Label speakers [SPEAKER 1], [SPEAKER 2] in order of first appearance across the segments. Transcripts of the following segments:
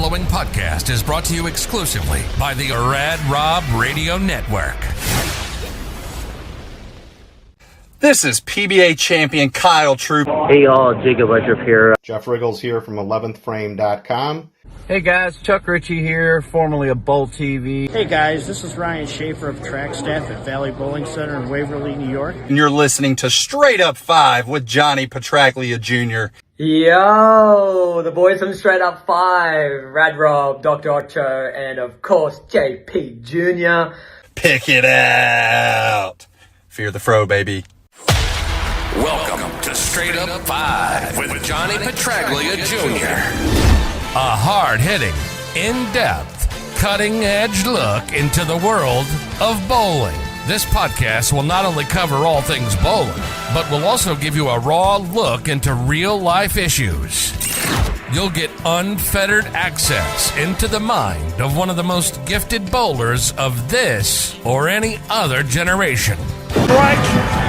[SPEAKER 1] following podcast is brought to you exclusively by the Rad Rob Radio Network.
[SPEAKER 2] This is PBA champion Kyle Troop.
[SPEAKER 3] Hey y'all, Jacob Ledrup here.
[SPEAKER 4] Jeff Riggles here from 11thframe.com.
[SPEAKER 5] Hey guys, Chuck Ritchie here, formerly of Bowl TV.
[SPEAKER 6] Hey guys, this is Ryan Schaefer of track staff at Valley Bowling Center in Waverly, New York.
[SPEAKER 2] And you're listening to Straight Up 5 with Johnny Petraglia Jr.
[SPEAKER 7] Yo, the boys from Straight Up 5, Rad Rob, Dr. Ocho, and of course JP Jr.
[SPEAKER 2] Pick it out. Fear the fro, baby.
[SPEAKER 1] Welcome to Straight Up 5 with Johnny Petraglia Jr. A hard-hitting, in-depth, cutting-edge look into the world of bowling. This podcast will not only cover all things bowling, but will also give you a raw look into real-life issues. You'll get unfettered access into the mind of one of the most gifted bowlers of this or any other generation.
[SPEAKER 8] Strike,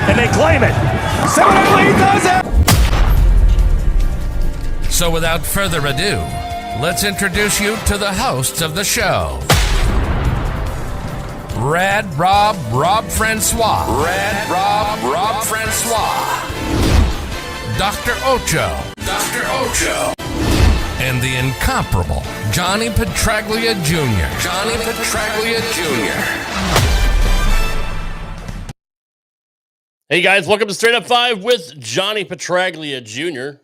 [SPEAKER 8] and they claim it. Somebody does it!
[SPEAKER 1] So without further ado, let's introduce you to the hosts of the show. Rad Rob Francois. Rad Rob Francois. Dr. Ocho. And the incomparable Johnny Petraglia Jr.
[SPEAKER 9] Hey guys, welcome to Straight Up 5 with Johnny Petraglia Jr.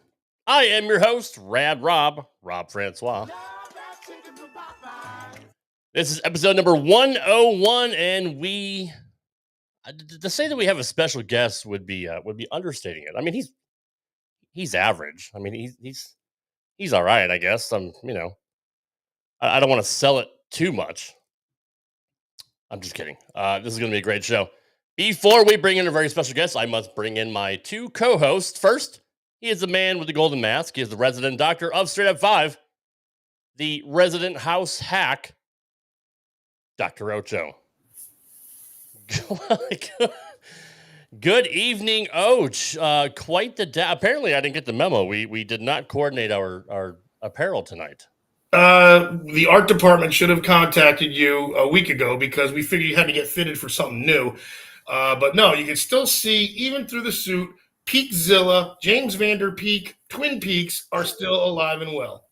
[SPEAKER 9] I am your host, Rad Rob Francois. This is episode number 101, and to say that we have a special guest would be understating it. I mean, he's average. I mean, he's all right, I guess. I don't want to sell it too much. I'm just kidding. This is going to be a great show. Before we bring in a very special guest, I must bring in my two co-hosts. First, he is the man with the golden mask. He is the resident doctor of Straight Up 5, the resident house hack, Dr. Ocho. Good evening, Och. Quite the day. Apparently, I didn't get the memo. We did not coordinate our apparel tonight.
[SPEAKER 8] The art department should have contacted you a week ago because we figured you had to get fitted for something new. But no, you can still see, even through the suit, Peakzilla, James Vander Peak, Twin Peaks are still alive and well.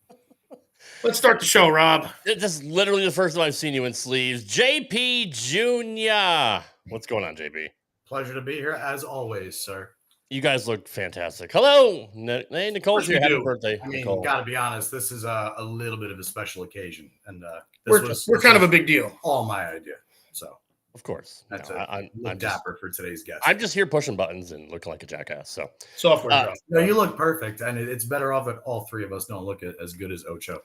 [SPEAKER 8] Let's start the show, Rob.
[SPEAKER 9] This is literally the first time I've seen you in sleeves. JP Jr. What's going on, JP?
[SPEAKER 10] Pleasure to be here, as always, sir.
[SPEAKER 9] You guys look fantastic. Hello. Hey, Nicole's here. Happy birthday,
[SPEAKER 10] I mean,
[SPEAKER 9] Nicole.
[SPEAKER 10] Got to be honest, this is a little bit of a special occasion. And
[SPEAKER 8] we're kind of a big deal.
[SPEAKER 10] All my idea. So,
[SPEAKER 9] of course.
[SPEAKER 10] That's
[SPEAKER 9] I'm
[SPEAKER 10] dapper for today's guest.
[SPEAKER 9] I'm just here pushing buttons and looking like a jackass. So
[SPEAKER 8] software.
[SPEAKER 10] No, you look perfect, and it's better off that all three of us don't look as good as Ocho.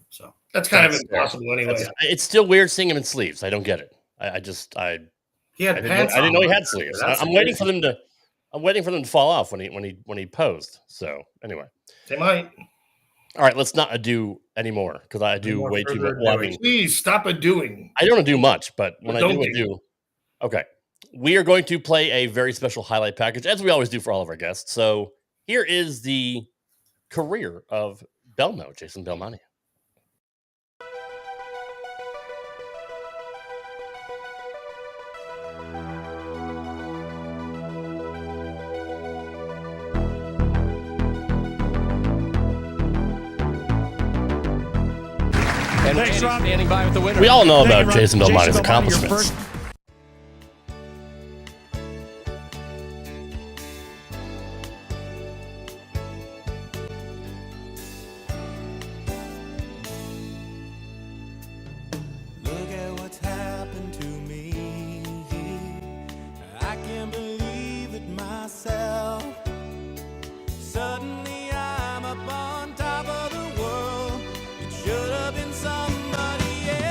[SPEAKER 10] So
[SPEAKER 8] that's kind of impossible anyway.
[SPEAKER 9] It's still weird seeing him in sleeves. I don't get it.
[SPEAKER 10] He had pants.
[SPEAKER 9] I didn't know he had sleeves. I'm waiting for them to fall off when he posed. So anyway,
[SPEAKER 8] they might.
[SPEAKER 9] All right, let's not ado anymore because I do way too much. Well,
[SPEAKER 8] Please stop doing.
[SPEAKER 9] I don't do much, but when I do. Okay, we are going to play a very special highlight package, as we always do for all of our guests. So here is the career of Belmo, Jason Belmonte.
[SPEAKER 5] Thanks, Rob. Standing by with the winner.
[SPEAKER 9] We all know about Jason Belmonte's accomplishments.
[SPEAKER 11] Look at what's happened to me. I can't believe it myself. Suddenly I'm up on top of the world. It should have been somebody else.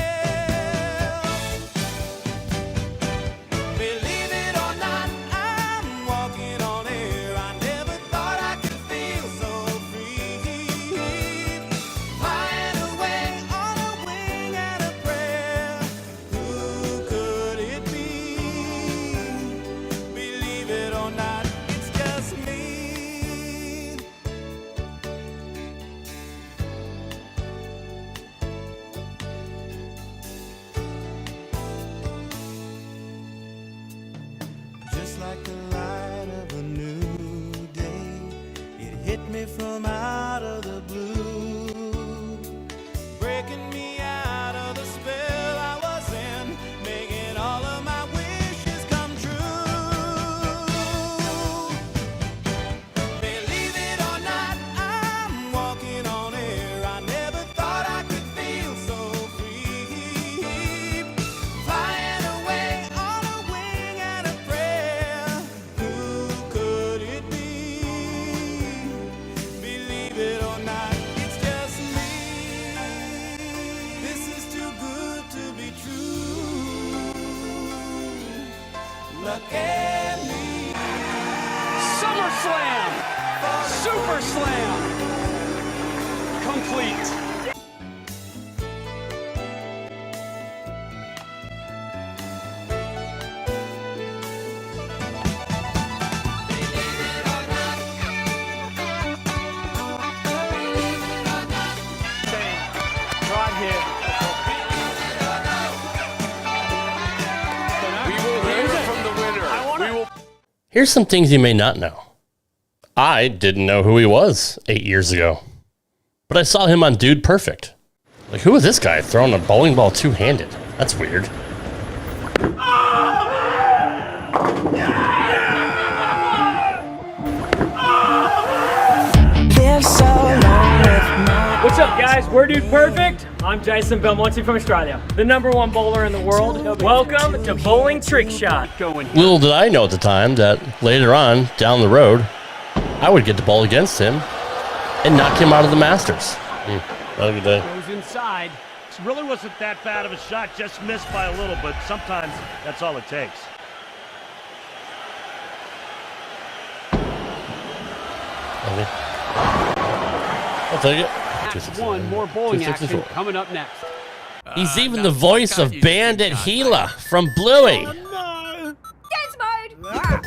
[SPEAKER 11] Super slam! Super slam! Complete.
[SPEAKER 9] Here's some things you may not know. I didn't know who he was 8 years ago, but I saw him on Dude Perfect. Like, who is this guy throwing a bowling ball two-handed? That's weird.
[SPEAKER 7] What's up, guys? We're Dude Perfect. I'm Jason Belmonte from Australia, the #1 bowler in the world. Welcome to Bowling Trick Shot.
[SPEAKER 9] Little did I know at the time that later on, down the road, I would get to bowl against him and knock him out of the Masters. Have a good day.
[SPEAKER 12] Goes inside. It really wasn't that bad of a shot, just missed by a little, but sometimes that's all it takes.
[SPEAKER 9] I'll take it.
[SPEAKER 11] One more bowling action coming up next.
[SPEAKER 9] He's even the voice of Bandit Gila from Bluey.
[SPEAKER 11] Dance mode!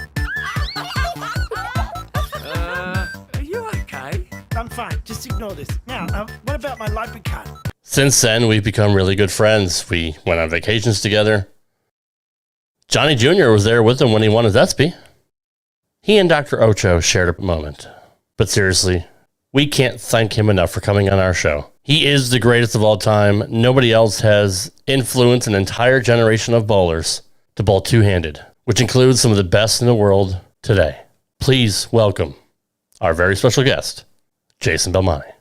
[SPEAKER 11] Are you okay?
[SPEAKER 12] I'm fine. Just ignore this. Now, what about my life card?
[SPEAKER 9] Since then, we've become really good friends. We went on vacations together. Johnny Jr. was there with him when he won his ESPY. He and Dr. Ocho shared a moment. But seriously, we can't thank him enough for coming on our show. He is the greatest of all time. Nobody else has influenced an entire generation of bowlers to bowl two-handed, which includes some of the best in the world today. Please welcome our very special guest, Jason Belmonte.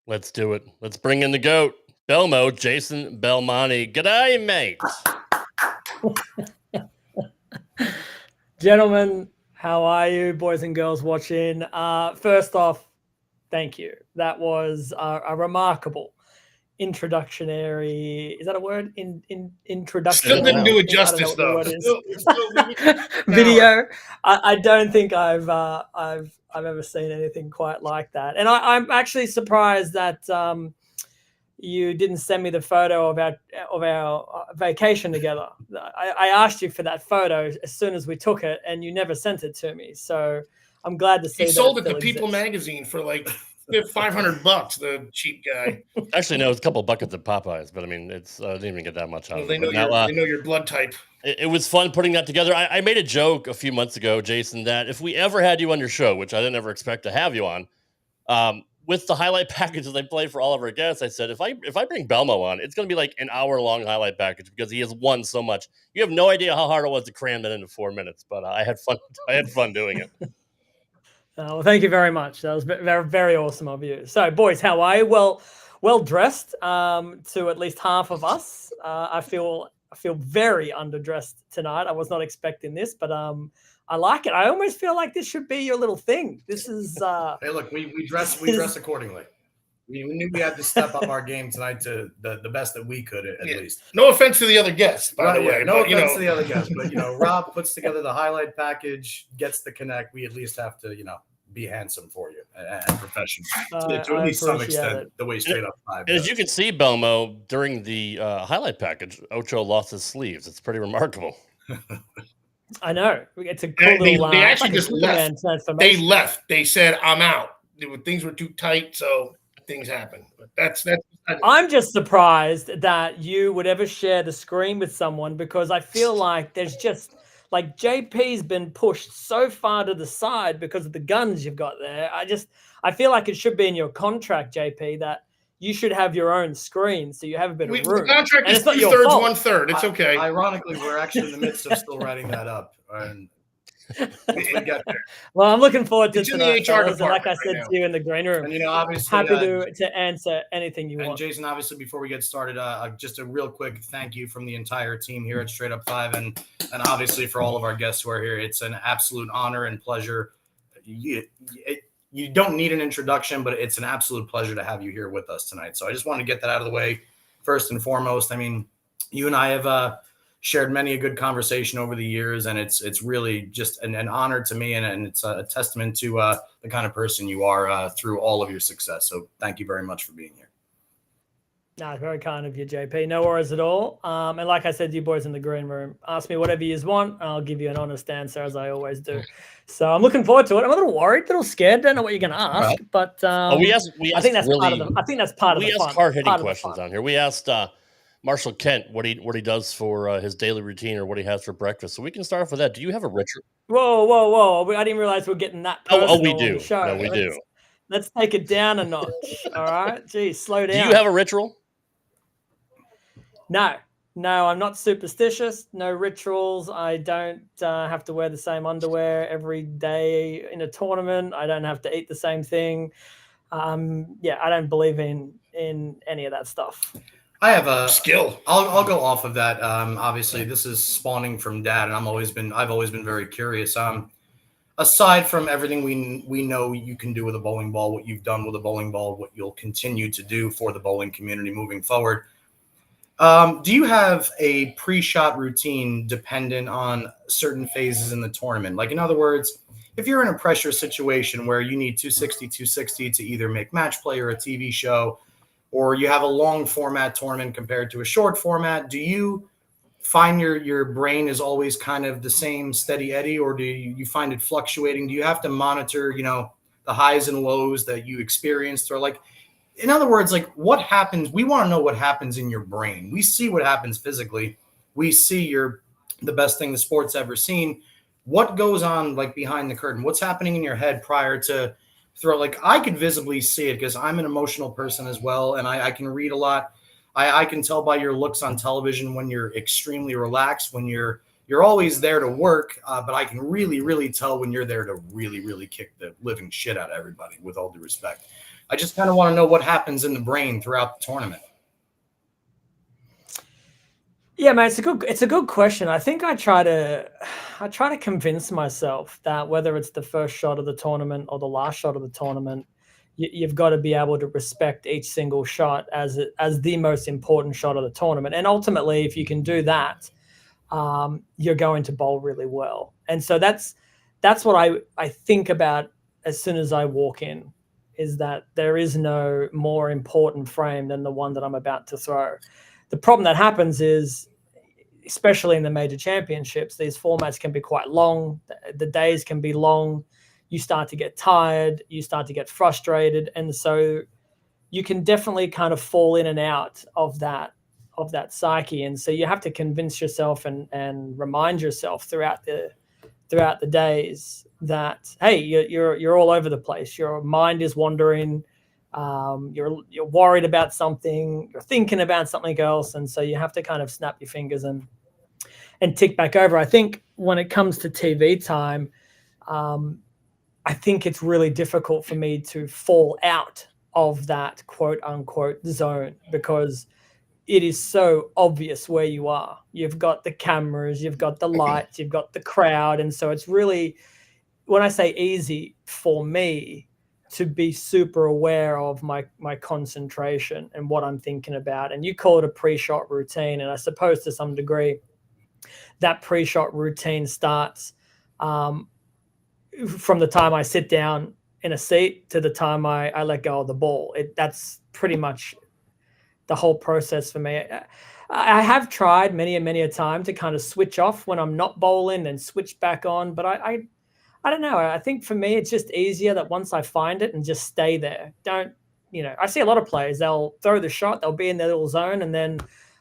[SPEAKER 9] Let's do it. Let's bring in the GOAT, Belmo, Jason Belmonte. G'day, mate.
[SPEAKER 7] Gentlemen, how are you, boys and girls watching? First off, thank you. That was a remarkable introductionary. Is that a word? Introduction.
[SPEAKER 8] Still didn't do it justice, though.
[SPEAKER 7] Video. I don't think I've ever seen anything quite like that. And I'm actually surprised that you didn't send me the photo of our vacation together. I asked you for that photo as soon as we took it, and you never sent it to me. So I'm glad to see
[SPEAKER 8] he
[SPEAKER 7] that
[SPEAKER 8] sold it to
[SPEAKER 7] still
[SPEAKER 8] People
[SPEAKER 7] exists.
[SPEAKER 8] Magazine for like $500. The cheap guy.
[SPEAKER 9] Actually, no, it's a couple of buckets of Popeyes, but I mean, it's I didn't even get that much out
[SPEAKER 8] Well,
[SPEAKER 9] of
[SPEAKER 8] they
[SPEAKER 9] it.
[SPEAKER 8] know,
[SPEAKER 9] But
[SPEAKER 8] they know your blood type.
[SPEAKER 9] It was fun putting that together. I made a joke a few months ago, Jason, that if we ever had you on your show, which I didn't ever expect to have you on, with the highlight packages I play for all of our guests, I said, if I bring Belmo on, it's going to be like an hour-long highlight package because he has won so much. You have no idea how hard it was to cram that into 4 minutes, but I had fun. I had fun doing it.
[SPEAKER 7] Well, thank you very much. That was very, very awesome of you. So, boys, how are you? Well dressed to at least half of us. I feel very underdressed tonight. I was not expecting this, but I like it. I almost feel like this should be your little thing. This is.
[SPEAKER 10] Hey, look, we dress accordingly. We knew we had to step up our game tonight to the best that we could at least.
[SPEAKER 8] No offense to the other guests, by the way.
[SPEAKER 10] Yeah, no
[SPEAKER 8] but,
[SPEAKER 10] offense to the other guests, but Rob puts together the highlight package, gets the connect. We at least have to be handsome for you and professional to at least some extent. The way Straight Up 5.
[SPEAKER 9] And as you can see, Belmo, during the highlight package, Ocho lost his sleeves. It's pretty remarkable.
[SPEAKER 7] I know. It's a cool little.
[SPEAKER 8] They actually just left. They
[SPEAKER 7] They
[SPEAKER 8] left. They said, "I'm out." Things were too tight, so things happened. But that's.
[SPEAKER 7] I'm just surprised that you would ever share the screen with someone because I feel like there's just like JP's been pushed so far to the side because of the guns you've got there. I feel like it should be in your contract, JP, that you should have your own screen so you have a bit of room.
[SPEAKER 8] The contract
[SPEAKER 7] and
[SPEAKER 8] is 2/3, 1/3. It's okay.
[SPEAKER 10] Ironically, we're actually in the midst of still writing that up, and we get there.
[SPEAKER 7] Well, I'm looking forward to
[SPEAKER 8] It's
[SPEAKER 7] tonight.
[SPEAKER 8] in the HR
[SPEAKER 7] fellas, and like I
[SPEAKER 8] department
[SPEAKER 7] said
[SPEAKER 8] right
[SPEAKER 7] to you in the green room,
[SPEAKER 10] And obviously,
[SPEAKER 7] happy to answer anything you
[SPEAKER 10] and
[SPEAKER 7] want.
[SPEAKER 10] Jason, obviously, before we get started, just a real quick thank you from the entire team here at Straight Up 5, and obviously for all of our guests who are here. It's an absolute honor and pleasure. You don't need an introduction, but it's an absolute pleasure to have you here with us tonight. So I just want to get that out of the way first and foremost. I mean, you and I have shared many a good conversation over the years, and it's really just an honor to me, and it's a testament to the kind of person you are through all of your success. So thank you very much for being here.
[SPEAKER 7] No, very kind of you, JP. No worries at all. And like I said, you boys in the green room, ask me whatever you want. I'll give you an honest answer, as I always do. So I'm looking forward to it. I'm a little worried, a little scared. Don't know what you're going to ask, but
[SPEAKER 9] we asked
[SPEAKER 7] I think that's
[SPEAKER 9] really,
[SPEAKER 7] part of the. I think that's part of the
[SPEAKER 9] fun. We asked hard-hitting questions on here. We asked Marshall Kent what he does for his daily routine or what he has for breakfast. So we can start off with that. Do you have a ritual?
[SPEAKER 7] Whoa! I didn't realize we're getting that personal
[SPEAKER 9] we
[SPEAKER 7] on
[SPEAKER 9] do.
[SPEAKER 7] the show.
[SPEAKER 9] No, we do.
[SPEAKER 7] Let's take it down a notch. All right, geez, slow down.
[SPEAKER 9] Do you have a ritual?
[SPEAKER 7] No, I'm not superstitious. No rituals. I don't have to wear the same underwear every day in a tournament. I don't have to eat the same thing. I don't believe in any of that stuff.
[SPEAKER 10] I have a skill. I'll go off of that. Obviously, this is spawning from Dad, and I've always been very curious. Aside from everything we know you can do with a bowling ball, what you've done with a bowling ball, what you'll continue to do for the bowling community moving forward. Do you have a pre-shot routine dependent on certain phases in the tournament? Like, in other words, if you're in a pressure situation where you need 260 to either make match play or a TV show, or you have a long format tournament compared to a short format, do you find your brain is always kind of the same steady eddy, or do you find it fluctuating? Do you have to monitor, the highs and lows that you experienced, or like, in other words, like, what happens? We want to know what happens in your brain. We see what happens physically. We see you're the best thing the sport's ever seen. What goes on, like, behind the curtain? What's happening in your head prior to throw? Like, I could visibly see it because I'm an emotional person as well, and I can read a lot. I can tell by your looks on television when you're extremely relaxed, when you're always there to work, but I can really, really tell when you're there to really, really kick the living shit out of everybody, with all due respect. I just kind of want to know what happens in the brain throughout the tournament.
[SPEAKER 7] Yeah, man, it's a good question. I think I try to convince myself that whether it's the first shot of the tournament or the last shot of the tournament, you've got to be able to respect each single shot as the most important shot of the tournament. And ultimately, if you can do that, you're going to bowl really well. And so that's what I think about as soon as I walk in, is that there is no more important frame than the one that I'm about to throw. The problem that happens is, especially in the major championships, these formats can be quite long. The days can be long. You start to get tired. You start to get frustrated. And so you can definitely kind of fall in and out of that psyche. And so you have to convince yourself and remind yourself throughout the days that, hey, you're all over the place. Your mind is wandering. You're worried about something. You're thinking about something else, and so you have to kind of snap your fingers and tick back over. I think when it comes to TV time, I think it's really difficult for me to fall out of that quote unquote zone, because it is so obvious where you are. You've got the cameras, you've got the lights, you've got the crowd. And so it's really, when I say easy for me, to be super aware of my concentration and what I'm thinking about. And you call it a pre-shot routine. And I suppose to some degree that pre-shot routine starts from the time I sit down in a seat to the time I let go of the ball. That's pretty much the whole process for me. I have tried many a time to kind of switch off when I'm not bowling and switch back on, but I don't know. I think for me, it's just easier that once I find it and just stay there. I see a lot of players, they'll throw the shot, they'll be in their little zone, and then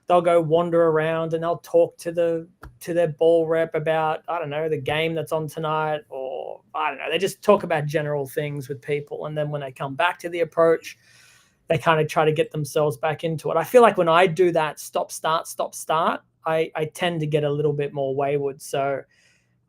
[SPEAKER 7] they'll go wander around and they'll talk to their ball rep about, I don't know, the game that's on tonight, or I don't know. They just talk about general things with people. And then when they come back to the approach, they kind of try to get themselves back into it. I feel like when I do that stop, start, I tend to get a little bit more wayward. So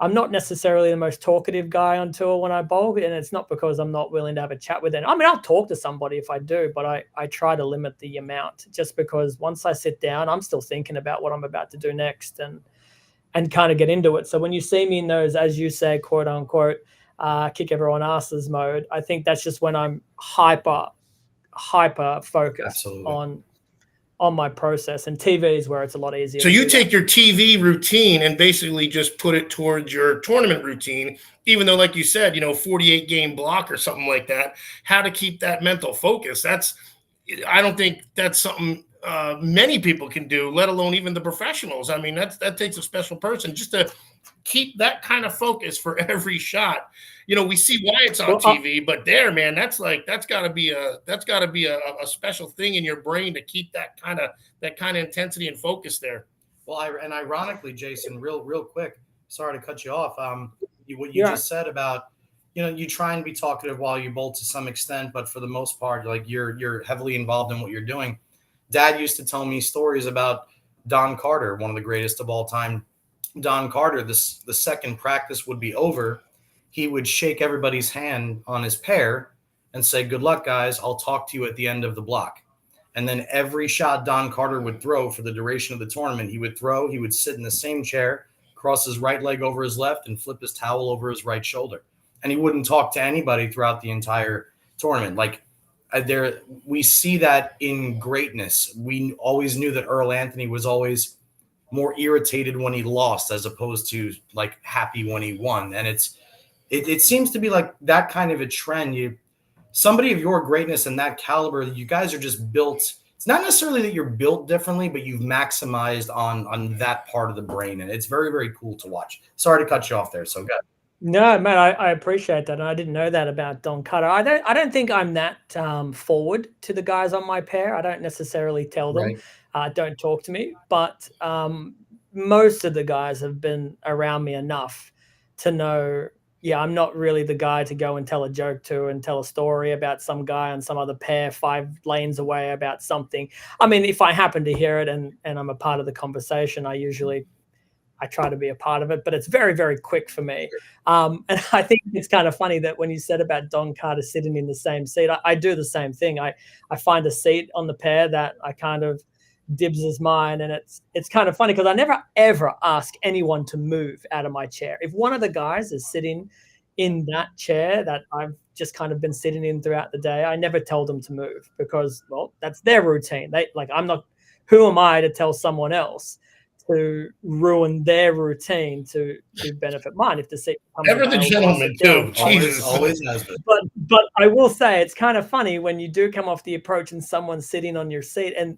[SPEAKER 7] I'm not necessarily the most talkative guy on tour when I bowl, and it's not because I'm not willing to have a chat with them. I mean, I'll talk to somebody if I do, but I try to limit the amount, just because once I sit down, I'm still thinking about what I'm about to do next and kind of get into it. So when you see me in those, as you say, quote unquote, kick everyone asses mode, I think that's just when I'm hyper focused on on my process, and TV is where it's a lot easier.
[SPEAKER 8] So
[SPEAKER 7] to
[SPEAKER 8] you
[SPEAKER 7] do
[SPEAKER 8] take
[SPEAKER 7] that.
[SPEAKER 8] your TV routine and basically just put it towards your tournament routine, even though, like you said, 48 game block or something like that, how to keep that mental focus. I don't think that's something many people can do, let alone even the professionals. I mean, that takes a special person just to keep that kind of focus for every shot. We see why it's on TV, but there, man, that's got to be a special thing in your brain to keep that kind of intensity and focus there.
[SPEAKER 10] Well, and ironically, Jason, real quick, sorry to cut you off. What you just said about, you try and be talkative while you bolt to some extent, but for the most part, like you're heavily involved in what you're doing. Dad used to tell me stories about Don Carter, one of the greatest of all time. Don Carter, the second practice would be over, he would shake everybody's hand on his pair and say, "Good luck, guys. I'll talk to you at the end of the block." And then every shot Don Carter would throw for the duration of the tournament, he would sit in the same chair, cross his right leg over his left, and flip his towel over his right shoulder. And he wouldn't talk to anybody throughout the entire tournament. Like we see that in greatness. We always knew that Earl Anthony was always more irritated when he lost as opposed to like happy when he won. And it seems to be like that kind of a trend. Somebody of your greatness and that caliber, you guys are just built. It's not necessarily that you're built differently, but you've maximized on that part of the brain. And it's very, very cool to watch. Sorry to cut you off there. So good.
[SPEAKER 7] No, man, I appreciate that. And I didn't know that about Don Carter. I don't think I'm that forward to the guys on my pair. I don't necessarily tell them, don't talk to me. But most of the guys have been around me enough to know, I'm not really the guy to go and tell a joke to and tell a story about some guy on some other pair 5 lanes away about something. I mean, if I happen to hear it and I'm a part of the conversation, I try to be a part of it, but it's very, very quick for me. And I think it's kind of funny that when you said about Don Carter sitting in the same seat, I do the same thing. I find a seat on the pair that I kind of dibs as mine. And it's kind of funny because I never, ever ask anyone to move out of my chair. If one of the guys is sitting in that chair that I've just kind of been sitting in throughout the day, I never tell them to move because, well, that's their routine. Who am I to tell someone else to ruin their routine to benefit mine? If the seat
[SPEAKER 8] ever the gentleman too, Jesus,
[SPEAKER 10] always has been.
[SPEAKER 7] But I will say it's kind of funny when you do come off the approach and someone's sitting on your seat, and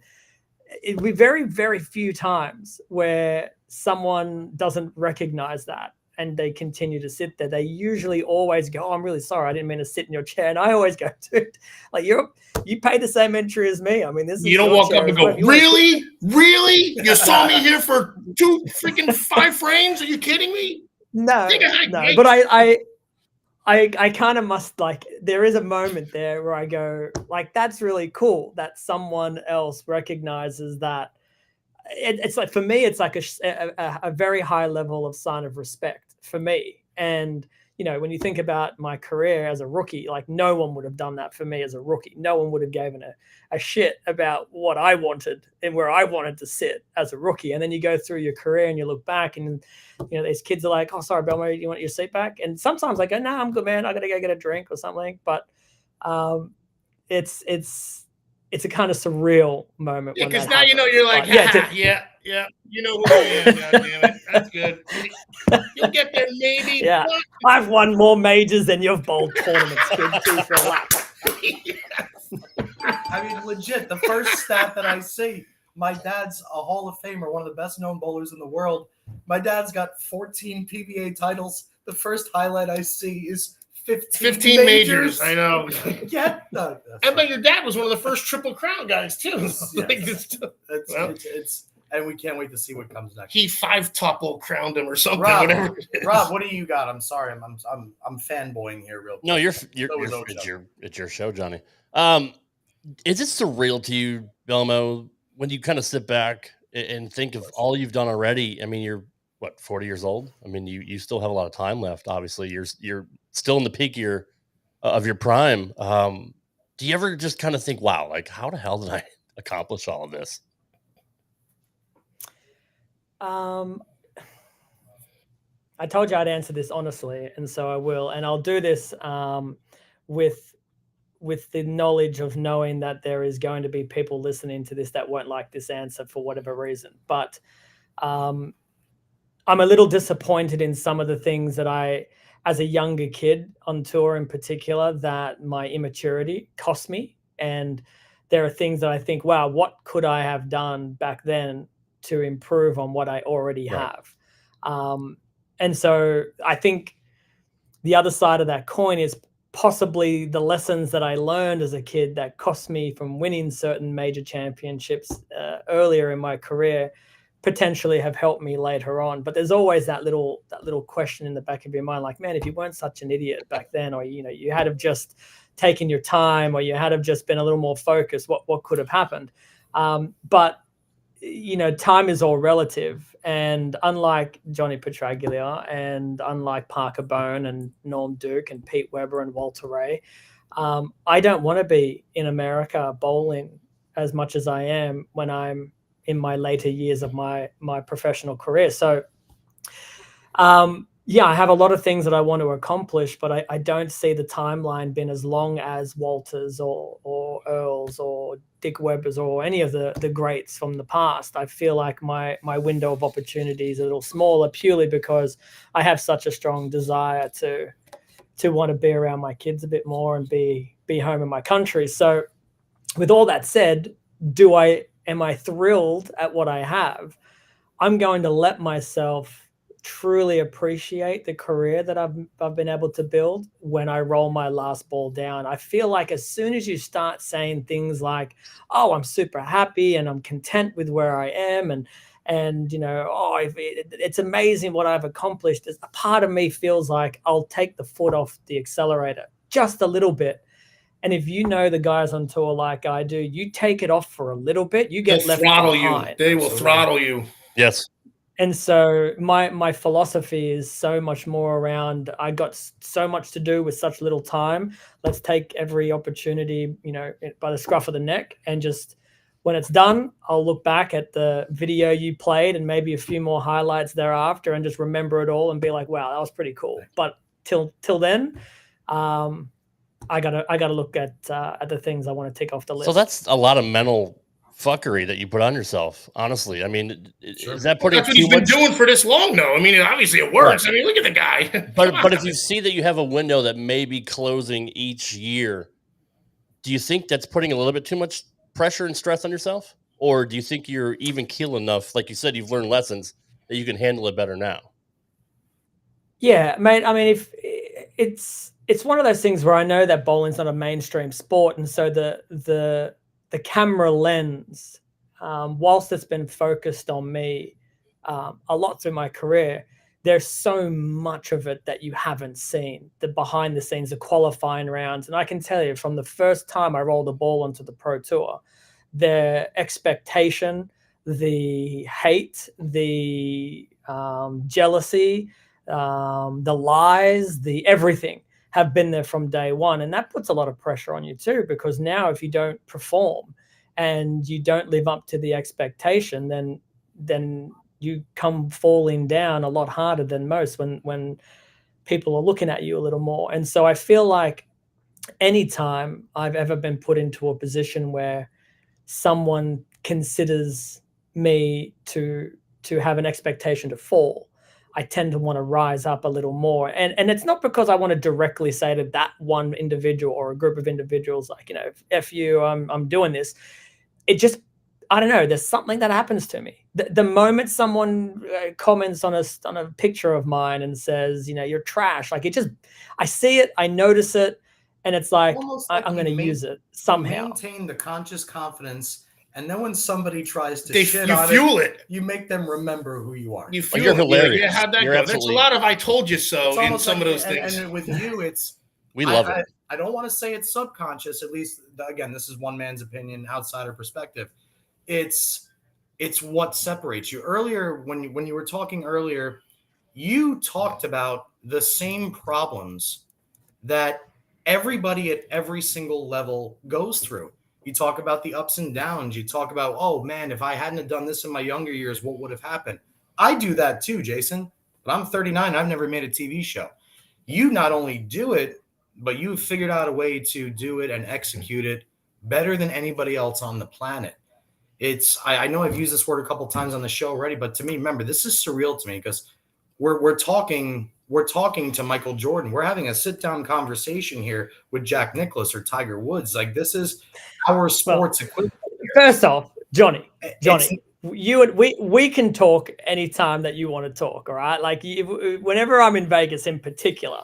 [SPEAKER 7] it'd be very, very few times where someone doesn't recognize that and they continue to sit there. They usually always go, "Oh, I'm really sorry, I didn't mean to sit in your chair." And I always go, "Dude, like you pay the same entry as me. I mean, this is."
[SPEAKER 8] You don't walk up and go, "Really? Really? You saw me here for 2 freaking 5 frames? Are you kidding me?"
[SPEAKER 7] No. But I kind of must, like, there is a moment there where I go, like, that's really cool that someone else recognizes that. It's like, for me, it's like a very high level of sign of respect for me. And, when you think about my career as a rookie, like no one would have done that for me as a rookie. No one would have given a shit about what I wanted and where I wanted to sit as a rookie. And then you go through your career and you look back and, these kids are like, "Oh, sorry, Belmo, you want your seat back?" And sometimes I go, "No, I'm good, man. I got to go get a drink or something." But it's a kind of surreal moment.
[SPEAKER 8] Yeah, because now you're like, yeah. You know who I am, goddammit. That's good. You'll get there maybe.
[SPEAKER 7] Yeah, I've won more majors than you've bowled tournaments, kid. Two for a lap.
[SPEAKER 10] I mean, legit, the first stat that I see, my dad's a Hall of Famer, one of the best known bowlers in the world. My dad's got 14 PBA titles. The first highlight I see is 15 majors.
[SPEAKER 8] I know.
[SPEAKER 10] But
[SPEAKER 8] your dad was one of the first Triple Crown guys too.
[SPEAKER 10] Yes. It's and we can't wait to see what comes next.
[SPEAKER 8] He 5-topple crowned him or something.
[SPEAKER 10] Rob, what do you got? I'm sorry, I'm fanboying here real quick.
[SPEAKER 9] No, it's your show, Johnny. Is it surreal to you, Belmo, when you kind of sit back and think of all you've done already? I mean, you're 40 years old. I mean, you still have a lot of time left. Obviously, you're still in the peak of your prime. Do you ever just kind of think, wow, like how the hell did I accomplish all of this?
[SPEAKER 7] I told you I'd answer this honestly, and so I will, and I'll do this with with the knowledge of knowing that there is going to be people listening to this that won't like this answer for whatever reason. But I'm a little disappointed in some of the things that I, as a younger kid on tour in particular, that my immaturity cost me. And there are things that I think, wow, what could I have done back then to improve on what I already have? And so I think the other side of that coin is possibly the lessons that I learned as a kid that cost me from winning certain major championships earlier in my career potentially have helped me later on. But there's always that little question in the back of your mind, like, man, if you weren't such an idiot back then, or you had have just taken your time, or you had have just been a little more focused, what could have happened? But time is all relative, and unlike Johnny Petraglia and unlike Parker Bone and Norm Duke and Pete Weber and Walter Ray, I don't want to be in America bowling as much as I am when I'm in my later years of my professional career. So, I have a lot of things that I want to accomplish, but I don't see the timeline being as long as Walters or Earls or Dick Weber's or any of the greats from the past. I feel like my window of opportunity is a little smaller purely because I have such a strong desire to want to be around my kids a bit more and be home in my country. So with all that said, am I thrilled at what I have? I'm going to let myself truly appreciate the career that I've been able to build when I roll my last ball down. I feel like as soon as you start saying things like, oh, I'm super happy and I'm content with where I am, and it's amazing what I've accomplished, a part of me feels like I'll take the foot off the accelerator just a little bit. And if you know the guys on tour like I do, you take it off for a little bit, you get left behind.
[SPEAKER 8] They will throttle you.
[SPEAKER 9] Yes.
[SPEAKER 7] And so my philosophy is so much more around, I got so much to do with such little time. Let's take every opportunity, by the scruff of the neck, and just when it's done, I'll look back at the video you played and maybe a few more highlights thereafter and just remember it all and be like, wow, that was pretty cool. But till then, I gotta look at the things I want to tick off the list.
[SPEAKER 9] So that's a lot of mental fuckery that you put on yourself. Honestly, I mean, is that putting?
[SPEAKER 8] That's what he's been doing for this long, though. I mean, obviously it works. Right. I mean, look at the guy.
[SPEAKER 9] But if you see that you have a window that may be closing each year, do you think that's putting a little bit too much pressure and stress on yourself, or do you think you're even keel enough? Like you said, you've learned lessons that you can handle it better now.
[SPEAKER 7] Yeah, mate. I mean, if it's one of those things where I know that bowling's not a mainstream sport, and so the camera lens, whilst it's been focused on me a lot through my career, there's so much of it that you haven't seen, the behind the scenes, the qualifying rounds. And I can tell you from the first time I rolled the ball onto the Pro Tour, the expectation, the hate, the jealousy, the lies, the everything have been there from day one. And that puts a lot of pressure on you too, because now if you don't perform and you don't live up to the expectation, then you come falling down a lot harder than most when people are looking at you a little more. And so I feel like anytime I've ever been put into a position where someone considers me to have an expectation to fall, I tend to want to rise up a little more. And it's not because I want to directly say to that one individual or a group of individuals, like, F you, I'm doing this. It just, I don't know, there's something that happens to me. The moment someone comments on a picture of mine and says, you're trash, like I see it, I notice it, and it's like, I'm going to use it somehow.
[SPEAKER 10] Maintain the conscious confidence. And then when somebody tries to
[SPEAKER 8] fuel it.
[SPEAKER 10] You make them remember who you are.
[SPEAKER 8] You fuel
[SPEAKER 9] you're hilarious.
[SPEAKER 8] Yeah, how'd that go? That's a lot of "I told you so" in some of those things.
[SPEAKER 10] And with you, it's
[SPEAKER 9] we love it.
[SPEAKER 10] I don't want to say it's subconscious. At least, again, this is one man's opinion, outsider perspective. It's what separates you. Earlier, when you were talking earlier, you talked about the same problems that everybody at every single level goes through. You talk about the ups and downs. You talk about, oh, man, if I hadn't have done this in my younger years, what would have happened? I do that too, Jason. But I'm 39. I've never made a TV show. You not only do it, but you figured out a way to do it and execute it better than anybody else on the planet. I know I've used this word a couple times on the show already, but to me, remember, this is surreal to me because we're talking to Michael Jordan. We're having a sit down conversation here with Jack Nicklaus or Tiger Woods. Like, this is our sports equivalent.
[SPEAKER 7] First off, Johnny, we can talk anytime that you want to talk. All right. Like whenever I'm in Vegas in particular,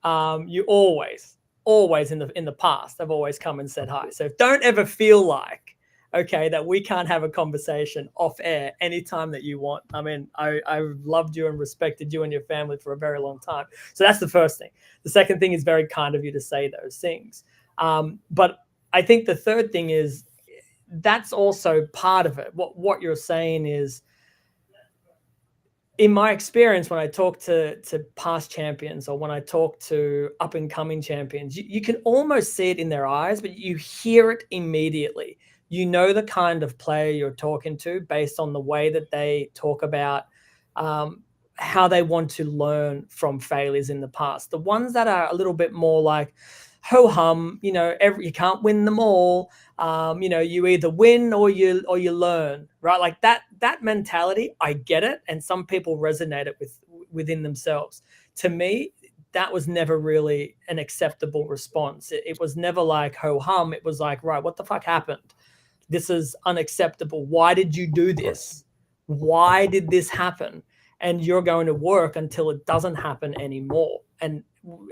[SPEAKER 7] you always in the past, I've always come and said hi. So don't ever feel like, okay, that we can't have a conversation off air anytime that you want. I mean, I've loved you and respected you and your family for a very long time. So that's the first thing. The second thing is very kind of you to say those things. But I think the third thing is that's also part of it. What you're saying is, in my experience, when I talk to past champions or when I talk to up and coming champions, you can almost see it in their eyes, but you hear it immediately. You know the kind of player you're talking to based on the way that they talk about how they want to learn from failures in the past. The ones that are a little bit more like, ho hum, you you can't win them all. You either win or you learn, right? Like that mentality, I get it. And some people resonate it within themselves. To me, that was never really an acceptable response. It was never like ho hum. It was like, right, what the fuck happened? This is unacceptable. Why did you do this? Why did this happen? And you're going to work until it doesn't happen anymore. And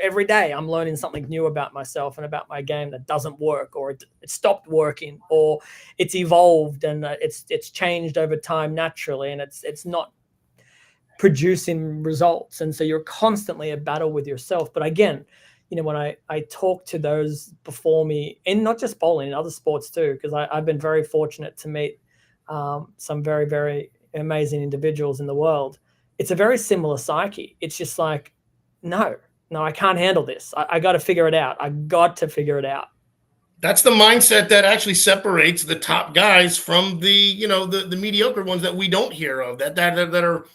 [SPEAKER 7] every day I'm learning something new about myself and about my game that doesn't work, or it stopped working, or it's evolved and it's changed over time naturally, and it's not producing results. And so you're constantly at battle with yourself. But again, when I talk to those before me, in not just bowling, in other sports too, because I've been very fortunate to meet some very, very amazing individuals in the world. It's a very similar psyche. It's just like, no, I can't handle this. I got to figure it out. I got to figure it out.
[SPEAKER 8] That's the mindset that actually separates the top guys from the the mediocre ones that we don't hear of. That are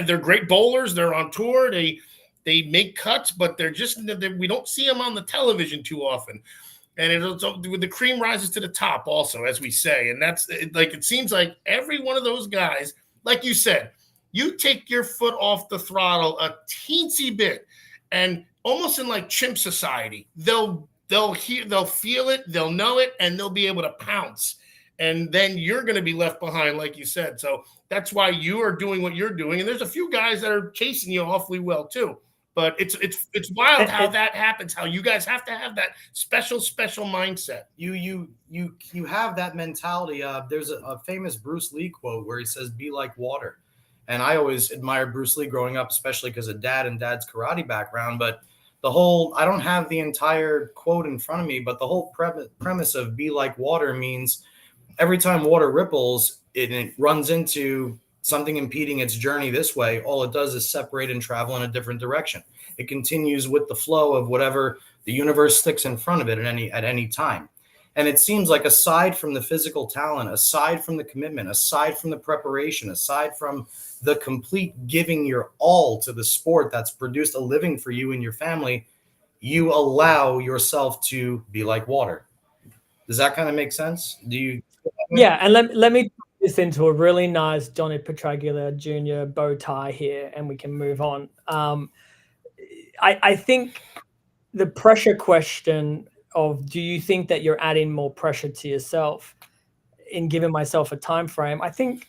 [SPEAKER 8] they're great bowlers. They're on tour. They make cuts, but we don't see them on the television too often. And the cream rises to the top also, as we say. And that's like, it seems like every one of those guys, like you said, you take your foot off the throttle a teensy bit, and almost in like chimp society, they'll feel it, they'll know it, and they'll be able to pounce. And then you're going to be left behind, like you said. So that's why you are doing what you're doing. And there's a few guys that are chasing you awfully well too. But it's wild how that happens. How you guys have to have that special mindset.
[SPEAKER 10] You have that mentality. There's a famous Bruce Lee quote where he says, "Be like water." And I always admired Bruce Lee growing up, especially because of Dad and Dad's karate background. But I don't have the entire quote in front of me, but the whole premise of "be like water" means every time water ripples, it runs into something impeding its journey this way. All it does is separate and travel in a different direction. It continues with the flow of whatever the universe sticks in front of it at any time. And it seems like, aside from the physical talent, aside from the commitment, aside from the preparation, aside from the complete giving your all to the sport that's produced a living for you and your family, you allow yourself to be like water. Does that kind of make sense? Do you?
[SPEAKER 7] Yeah, and let me put this into a really nice Johnny Petraglia Jr. bow tie here, and we can move on. I think the pressure question of, do you think that you're adding more pressure to yourself in giving myself a time frame? I think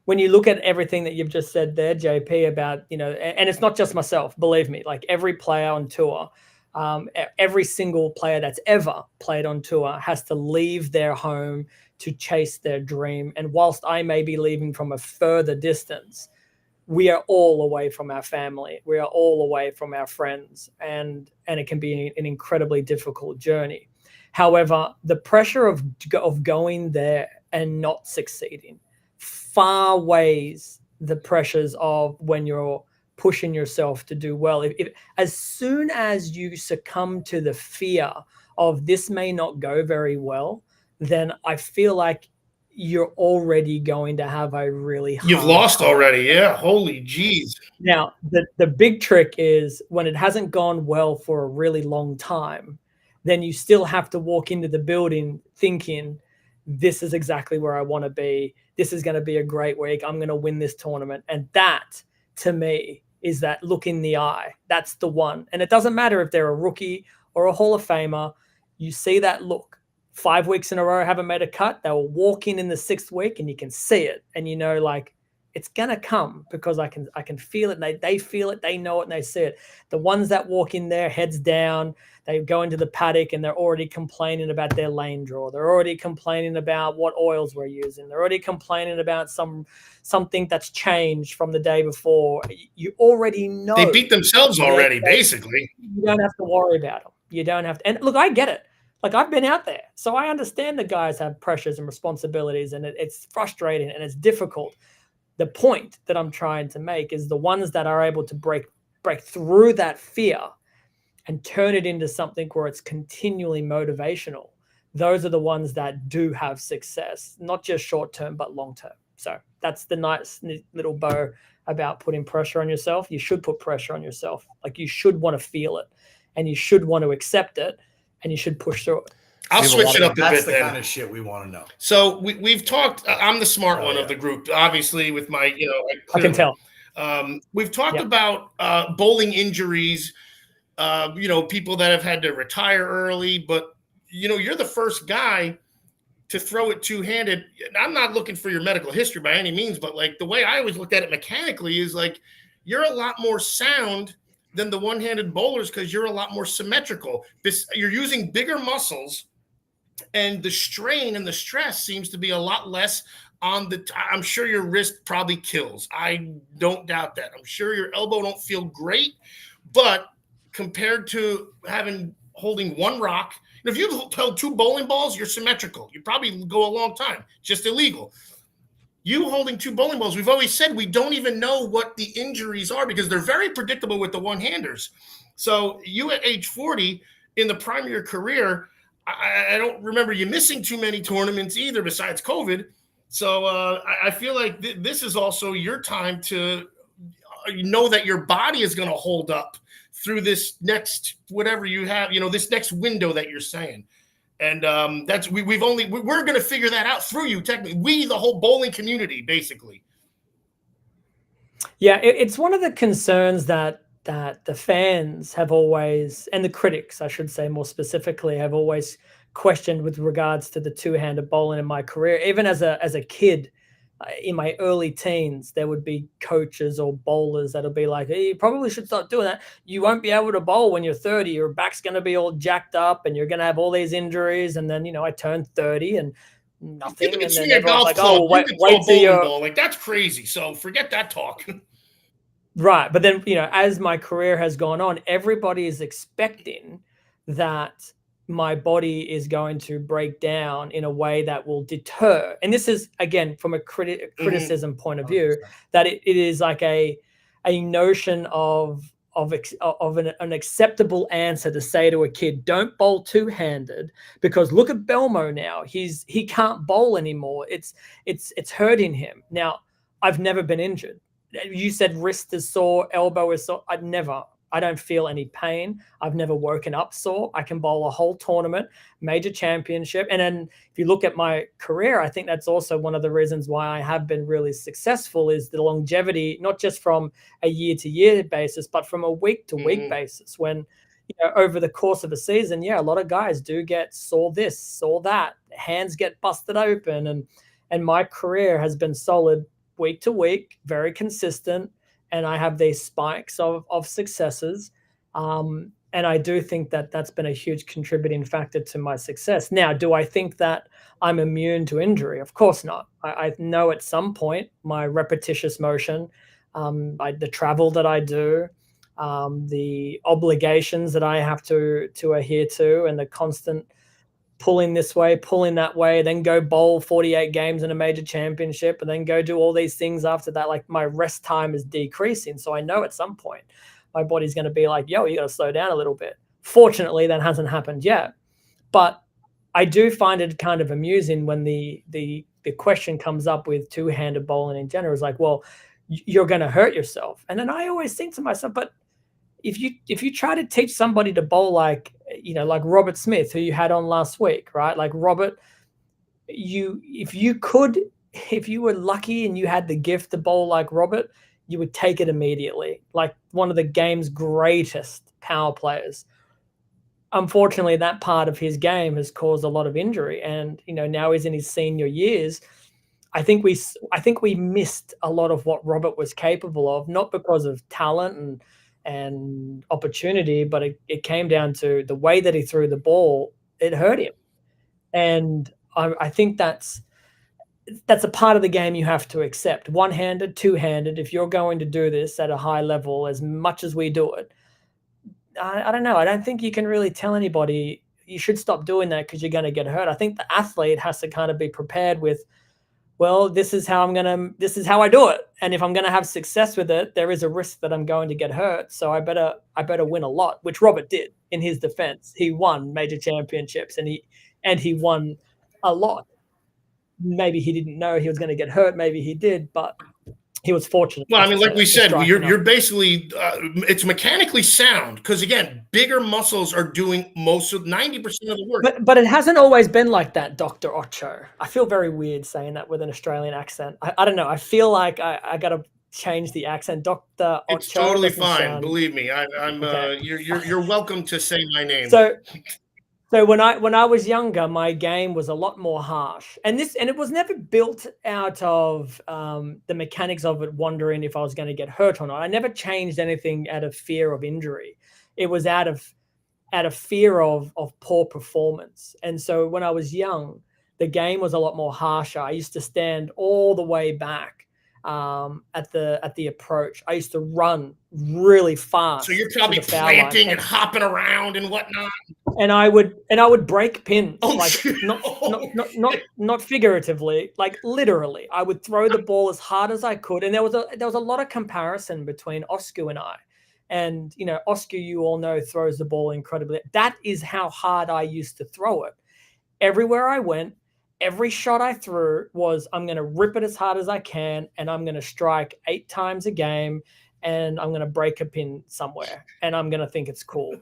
[SPEAKER 7] when you look at everything that you've just said there, JP, about, and it's not just myself, believe me, like every player on tour, every single player that's ever played on tour has to leave their home to chase their dream. And whilst I may be leaving from a further distance, we are all away from our family. We are all away from our friends, and it can be an incredibly difficult journey. However, the pressure of going there and not succeeding far weighs the pressures of when you're pushing yourself to do well. As soon as you succumb to the fear of this may not go very well, then I feel like you're already going to have a really hard
[SPEAKER 8] You've lost
[SPEAKER 7] time.
[SPEAKER 8] already. Yeah. Holy jeez.
[SPEAKER 7] Now, the big trick is when it hasn't gone well for a really long time, then you still have to walk into the building thinking, this is exactly where I want to be. This is going to be a great week. I'm going to win this tournament. And that, to me, is that look in the eye. That's the one. And it doesn't matter if they're a rookie or a Hall of Famer. You see that look. 5 weeks in a row, haven't made a cut. They'll walk in the 6th week and you can see it. And you know, like, it's gonna come because I can feel it. And they feel it, they know it, and they see it. The ones that walk in there, heads down, they go into the paddock and they're already complaining about their lane draw. They're already complaining about what oils we're using. They're already complaining about something that's changed from the day before. You already know.
[SPEAKER 8] They beat themselves already, basically.
[SPEAKER 7] You don't have to worry about them. You don't have to. And look, I get it. Like, I've been out there, so I understand the guys have pressures and responsibilities, and it's frustrating and it's difficult. The point that I'm trying to make is the ones that are able to break through that fear and turn it into something where it's continually motivational. Those are the ones that do have success, not just short term, but long term. So that's the nice little bow about putting pressure on yourself. You should put pressure on yourself. Like, you should want to feel it, and you should want to accept it, and you should push through it.
[SPEAKER 8] I'll switch it up a bit.
[SPEAKER 10] That's the
[SPEAKER 8] then.
[SPEAKER 10] kind of shit we want to know.
[SPEAKER 8] So we've talked. I'm the smart one of the group, obviously, with my,
[SPEAKER 7] I can tell.
[SPEAKER 8] We've talked about bowling injuries, people that have had to retire early, but you're the first guy to throw it two-handed. I'm not looking for your medical history by any means, but like the way I always looked at it mechanically is like you're a lot more sound than the one-handed bowlers because you're a lot more symmetrical. You're using bigger muscles, and the strain and the stress seems to be a lot less on the I'm sure your wrist probably kills. I don't doubt that. I'm sure your elbow don't feel great, but compared to holding one rock, if you held 2 bowling balls, you're symmetrical. You probably go a long time. Just illegal. You holding 2 bowling balls, we've always said we don't even know what the injuries are because they're very predictable with the one-handers. So you at age 40, in the prime of your career, I don't remember you missing too many tournaments either besides COVID. So I feel like this is also your time to know that your body is going to hold up through this next whatever you have, this next window that you're saying. And that's we're going to figure that out through you. Technically, the whole bowling community, basically.
[SPEAKER 7] Yeah, it's one of the concerns that the fans have always, and the critics, I should say more specifically, have always questioned with regards to the two-handed bowling in my career. Even as a kid, in my early teens, there would be coaches or bowlers that'll be like, hey, you probably should start doing that. You won't be able to bowl when you're 30. Your back's going to be all jacked up and you're going to have all these injuries. And then, I turned 30 and nothing. And then everyone's like, oh, wait till you're...
[SPEAKER 8] Like, that's crazy. So forget that talk.
[SPEAKER 7] Right. But then, as my career has gone on, everybody is expecting that my body is going to break down in a way that will deter. And this is, again, from a criticism point of view, that it is like a notion of an acceptable answer to say to a kid, don't bowl two-handed because look at Belmo now. He can't bowl anymore. It's hurting him. Now, I've never been injured. You said wrist is sore, elbow is sore. I don't feel any pain. I've never woken up sore. I can bowl a whole tournament, major championship. And then if you look at my career, I think that's also one of the reasons why I have been really successful is the longevity, not just from a year-to-year basis, but from a week-to-week basis. When, over the course of a season, a lot of guys do get sore this, sore that. Hands get busted open. And my career has been solid week to week, very consistent. And I have these spikes of successes. And I do think that that's been a huge contributing factor to my success. Now, do I think that I'm immune to injury? Of course not. I know at some point my repetitious motion, the travel that I do, the obligations that I have to adhere to, and the constant pulling this way, pulling that way, then go bowl 48 games in a major championship, and then go do all these things after that. Like, my rest time is decreasing. So I know at some point my body's going to be like, yo, you got to slow down a little bit. Fortunately, that hasn't happened yet. But I do find it kind of amusing when the the question comes up with two-handed bowling in general is like, well, you're going to hurt yourself. And then I always think to myself, but if you try to teach somebody to bowl like, like Robert Smith, who you had on last week, right? Like Robert, if you were lucky and you had the gift to bowl like Robert, you would take it immediately. Like one of the game's greatest power players. Unfortunately, that part of his game has caused a lot of injury, and now he's in his senior years. I think we missed a lot of what Robert was capable of, not because of talent and opportunity, but it came down to the way that he threw the ball. It hurt him, and I think that's a part of the game you have to accept. One-handed, two-handed. If you're going to do this at a high level, as much as we do it, I don't know. I don't think you can really tell anybody you should stop doing that because you're going to get hurt. I think the athlete has to kind of be prepared with, well, this is how I do it. And if I'm going to have success with it, there is a risk that I'm going to get hurt. So I better win a lot, which Robert did in his defense. He won major championships and he won a lot. Maybe he didn't know he was going to get hurt. Maybe he did, but he was fortunate.
[SPEAKER 8] Well, I mean, like we said, you're basically it's mechanically sound because again, bigger muscles are doing most of 90% of the work.
[SPEAKER 7] But it hasn't always been like that, Dr. Ocho. I feel very weird saying that with an Australian accent. I don't know. I feel like I got to change the accent, Dr. Ocho.
[SPEAKER 8] It's totally fine. Believe me, I'm. Okay. You're welcome to say my name.
[SPEAKER 7] So when I was younger, my game was a lot more harsh, and it was never built out of the mechanics of it, wondering if I was going to get hurt or not. I never changed anything out of fear of injury. It was out of fear of poor performance. And so when I was young, the game was a lot more harsher. I used to stand all the way back at the approach. I used to run really fast.
[SPEAKER 8] So you're probably planting and hopping around and whatnot.
[SPEAKER 7] And I would break pins, not figuratively, like literally. I would throw the ball as hard as I could, and there was a lot of comparison between Oscar and I. And Oscar, you all know, throws the ball incredibly. That is how hard I used to throw it. Everywhere I went, every shot I threw was, I'm going to rip it as hard as I can, and I'm going to strike 8 times a game, and I'm going to break a pin somewhere, and I'm going to think it's cool.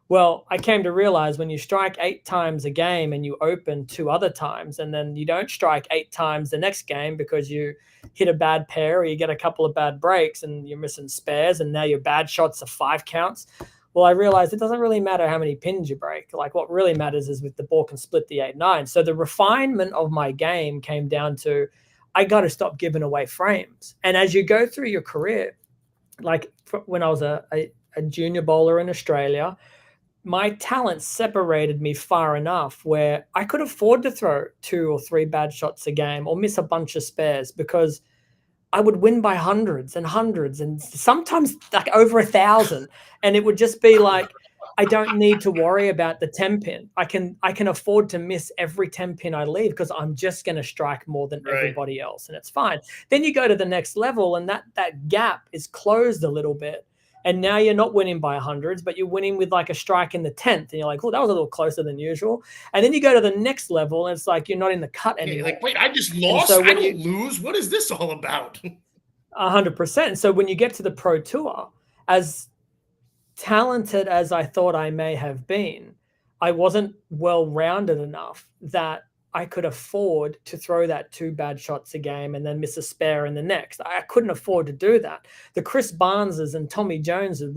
[SPEAKER 7] Well, I came to realize when you strike 8 times a game and you open 2 other times, and then you don't strike 8 times the next game because you hit a bad pair or you get a couple of bad breaks and you're missing spares, and now your bad shots are 5 counts. Well, I realized it doesn't really matter how many pins you break. Like what really matters is if the ball can split the 8-9. So the refinement of my game came down to, I got to stop giving away frames. And as you go through your career, like when I was a junior bowler in Australia, my talent separated me far enough where I could afford to throw 2 or 3 bad shots a game or miss a bunch of spares because I would win by hundreds and hundreds and sometimes like over 1,000. And it would just be like, I don't need to worry about the 10 pin. I can afford to miss every 10 pin I leave because I'm just going to strike more than everybody else. And it's fine. Then you go to the next level and that gap is closed a little bit. And now you're not winning by hundreds, but you're winning with like a strike in the 10th. And you're like, oh, that was a little closer than usual. And then you go to the next level and it's like, you're not in the cut anymore.
[SPEAKER 8] Like, wait, I just lost. So I don't lose. What is this all about?
[SPEAKER 7] 100%. So when you get to the Pro Tour, as talented as I thought I may have been, I wasn't well-rounded enough that I could afford to throw that 2 bad shots a game and then miss a spare in the next. I couldn't afford to do that. The Chris Barneses and Tommy Joneses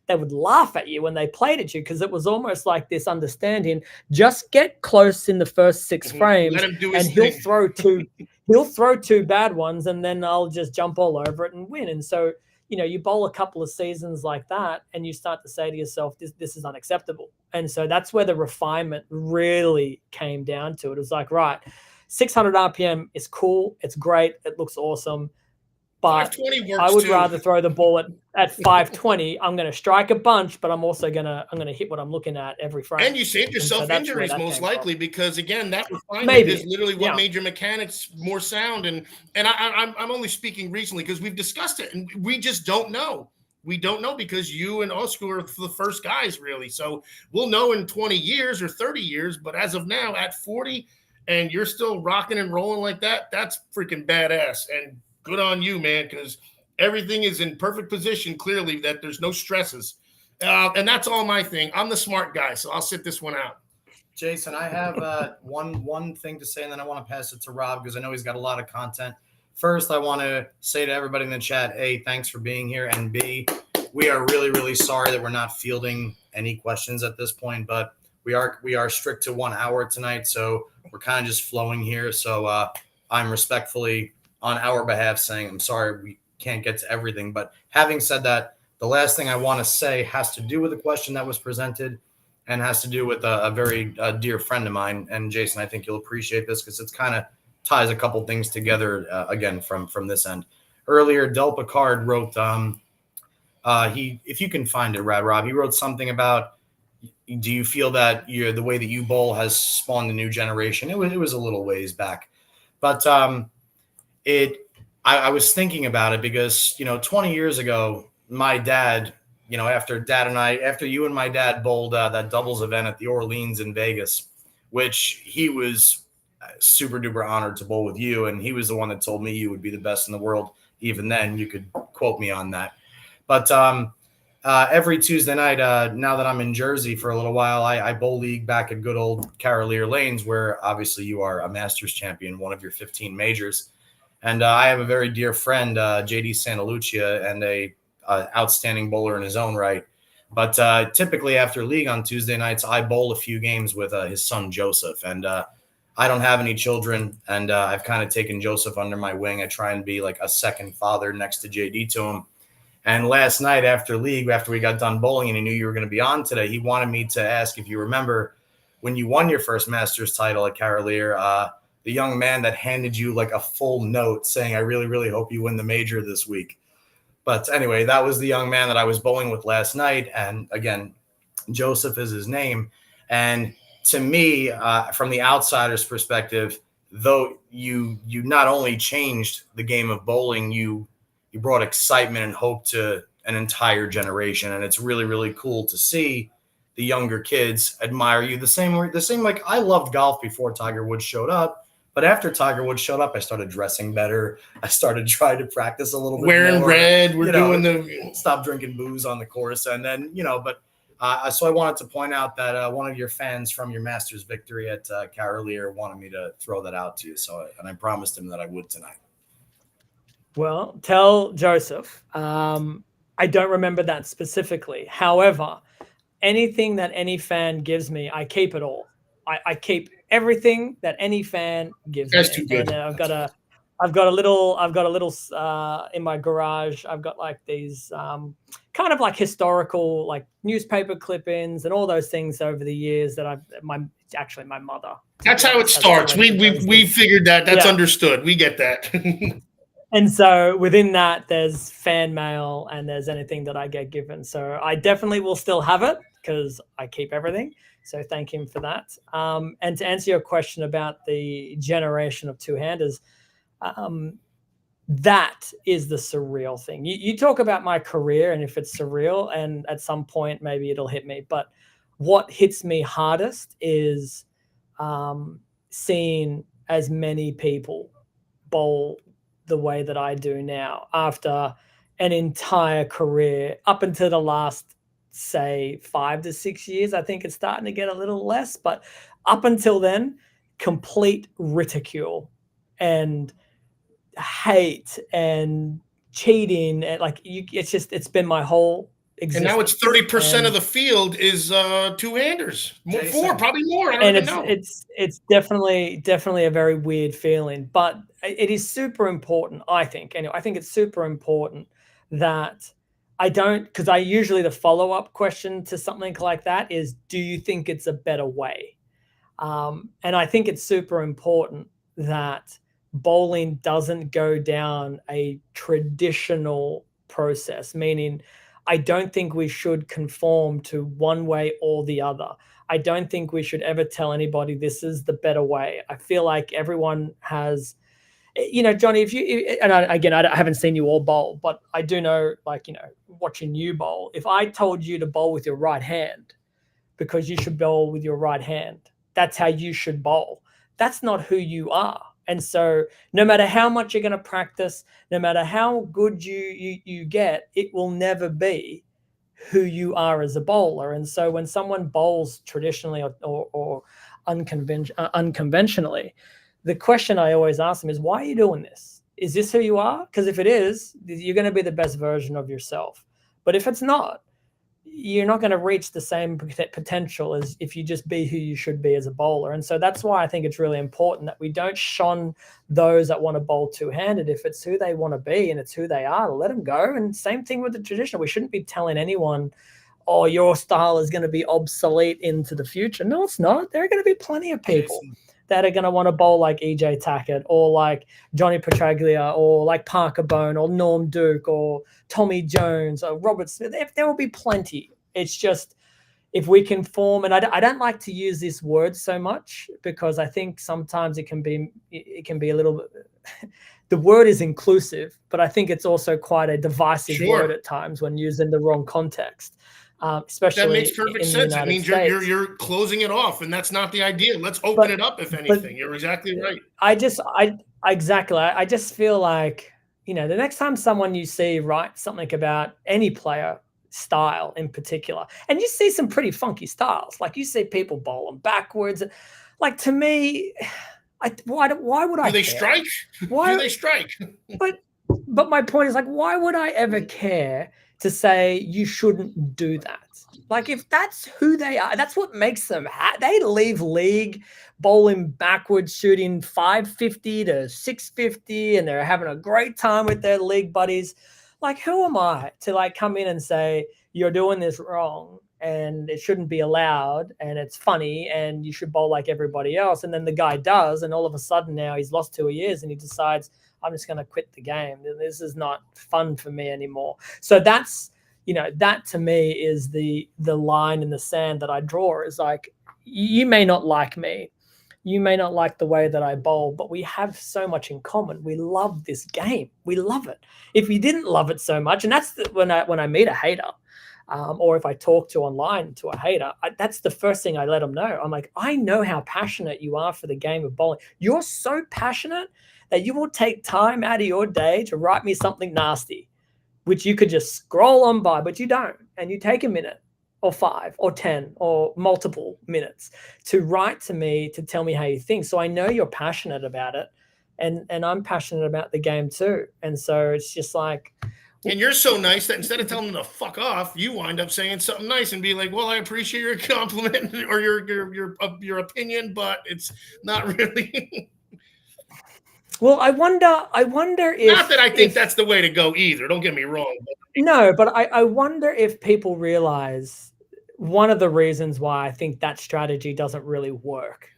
[SPEAKER 7] they would laugh at you when they played at you because it was almost like this understanding, just get close in the first 6 frames and he'll throw 2 bad ones and then I'll just jump all over it and win. And so, you bowl a couple of seasons like that and you start to say to yourself, this is unacceptable. And so that's where the refinement really came down to. It was like, right, 600 RPM is cool. It's great. It looks awesome. But I would rather throw the ball at 520. I'm going to strike a bunch, but I'm also going to hit what I'm looking at every frame.
[SPEAKER 8] And you saved yourself injuries most likely because again, that refinement is literally what made your mechanics more sound. And I'm only speaking recently because we've discussed it and we just don't know. We don't know because you and Oscar are the first guys really. So we'll know in 20 years or 30 years, but as of now at 40, and you're still rocking and rolling like that, that's freaking badass. And good on you, man, because everything is in perfect position, clearly, that there's no stresses. And that's all my thing. I'm the smart guy, so I'll sit this one out.
[SPEAKER 10] Jason, I have one thing to say, and then I want to pass it to Rob because I know he's got a lot of content. First, I want to say to everybody in the chat, A, thanks for being here, and B, we are really, really sorry that we're not fielding any questions at this point, but we are strict to 1 hour tonight, so we're kind of just flowing here. So I'm respectfully, on our behalf, saying I'm sorry we can't get to everything. But having said that, the last thing I want to say has to do with the question that was presented and has to do with a very dear friend of mine. And Jason, I think you'll appreciate this because it's kind of ties a couple things together again from this end. Earlier, Del Picard wrote, if you can find it, Rob, he wrote something about, do you feel that the way that you bowl has spawned a new generation? It was a little ways back, but I was thinking about it because 20 years ago, my dad, after you and my dad bowled that doubles event at the Orleans in Vegas, which he was super duper honored to bowl with you, and he was the one that told me you would be the best in the world. Even then, you could quote me on that. But every Tuesday night, now that I'm in Jersey for a little while, I bowl league back at good old Carolier Lanes, where obviously you are a Masters champion, one of your 15 majors. And I have a very dear friend, JD Santalucia, and a outstanding bowler in his own right. But typically after league on Tuesday nights, I bowl a few games with his son, Joseph. And I don't have any children, and I've kind of taken Joseph under my wing. I try and be like a second father next to JD to him. And last night after league, after we got done bowling and he knew you were going to be on today, he wanted me to ask if you remember when you won your first Masters title at Carolier, the young man that handed you like a full note saying, I really, really hope you win the major this week. But anyway, that was the young man that I was bowling with last night. And again, Joseph is his name. And to me, from the outsider's perspective, though you not only changed the game of bowling, you brought excitement and hope to an entire generation. And it's really, really cool to see the younger kids admire you the same like I loved golf before Tiger Woods showed up. But after Tiger Woods showed up, I started dressing better. I started trying to practice a little bit
[SPEAKER 8] wearing
[SPEAKER 10] more.
[SPEAKER 8] red. We're doing the
[SPEAKER 10] stop drinking booze on the course. And then, so I wanted to point out that one of your fans from your Masters victory at Carolier wanted me to throw that out to you. And I promised him that I would tonight.
[SPEAKER 7] Well, tell Joseph. I don't remember that specifically. However, anything that any fan gives me, I keep it all. I keep everything that any fan gives
[SPEAKER 8] That's
[SPEAKER 7] me.
[SPEAKER 8] too good.
[SPEAKER 7] And I've got a little in my garage. I've got like these kind of like historical like newspaper clippings and all those things over the years that my mother.
[SPEAKER 8] That's how it starts. We figured that. That's understood. We get that.
[SPEAKER 7] And so within that, there's fan mail and there's anything that I get given. So I definitely will still have it because I keep everything. So thank him for that. And to answer your question about the generation of two-handers, that is the surreal thing. You talk about my career and if it's surreal, and at some point maybe it'll hit me. But what hits me hardest is seeing as many people bowl the way that I do now after an entire career up until the last, say, 5 to 6 years. I think it's starting to get a little less, but up until then, complete ridicule and hate and cheating and it's been my whole existence.
[SPEAKER 8] And now it's 30% of the field is two-handers. Probably more. I don't even know.
[SPEAKER 7] It's definitely a very weird feeling, but it is super important, I think. Anyway, I think it's super important that because I usually the follow-up question to something like that is, do you think it's a better way? And I think it's super important that bowling doesn't go down a traditional process, meaning I don't think we should conform to one way or the other. I don't think we should ever tell anybody this is the better way. I feel like everyone has, Johnny, I haven't seen you all bowl, but I do know, watching you bowl, if I told you to bowl with your right hand because you should bowl with your right hand, that's how you should bowl. that's not who you are. And so no matter how much you're going to practice, no matter how good you get, it will never be who you are as a bowler. And so when someone bowls traditionally or unconventionally, the question I always ask them is, why are you doing this? Is this who you are? Because if it is, you're going to be the best version of yourself. But if it's not, you're not going to reach the same potential as if you just be who you should be as a bowler. And so that's why I think it's really important that we don't shun those that want to bowl two-handed. If it's who they want to be and it's who they are, let them go. And same thing with the traditional. We shouldn't be telling anyone, oh, your style is going to be obsolete into the future. No, it's not. There are going to be plenty of people that are going to want to bowl like EJ Tackett or like Johnny Petraglia or like Parker Bone or Norm Duke or Tommy Jones or Robert Smith. There will be plenty. It's just if we can form, and I don't like to use this word so much because I think sometimes it can be a little bit, the word is inclusive, but I think it's also quite a divisive word at times when used in the wrong context. Especially
[SPEAKER 8] that makes perfect sense. It means you're closing it off, and that's not the idea. Let's open it up, if anything. You're exactly right.
[SPEAKER 7] I just feel like, the next time someone you see write something about any player style in particular, and you see some pretty funky styles, like you see people bowling backwards, like to me, why would I?
[SPEAKER 8] Do they strike?
[SPEAKER 7] Why
[SPEAKER 8] do they strike?
[SPEAKER 7] But my point is, like, why would I ever care to say you shouldn't do that? Like, if that's who they are, that's what makes them. They leave league bowling backwards, shooting 550 to 650, and they're having a great time with their league buddies. Like, who am I to like come in and say you're doing this wrong and it shouldn't be allowed and it's funny and you should bowl like everybody else? And then the guy does, and all of a sudden now he's lost 2 years and he decides, I'm just going to quit the game. This is not fun for me anymore. So that's, that to me is the line in the sand that I draw, is like, you may not like me. You may not like the way that I bowl, but we have so much in common. We love this game. We love it. If you didn't love it so much, and that's when I meet a hater, or if I talk to online to a hater, that's the first thing I let them know. I'm like, I know how passionate you are for the game of bowling. You're so passionate that you will take time out of your day to write me something nasty, which you could just scroll on by, but you don't. And you take a minute or 5 or 10 or multiple minutes to write to me to tell me how you think. So I know you're passionate about it, and I'm passionate about the game too. And so it's just like,
[SPEAKER 8] and you're so nice that instead of telling them to fuck off, you wind up saying something nice and be like, well, I appreciate your compliment or your opinion, but it's not really.
[SPEAKER 7] Well, I wonder if,
[SPEAKER 8] not that I think that's the way to go either. Don't get me wrong.
[SPEAKER 7] No, but I wonder if people realize one of the reasons why I think that strategy doesn't really work.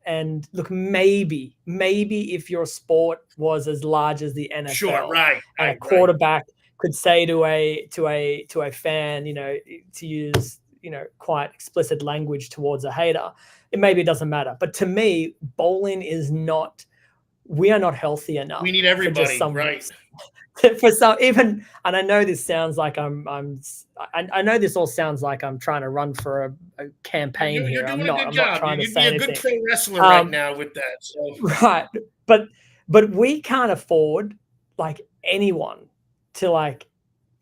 [SPEAKER 7] And look, maybe if your sport was as large as the NFL,
[SPEAKER 8] sure, right,
[SPEAKER 7] and a quarterback could say to a fan, to use quite explicit language towards a hater, maybe it doesn't matter. But to me, bowling is not. We are not healthy enough.
[SPEAKER 8] We need everybody, right?
[SPEAKER 7] For some, even, and I know this sounds like I know this all sounds like I'm trying to run for a campaign here.
[SPEAKER 8] You're doing a good job.
[SPEAKER 7] You'd
[SPEAKER 8] be a good pro wrestler right now with that. So.
[SPEAKER 7] Right, but we can't afford like anyone to like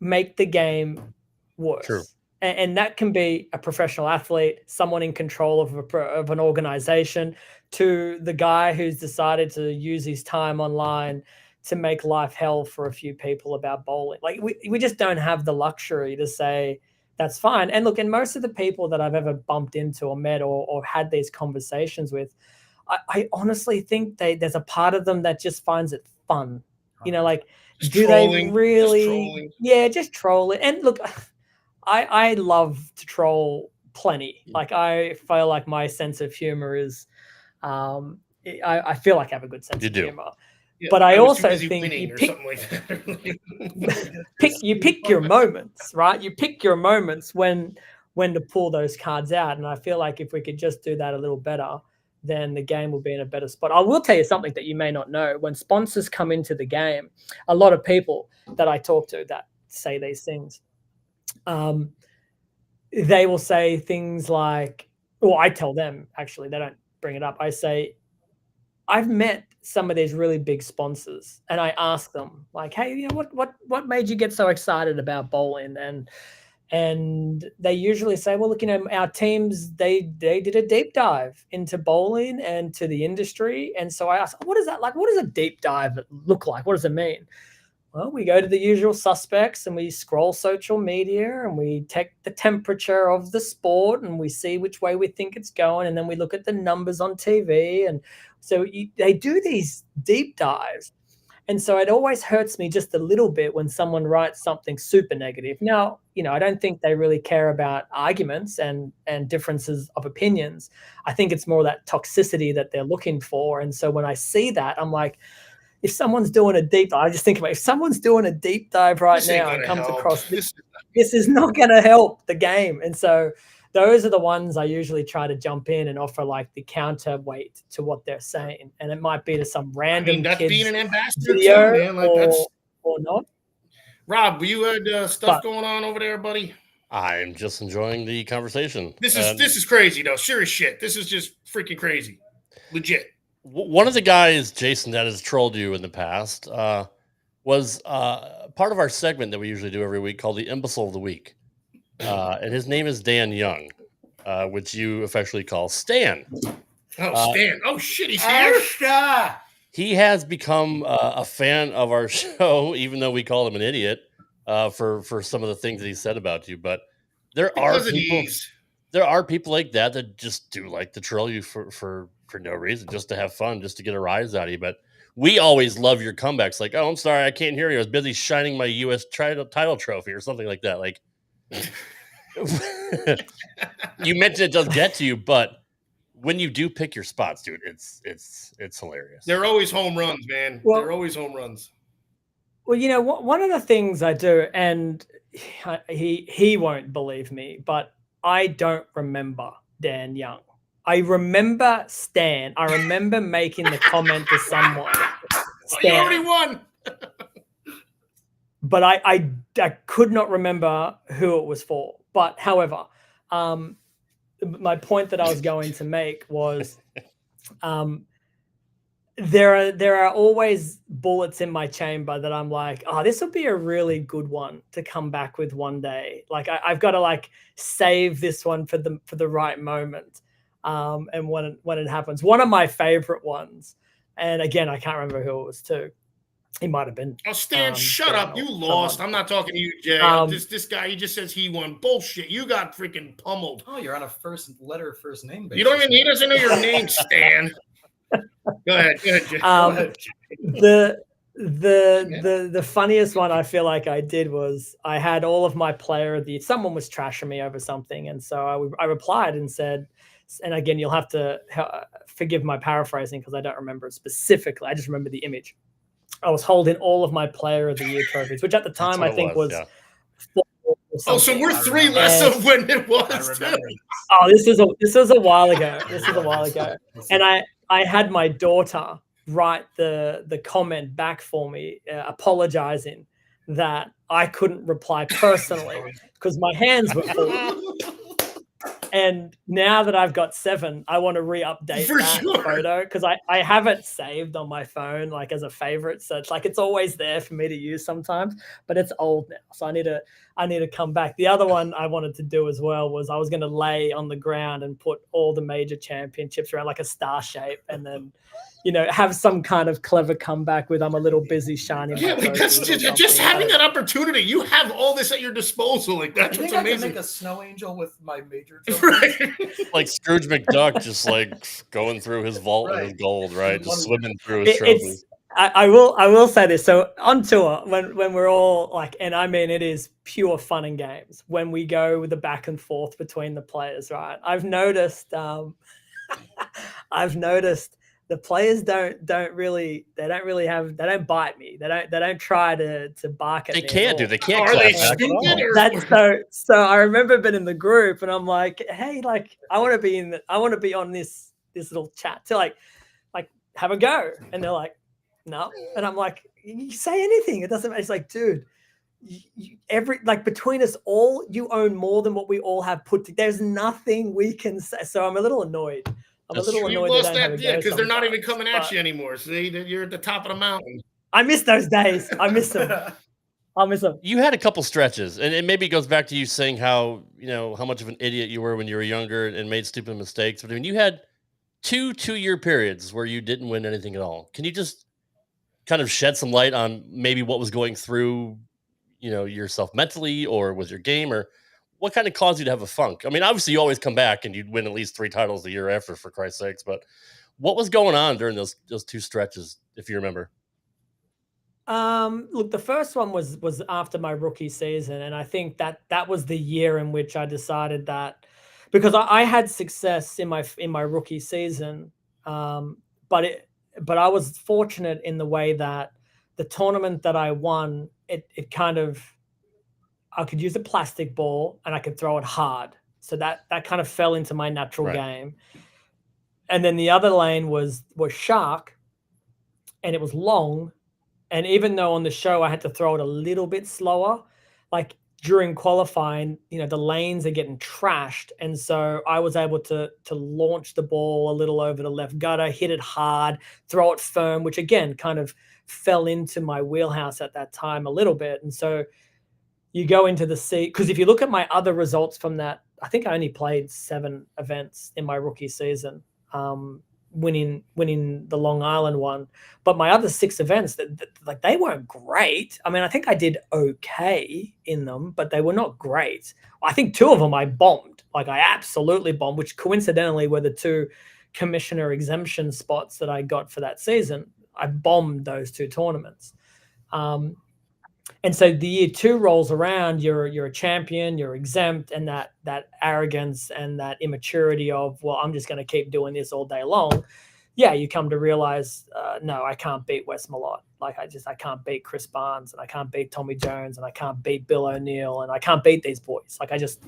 [SPEAKER 7] make the game worse.
[SPEAKER 9] True.
[SPEAKER 7] And that can be a professional athlete, someone in control of an organization, to the guy who's decided to use his time online to make life hell for a few people about bowling. Like we just don't have the luxury to say that's fine. And look, and most of the people that I've ever bumped into or met or had these conversations with, I honestly think there's a part of them that just finds it fun. Like,
[SPEAKER 8] just
[SPEAKER 7] do
[SPEAKER 8] trolling,
[SPEAKER 7] they really? Just troll it. And look, I love to troll plenty. Like, I feel like my sense of humor is, I feel like I have a good sense of humor. Yeah, but I also think you pick your moments, right? You pick your moments when to pull those cards out. And I feel like if we could just do that a little better, then the game will be in a better spot. I will tell you something that you may not know. When sponsors come into the game, a lot of people that I talk to that say these things, they will say things like, well, I tell them, actually, they don't bring it up. I say, I've met some of these really big sponsors, and I ask them like, "Hey, what made you get so excited about bowling?" And they usually say, "Well, look, our teams they did a deep dive into bowling and to the industry." And so I asked, "What is that like? What does a deep dive look like? What does it mean?" Well, we go to the usual suspects and we scroll social media and we take the temperature of the sport and we see which way we think it's going. And then we look at the numbers on TV. And so they do these deep dives. And so it always hurts me just a little bit when someone writes something super negative. Now, I don't think they really care about arguments and differences of opinions. I think it's more that toxicity that they're looking for. And so when I see that, I'm like, if someone's doing a deep dive, I just think about if someone's doing a deep dive right now and comes across this is not going to help the game. And so those are the ones I usually try to jump in and offer like the counterweight to what they're saying. And it might be to some random
[SPEAKER 8] that's
[SPEAKER 7] kid's
[SPEAKER 8] being an ambassador
[SPEAKER 7] video
[SPEAKER 8] too, man. Like that's
[SPEAKER 7] or not.
[SPEAKER 8] Rob, you had stuff going on over there, buddy?
[SPEAKER 9] I'm just enjoying the conversation.
[SPEAKER 8] This is crazy though. Serious shit. This is just freaking crazy. Legit.
[SPEAKER 9] One of the guys, Jason, that has trolled you in the past was part of our segment that we usually do every week called the Imbecile of the Week. And his name is Dan Young, which you affectionately call Stan.
[SPEAKER 8] Oh, Stan. Oh, shit, he's here?
[SPEAKER 9] He has become a fan of our show, even though we call him an idiot for some of the things that he said about you. But there are people like that just do like to troll you for no reason, just to have fun, just to get a rise out of you. But we always love your comebacks. Like, oh, I'm sorry, I can't hear you. I was busy shining my U.S. title trophy or something like that. Like, you mentioned it does get to you, but when you do pick your spots, dude, it's hilarious.
[SPEAKER 8] They're always home runs, man.
[SPEAKER 7] Well,
[SPEAKER 8] they're always home runs.
[SPEAKER 7] Well, one of the things I do, and he won't believe me, but I don't remember Dan Young. I remember Stan. I remember making the comment to someone.
[SPEAKER 8] You already won.
[SPEAKER 7] But I could not remember who it was for. But however, my point that I was going to make was there are always bullets in my chamber that I'm like, oh, this will be a really good one to come back with one day. Like I've got to like save this one for the right moment. And when it happens, one of my favorite ones, and again, I can't remember who it was to. He might have been.
[SPEAKER 8] Oh, Stan, shut up. You lost. I'm not talking to you, Jay. This guy, he just says he won. Bullshit. You got freaking pummeled.
[SPEAKER 10] Oh, you're on a first name basis.
[SPEAKER 8] You don't even, he doesn't know your name, Stan. Go ahead, Jay.
[SPEAKER 7] The funniest one I feel like I did was I had all of my player of the someone was trashing me over something, and so I replied and said, and again, you'll have to forgive my paraphrasing because I don't remember it specifically. I just remember the image. I was holding all of my player of the year trophies, which at the time I think was.
[SPEAKER 8] Oh, so we're three less of when it was.
[SPEAKER 7] Oh, this was a while ago. And I had my daughter write the comment back for me, apologizing that I couldn't reply personally because my hands were full. And now that I've got 7, I want to re-update that photo because I have it saved on my phone like as a favorite. So it's like it's always there for me to use sometimes, but it's old now. So I need to come back. The other one I wanted to do as well was I was going to lay on the ground and put all the major championships around like a star shape and then, have some kind of clever comeback with I'm a little busy shining.
[SPEAKER 8] Yeah, like that's just having that opportunity. You have all this at your disposal. Like that's what's amazing.
[SPEAKER 10] I can make a snow angel with my major
[SPEAKER 8] right.
[SPEAKER 9] Like Scrooge McDuck, just like going through his vault with his gold, right? Just swimming through his trophies.
[SPEAKER 7] I will say this. So on tour, when we're all like, and I mean, it is pure fun and games when we go with the back and forth between the players, right? I've noticed the players don't bite me. They don't try to bark at me.
[SPEAKER 9] They can't do. They can't.
[SPEAKER 8] Are they stupid?
[SPEAKER 7] That's so I remember being in the group and I'm like, hey, like I want to be on this little chat to like have a go. And they're like, no. And I'm like, you say anything. It doesn't matter. It's like, dude, between us all, you own more than what we all have put together. There's nothing we can say. So I'm a little annoyed I'm a little
[SPEAKER 8] You
[SPEAKER 7] annoyed they
[SPEAKER 8] lost
[SPEAKER 7] don't have a
[SPEAKER 8] that, yeah,
[SPEAKER 7] go
[SPEAKER 8] because they're not even
[SPEAKER 7] sometimes,
[SPEAKER 8] coming at
[SPEAKER 7] but
[SPEAKER 8] you anymore. See, you're at the top of the mountain.
[SPEAKER 7] I miss those days. I miss them. I miss them.
[SPEAKER 9] You had a couple stretches, and it maybe goes back to you saying how how much of an idiot you were when you were younger and made stupid mistakes. But I mean, you had 2 2-year periods where you didn't win anything at all. Can you just kind of shed some light on maybe what was going through yourself mentally, or was your game, or what kind of caused you to have a funk? I mean, obviously you always come back and you'd win at least 3 titles a year after, for Christ's sakes. But what was going on during those 2 stretches, if you remember?
[SPEAKER 7] Look, the first one was after my rookie season, and I think that was the year in which I decided that because I had success in my rookie season, um, but I was fortunate in the way that the tournament that I won, it kind of I could use a plastic ball and I could throw it hard, so that kind of fell into my natural
[SPEAKER 9] Right.
[SPEAKER 7] game. And then the other lane was shark, and it was long. And even though on the show I had to throw it a little bit slower, like during qualifying, the lanes are getting trashed. And so I was able to launch the ball a little over the left gutter, hit it hard, throw it firm, which again kind of fell into my wheelhouse at that time a little bit. And so you go into the seat because if you look at my other results from that, I think I only played 7 events in my rookie season. Winning the Long Island one, but my other 6 events like they weren't great. I mean, I think I did okay in them, but they were not great. I think 2 of them I bombed. Like I absolutely bombed, which coincidentally were the 2 commissioner exemption spots that I got for that season. I bombed those 2 tournaments. And so the year 2 rolls around, you're a champion, you're exempt, and that arrogance and that immaturity of, well, I'm just going to keep doing this all day long. Yeah, you come to realize, no, I can't beat Wes Malott. Like I can't beat Chris Barnes, and I can't beat Tommy Jones, and I can't beat Bill O'Neill, and I can't beat these boys. Like I just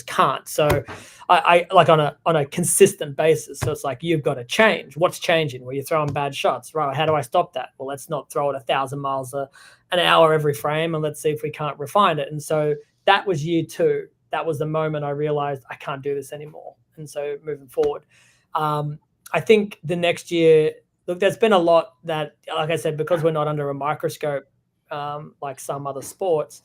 [SPEAKER 7] can't. So I like on a consistent basis. So it's like you've got to change. What's changing? Well, you're throwing bad shots, right? How do I stop that? Well, let's not throw it 1,000 miles an hour every frame, and let's see if we can't refine it. And so that was year 2. That was the moment I realized I can't do this anymore. And so moving forward, I think the next year, look, there's been a lot that, like I said, because we're not under a microscope like some other sports,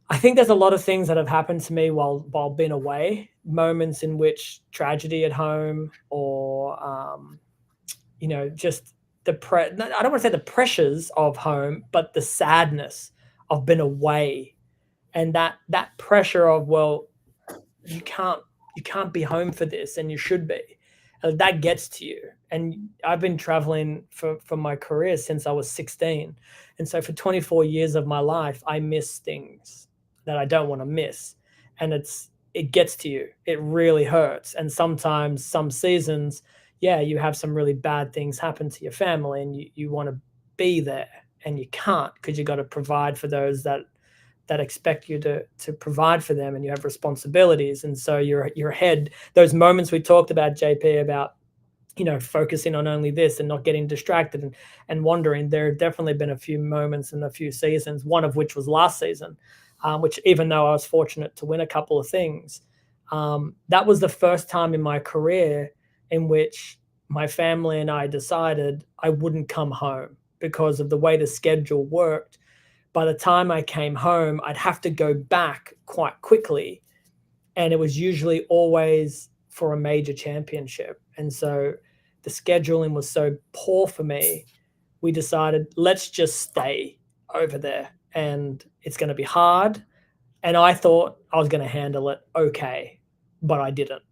[SPEAKER 7] I think there's a lot of things that have happened to me while being away, moments in which tragedy at home or, just I don't want to say the pressures of home, but the sadness of being away and that pressure of, well, you can't be home for this and you should be. That gets to you. And I've been traveling for my career since I was 16. And so for 24 years of my life, I miss things that I don't want to miss. And it gets to you. It really hurts. And sometimes some seasons, yeah, you have some really bad things happen to your family and you want to be there and you can't because you got to provide for those that expect you to provide for them, and you have responsibilities. And so your head, those moments we talked about, JP, about, focusing on only this and not getting distracted and wandering. There have definitely been a few moments in a few seasons, one of which was last season, which even though I was fortunate to win a couple of things, that was the first time in my career in which my family and I decided I wouldn't come home because of the way the schedule worked. By the time I came home, I'd have to go back quite quickly. And it was usually always for a major championship. And so the scheduling was so poor for me, we decided, let's just stay over there. And it's going to be hard. And I thought I was going to handle it okay, but I didn't.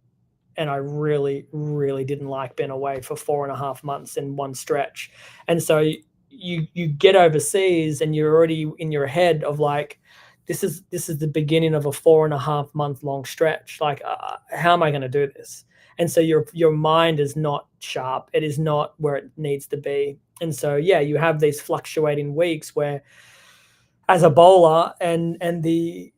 [SPEAKER 7] And I really, really didn't like being away for 4.5 months in one stretch. And so you get overseas and you're already in your head of like, this is the beginning of a 4.5 month long stretch. Like, how am I going to do this? And so your mind is not sharp. It is not where it needs to be. And so, yeah, you have these fluctuating weeks where as a bowler and the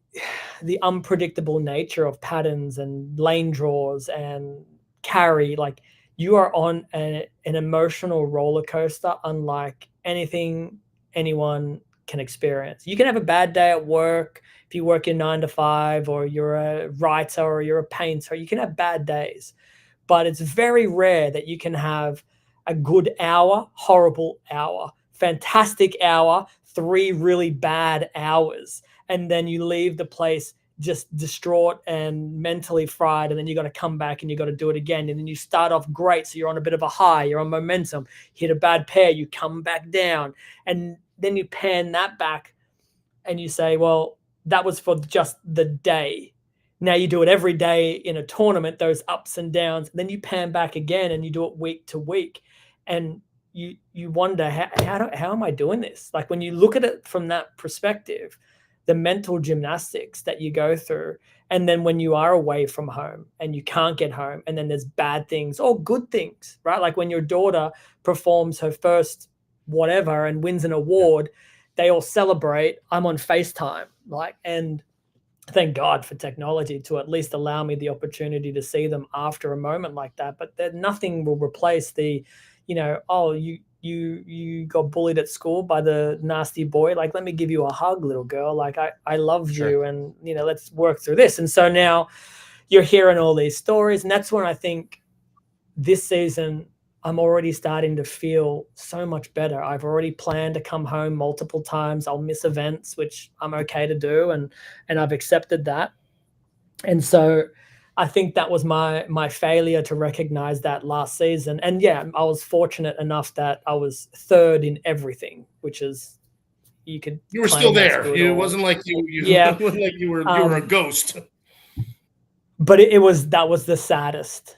[SPEAKER 7] unpredictable nature of patterns and lane draws and carry, like you are on an emotional roller coaster unlike anything anyone can experience. You can have a bad day at work if you work your 9 to 5 or you're a writer or you're a painter. You can have bad days, but it's very rare that you can have a good hour, horrible hour, fantastic hour, 3 really bad hours, and then you leave the place just distraught and mentally fried, and then you got to come back and you got to do it again, and then you start off great, so you're on a bit of a high, you're on momentum, hit a bad pair, you come back down, and then you pan that back and you say, well, that was for just the day. Now you do it every day in a tournament, those ups and downs, and then you pan back again and you do it week to week, and you wonder, how am I doing this? Like, when you look at it from that perspective, the mental gymnastics that you go through, and then when you are away from home and you can't get home, and then there's bad things or good things, right? Like when your daughter performs her first whatever and wins an award, they all celebrate. I'm on FaceTime, like, and thank God for technology to at least allow me the opportunity to see them after a moment like that. But nothing will replace the, oh, you got bullied at school by the nasty boy. Like, let me give you a hug, little girl. Like, I love you, and let's work through this. And so now you're hearing all these stories, and that's when I think this season I'm already starting to feel so much better. I've already planned to come home multiple times. I'll miss events, which I'm okay to do, and I've accepted that. And so I think that was my failure to recognize that last season. And yeah, I was fortunate enough that I was third in everything, which is, you
[SPEAKER 8] were still there. It wasn't like you
[SPEAKER 7] yeah.
[SPEAKER 8] It wasn't like you were a ghost.
[SPEAKER 7] But that was the saddest.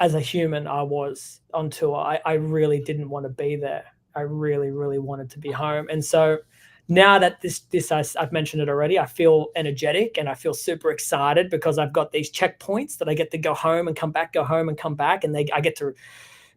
[SPEAKER 7] As a human, I was on tour. I really didn't want to be there. I really, really wanted to be home. And so now that I've mentioned it already, I feel energetic and I feel super excited because I've got these checkpoints that I get to go home and come back, go home and come back. And I get to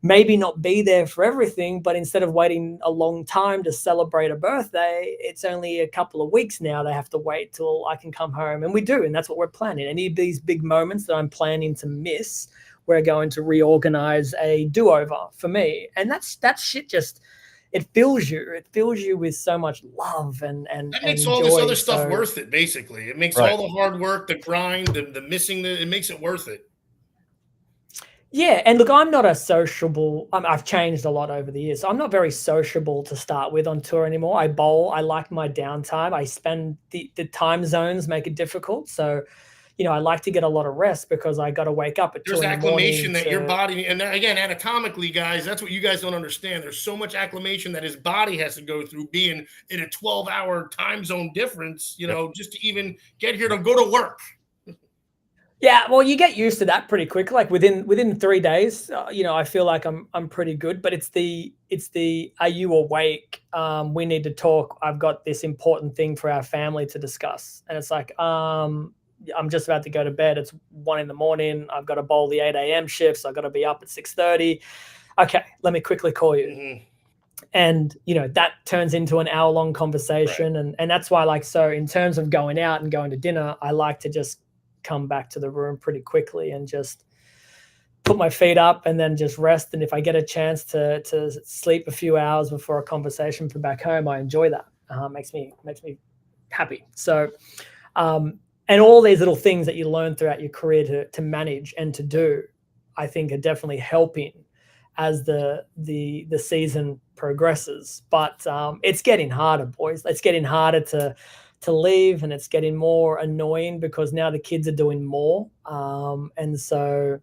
[SPEAKER 7] maybe not be there for everything, but instead of waiting a long time to celebrate a birthday, it's only a couple of weeks now. They have to wait till I can come home. And we do. And that's what we're planning. Any of these big moments that I'm planning to miss, we're going to reorganize a do-over for me. And that shit just, it fills you. It fills you with so much love and
[SPEAKER 8] that makes
[SPEAKER 7] and
[SPEAKER 8] all
[SPEAKER 7] joy.
[SPEAKER 8] this other stuff worth it. Basically, it makes all the hard work, the grind, the missing. It makes it worth it.
[SPEAKER 7] Yeah, and look, I'm not a sociable. I've changed a lot over the years. So I'm not very sociable to start with on tour anymore. I bowl. I like my downtime. I spend the time zones make it difficult. So, I like to get a lot of rest because I got to wake up at 2 in the morning.
[SPEAKER 8] There's acclimation that your body, and again, anatomically, guys, that's what you guys don't understand. There's so much acclimation that his body has to go through being in a 12-hour time zone difference, just to even get here to go to work.
[SPEAKER 7] Yeah, well, you get used to that pretty quick. Like within 3 days, I feel like I'm pretty good. But it's the are you awake? We need to talk. I've got this important thing for our family to discuss, and it's like I'm just about to go to bed. It's 1 in the morning. I've got to bowl the 8 a.m. shift, so I've got to be up at 6:30. Okay, let me quickly call you. Mm-hmm. And, that turns into an hour-long conversation. Right. And that's why, so in terms of going out and going to dinner, I like to just come back to the room pretty quickly and just put my feet up and then just rest. And if I get a chance to sleep a few hours before a conversation from back home, I enjoy that. Makes me happy. So, and all these little things that you learn throughout your career to manage and to do, I think are definitely helping as the season progresses. But it's getting harder, boys. It's getting harder to leave, and it's getting more annoying because now the kids are doing more. And so,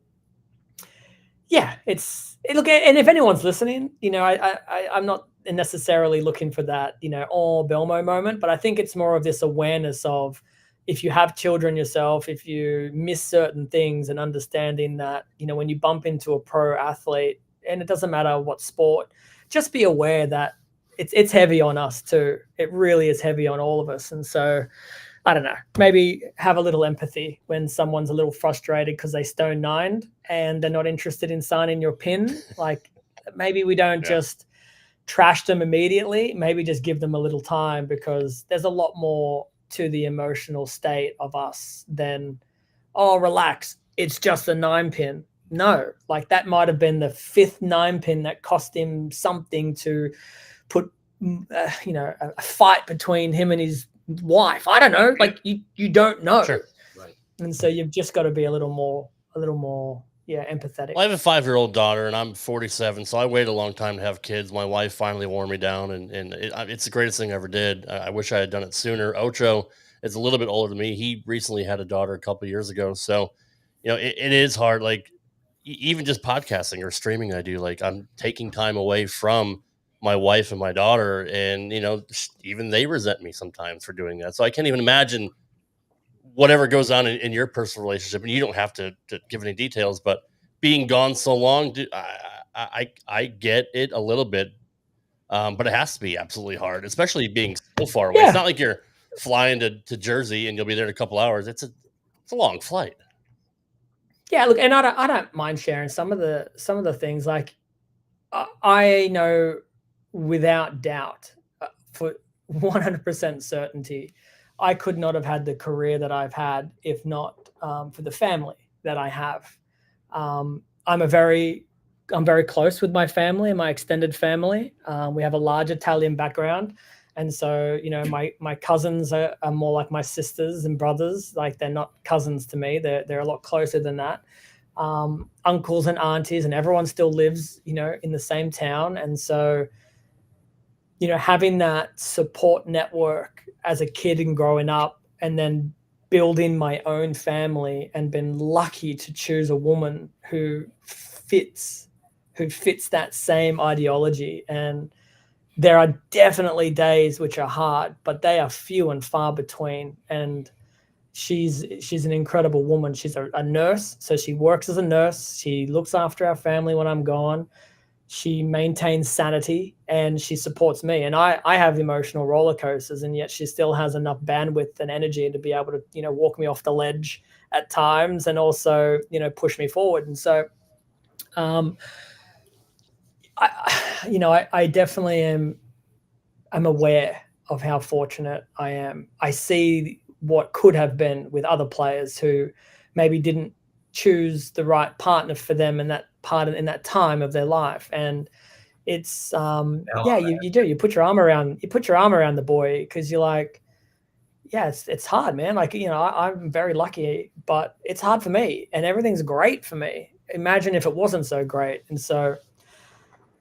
[SPEAKER 7] yeah, look, and if anyone's listening, I'm not necessarily looking for that, Belmo moment, but I think it's more of this awareness of, if you have children yourself, if you miss certain things, and understanding that, when you bump into a pro athlete, and it doesn't matter what sport, just be aware that it's heavy on us too. It really is heavy on all of us. And so, I don't know, maybe have a little empathy when someone's a little frustrated because they stone nined and they're not interested in signing your pin. Like, maybe we don't just trash them immediately. Maybe just give them a little time, because there's a lot more to the emotional state of us than, oh, relax, it's just a 9-pin. No, like, that might have been the 5th 9-pin that cost him something to put, a fight between him and his wife. I don't know. Like, you don't know.
[SPEAKER 9] Sure.
[SPEAKER 7] Right. And so you've just got to be a little more, empathetic.
[SPEAKER 9] Well, I have a 5-year-old daughter, and I'm 47, so I waited a long time to have kids. My wife finally wore me down, and it's the greatest thing I ever did. I wish I had done it sooner. Ocho is a little bit older than me. He recently had a daughter a couple years ago, so it is hard. Like even just podcasting or streaming, I do like I'm taking time away from my wife and my daughter, and even they resent me sometimes for doing that. So I can't even imagine whatever goes on in your personal relationship, and you don't have to give any details, but being gone so long, I get it a little bit, but it has to be absolutely hard, especially being so far away. It's not like you're flying to Jersey and you'll be there in a couple hours. It's a long flight.
[SPEAKER 7] Yeah, look, and I don't mind sharing some of the things. Like I know without doubt, for 100% certainty, I could not have had the career that I've had if not for the family that I have. I'm very close with my family and my extended family. We have a large Italian background. And so, my cousins are more like my sisters and brothers. Like they're not cousins to me. They're a lot closer than that. Uncles and aunties, and everyone still lives, in the same town. And so, having that support network as a kid and growing up, and then building my own family and been lucky to choose a woman who fits that same ideology. And there are definitely days which are hard, but they are few and far between. And she's an incredible woman. She's a nurse, so she works as a nurse. She looks after our family when I'm gone. She maintains sanity, and she supports me. And I have emotional roller coasters, and yet she still has enough bandwidth and energy to be able to, walk me off the ledge at times, and also, push me forward. And so, I definitely I'm aware of how fortunate I am. I see what could have been with other players who maybe didn't choose the right partner for them in that in that time of their life. And it's you put your arm around the boy, because you're like, yeah, it's hard, man. Like, I'm very lucky, but it's hard for me, and everything's great for me. Imagine if it wasn't so great. And so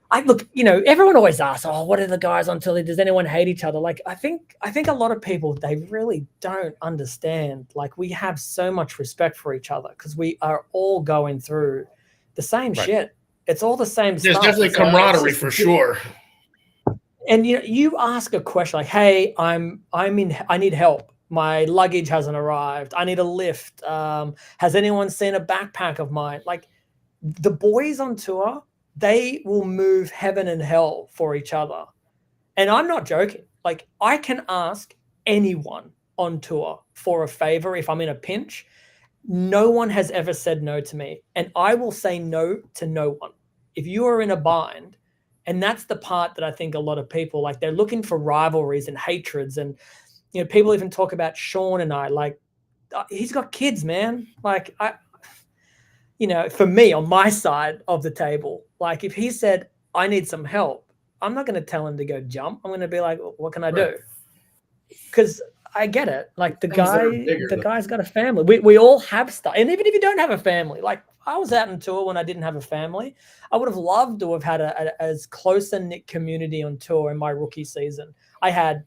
[SPEAKER 7] everyone always asks, oh, what are the guys on telly? Does anyone hate each other? Like, I think a lot of people, they really don't understand. Like, we have so much respect for each other because we are all going through the same shit. It's all the same
[SPEAKER 8] There's
[SPEAKER 7] stuff.
[SPEAKER 8] definitely camaraderie for sure.
[SPEAKER 7] And you ask a question like, hey, I need help. My luggage hasn't arrived. I need a lift. Has anyone seen a backpack of mine? Like, the boys on tour, they will move heaven and hell for each other. And I'm not joking. Like, I can ask anyone on tour for a favor if I'm in a pinch. No one has ever said no to me. And I will say no to no one. If you are in a bind, and that's the part that I think a lot of people, like, they're looking for rivalries and hatreds. And, people even talk about Sean and I, like, he's got kids, man. Like, for me, on my side of the table, like, if he said, I need some help, I'm not going to tell him to go jump. I'm going to be like, what can I do? Because I get it. Like, the guy's got a family. We all have stuff. And even if you don't have a family, like, I was out on tour when I didn't have a family. I would have loved to have had as close a knit community on tour in my rookie season. I had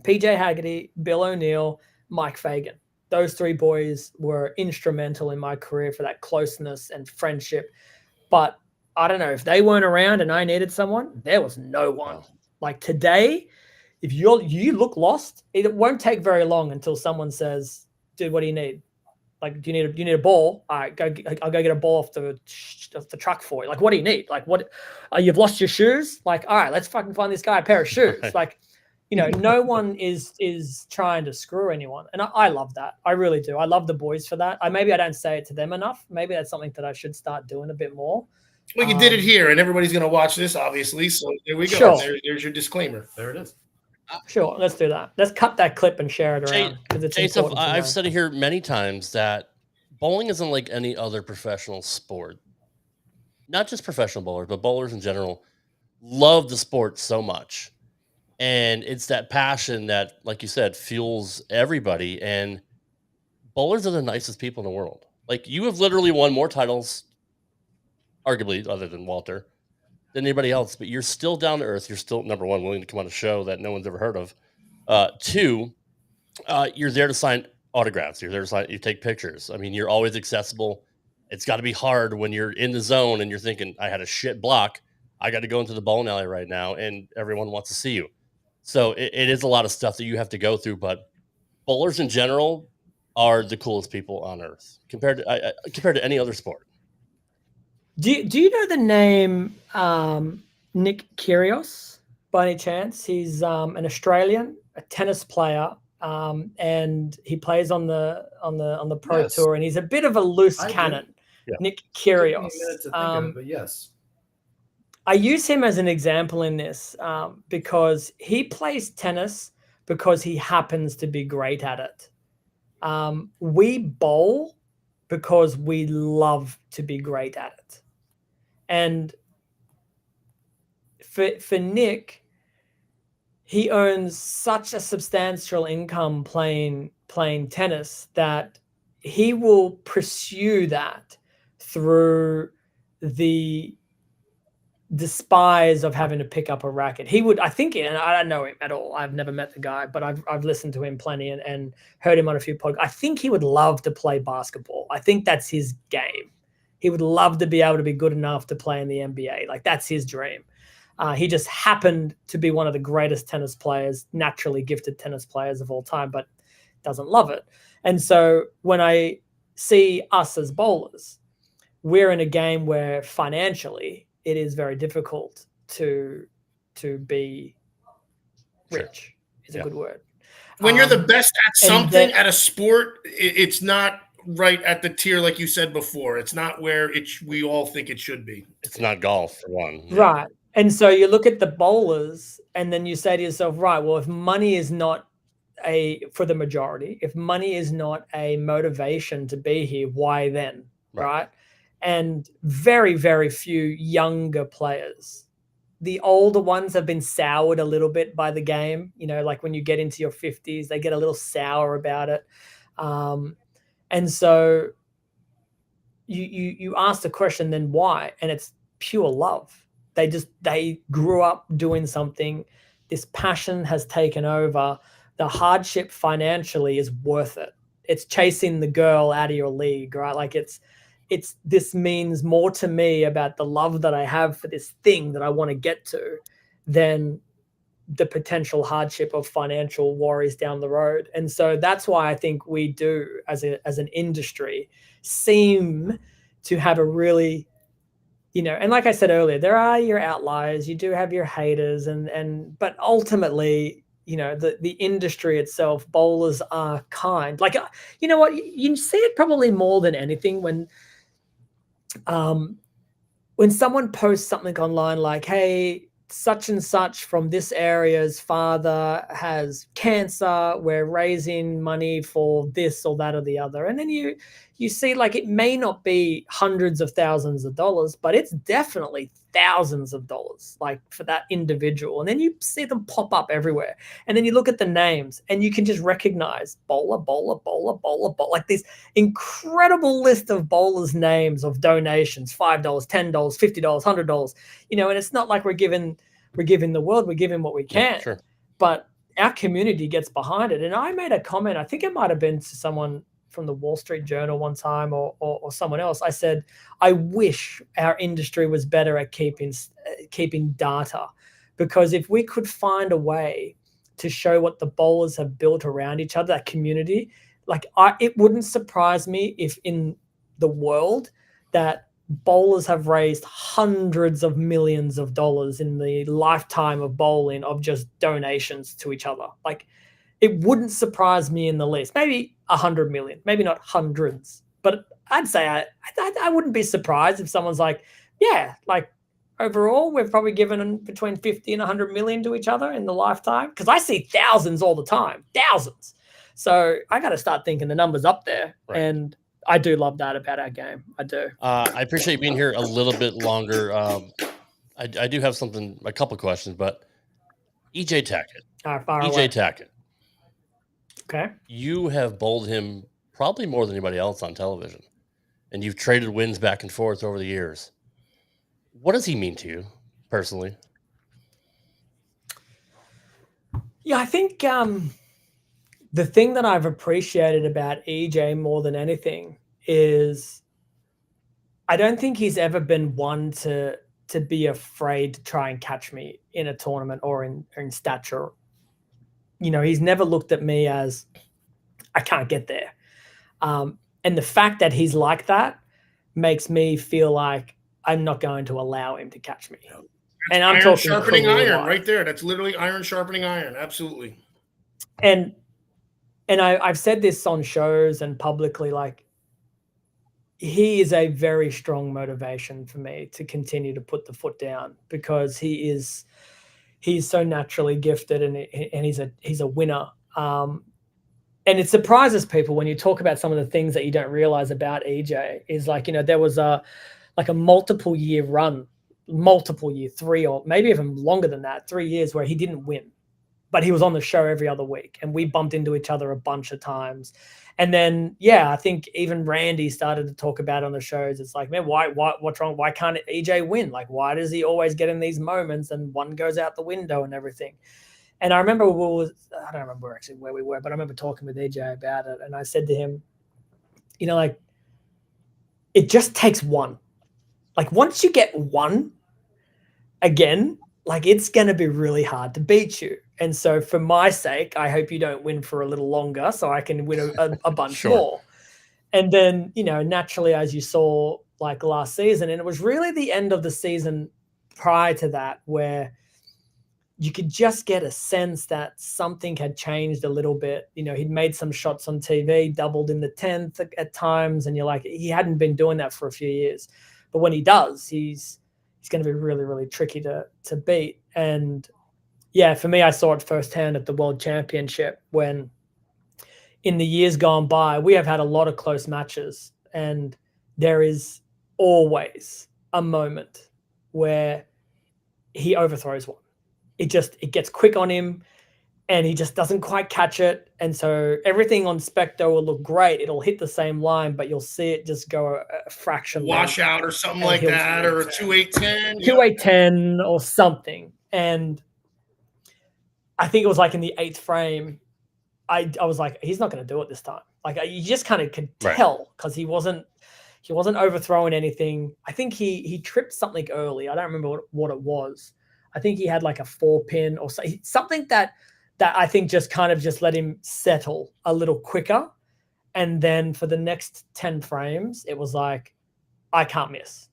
[SPEAKER 7] PJ Haggerty, Bill O'Neill, Mike Fagan. Those three boys were instrumental in my career for that closeness and friendship. But I don't know, if they weren't around and I needed someone, there was no one. Like, today, if you look lost, it won't take very long until someone says, dude, what do you need? Like, do you need a ball? All right, I'll go get a ball off the truck for you. Like, what do you need? Like, what? You've lost your shoes? Like, all right, let's fucking find this guy a pair of shoes. Like, no one is trying to screw anyone. And I love that. I really do. I love the boys for that. Maybe I don't say it to them enough. Maybe that's something that I should start doing a bit more.
[SPEAKER 8] Well, you did it here, and everybody's going to watch this, obviously. So there we go.
[SPEAKER 7] Sure.
[SPEAKER 8] There's your disclaimer. There it is.
[SPEAKER 7] Sure, let's do that. Let's cut that clip and share it around.
[SPEAKER 9] Jason, I've said it here many times that bowling isn't like any other professional sport. Not just professional bowlers, but bowlers in general love the sport so much. And it's that passion that, like you said, fuels everybody. And bowlers are the nicest people in the world. Like, you have literally won more titles arguably other than Walter, than anybody else. But you're still down to earth. You're still, number one, willing to come on a show that no one's ever heard of. Two, you're there to sign autographs. You're there to sign. You take pictures. I mean, you're always accessible. It's got to be hard when you're in the zone and you're thinking, I had a shit block. I got to go into the bowling alley right now, and everyone wants to see you. So it is a lot of stuff that you have to go through. But bowlers in general are the coolest people on earth compared to any other sport.
[SPEAKER 7] Do you know the name Nick Kyrgios by any chance? He's an Australian, a tennis player, and he plays on the pro tour, and he's a bit of a loose cannon.
[SPEAKER 10] Yeah.
[SPEAKER 7] Nick Kyrgios.
[SPEAKER 10] But yes.
[SPEAKER 7] I use him as an example in this because he plays tennis because he happens to be great at it. We bowl because we love to be great at it. And for Nick, he earns such a substantial income playing tennis that he will pursue that through the despise of having to pick up a racket. He would, I think, and I don't know him at all. I've never met the guy, but I've listened to him plenty and heard him on a few podcasts. I think he would love to play basketball. I think that's his game. He would love to be able to be good enough to play in the NBA. Like, that's his dream. He just happened to be one of the greatest tennis players, naturally gifted tennis players of all time, but doesn't love it. And so when I see us as bowlers, we're in a game where financially it is very difficult to be rich. Is a good word.
[SPEAKER 8] When you're the best at something, at a sport, it's not right at the tier like you said before. It's not where we all think it should be.
[SPEAKER 9] It's not golf for one.
[SPEAKER 7] Yeah. Right. And so you look at the bowlers and then you say to yourself, right, well, if money is not for the majority, if money is not a motivation to be here, why then? Right? And very, very few younger players. The older ones have been soured a little bit by the game. You know, like when you get into your 50s, they get a little sour about it. And so you ask the question, then why? And it's pure love. They grew up doing something. This passion has taken over. The hardship financially is worth it. It's chasing the girl out of your league, right? Like this means more to me about the love that I have for this thing that I want to get to than the potential hardship of financial worries down the road. And so that's why I think we do as an industry seem to have a really, and like I said earlier, there are your outliers, you do have your haters but ultimately, the industry itself, bowlers are kind. Like, you know what, you see it probably more than anything when someone posts something online like, hey, such and such from this area's father has cancer, we're raising money for this or that or the other. And then you see, like, it may not be hundreds of thousands of dollars, but it's definitely thousands of dollars, like, for that individual. And then you see them pop up everywhere. And then you look at the names and you can just recognize bowler, like this incredible list of bowlers' names of donations, $5, $10, $50, $100, and it's not like we're giving the world, we're giving what we can.
[SPEAKER 9] Yeah, sure.
[SPEAKER 7] But our community gets behind it. And I made a comment, I think it might have been to someone from the Wall Street Journal one time or someone else. I said, I wish our industry was better at keeping data, because if we could find a way to show what the bowlers have built around each other, that community, it wouldn't surprise me if in the world that bowlers have raised hundreds of millions of dollars in the lifetime of bowling of just donations to each other. Like, it wouldn't surprise me in the least. Maybe 100 million, maybe not hundreds, but I'd say I wouldn't be surprised if someone's like, yeah, like overall, we've probably given between 50 and 100 million to each other in the lifetime. Because I see thousands all the time, thousands. So I got to start thinking the numbers up there. Right. And I do love that about our game. I do.
[SPEAKER 9] I appreciate you being here a little bit longer. I do have a couple questions, but EJ Tackett. EJ Tackett.
[SPEAKER 7] Okay.
[SPEAKER 9] You have bowled him probably more than anybody else on television, and you've traded wins back and forth over the years. What does he mean to you personally?
[SPEAKER 7] Yeah, I think the thing that I've appreciated about EJ more than anything is I don't think he's ever been one to be afraid to try and catch me in a tournament or in stature. You know, he's never looked at me as I can't get there. And the fact that he's like that makes me feel like I'm not going to allow him to catch me. And I'm
[SPEAKER 8] iron
[SPEAKER 7] talking
[SPEAKER 8] sharpening iron
[SPEAKER 7] career-wise.
[SPEAKER 8] right there. That's literally iron sharpening iron. Absolutely.
[SPEAKER 7] And I've said this on shows and publicly, like, he is a very strong motivation for me to continue to put the foot down because he's so naturally gifted and he's a winner. And it surprises people when you talk about some of the things that you don't realize about EJ is like, you know, there was a multiple year run, 3 or maybe even longer than that, 3 years where he didn't win, but he was on the show every other week and we bumped into each other a bunch of times. And then, yeah, I think even Randy started to talk about it on the shows. It's like, man, what's wrong? Why can't EJ win? Like, why does he always get in these moments and one goes out the window and everything? And I remember I don't remember actually where we were, but I remember talking with EJ about it. And I said to him, you know, like, it just takes one. Like, once you get one again, like, it's going to be really hard to beat you. And so for my sake, I hope you don't win for a little longer so I can win a bunch more. And then, you know, naturally, as you saw, like last season, and it was really the end of the season prior to that where you could just get a sense that something had changed a little bit. You know, he'd made some shots on TV, doubled in the 10th at times, and you're like, he hadn't been doing that for a few years. But when he does, he's going to be really, really tricky to beat. And yeah, for me, I saw it firsthand at the World Championship when in the years gone by, we have had a lot of close matches, and there is always a moment where he overthrows one. It gets quick on him and he just doesn't quite catch it. And so everything on Spectre will look great. It'll hit the same line, but you'll see it just go a fraction.
[SPEAKER 8] Washout or something like that, or a 2-8-10.
[SPEAKER 7] 2-8-10 or something. And I think it was like in the 8th frame, I was like, he's not going to do it this time. Like, you just kind of could tell because he wasn't overthrowing anything. I think he tripped something early. I don't remember what it was. I think he had like a 4-pin or something that I think just kind of just let him settle a little quicker. And then for the next 10 frames, it was like, I can't miss.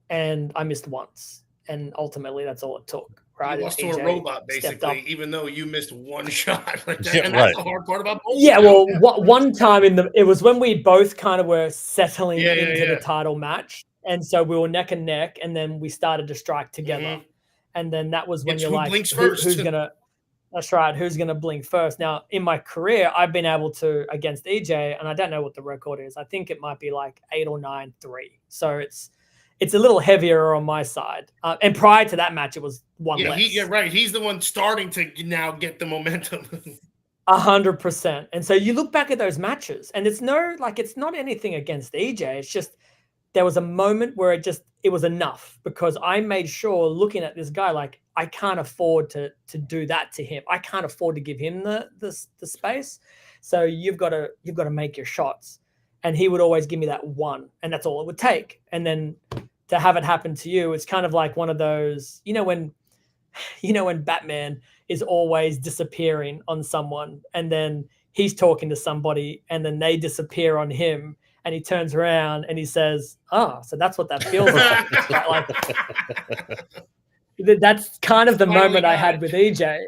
[SPEAKER 7] And I missed once. And ultimately, that's all it took. Right?
[SPEAKER 8] You lost to a robot, basically, even though you missed one shot. Like that. And that's the hard part about both.
[SPEAKER 7] Yeah, well, one time it was when we both kind of were settling into the title match. And so we were neck and neck, and then we started to strike together. Mm-hmm. And then that was when you're like, who's gonna blink first? Now, in my career, I've been able to against EJ, and I don't know what the record is. I think it might be like 8 or 9-3. So it's a little heavier on my side. And prior to that match, it was one less.
[SPEAKER 8] Right. He's the one starting to now get the momentum.
[SPEAKER 7] 100%. And so you look back at those matches, and it's not anything against EJ. It's just there was a moment where it was enough because I made sure looking at this guy, like, I can't afford to do that to him. I can't afford to give him the space. So you've got to make your shots. And he would always give me that one, and that's all it would take. And then to have it happen to you, it's kind of like one of those, when Batman is always disappearing on someone, and then he's talking to somebody, and then they disappear on him, and he turns around and he says, "Oh, so that's what that feels like." That's kind of the moment I had with EJ.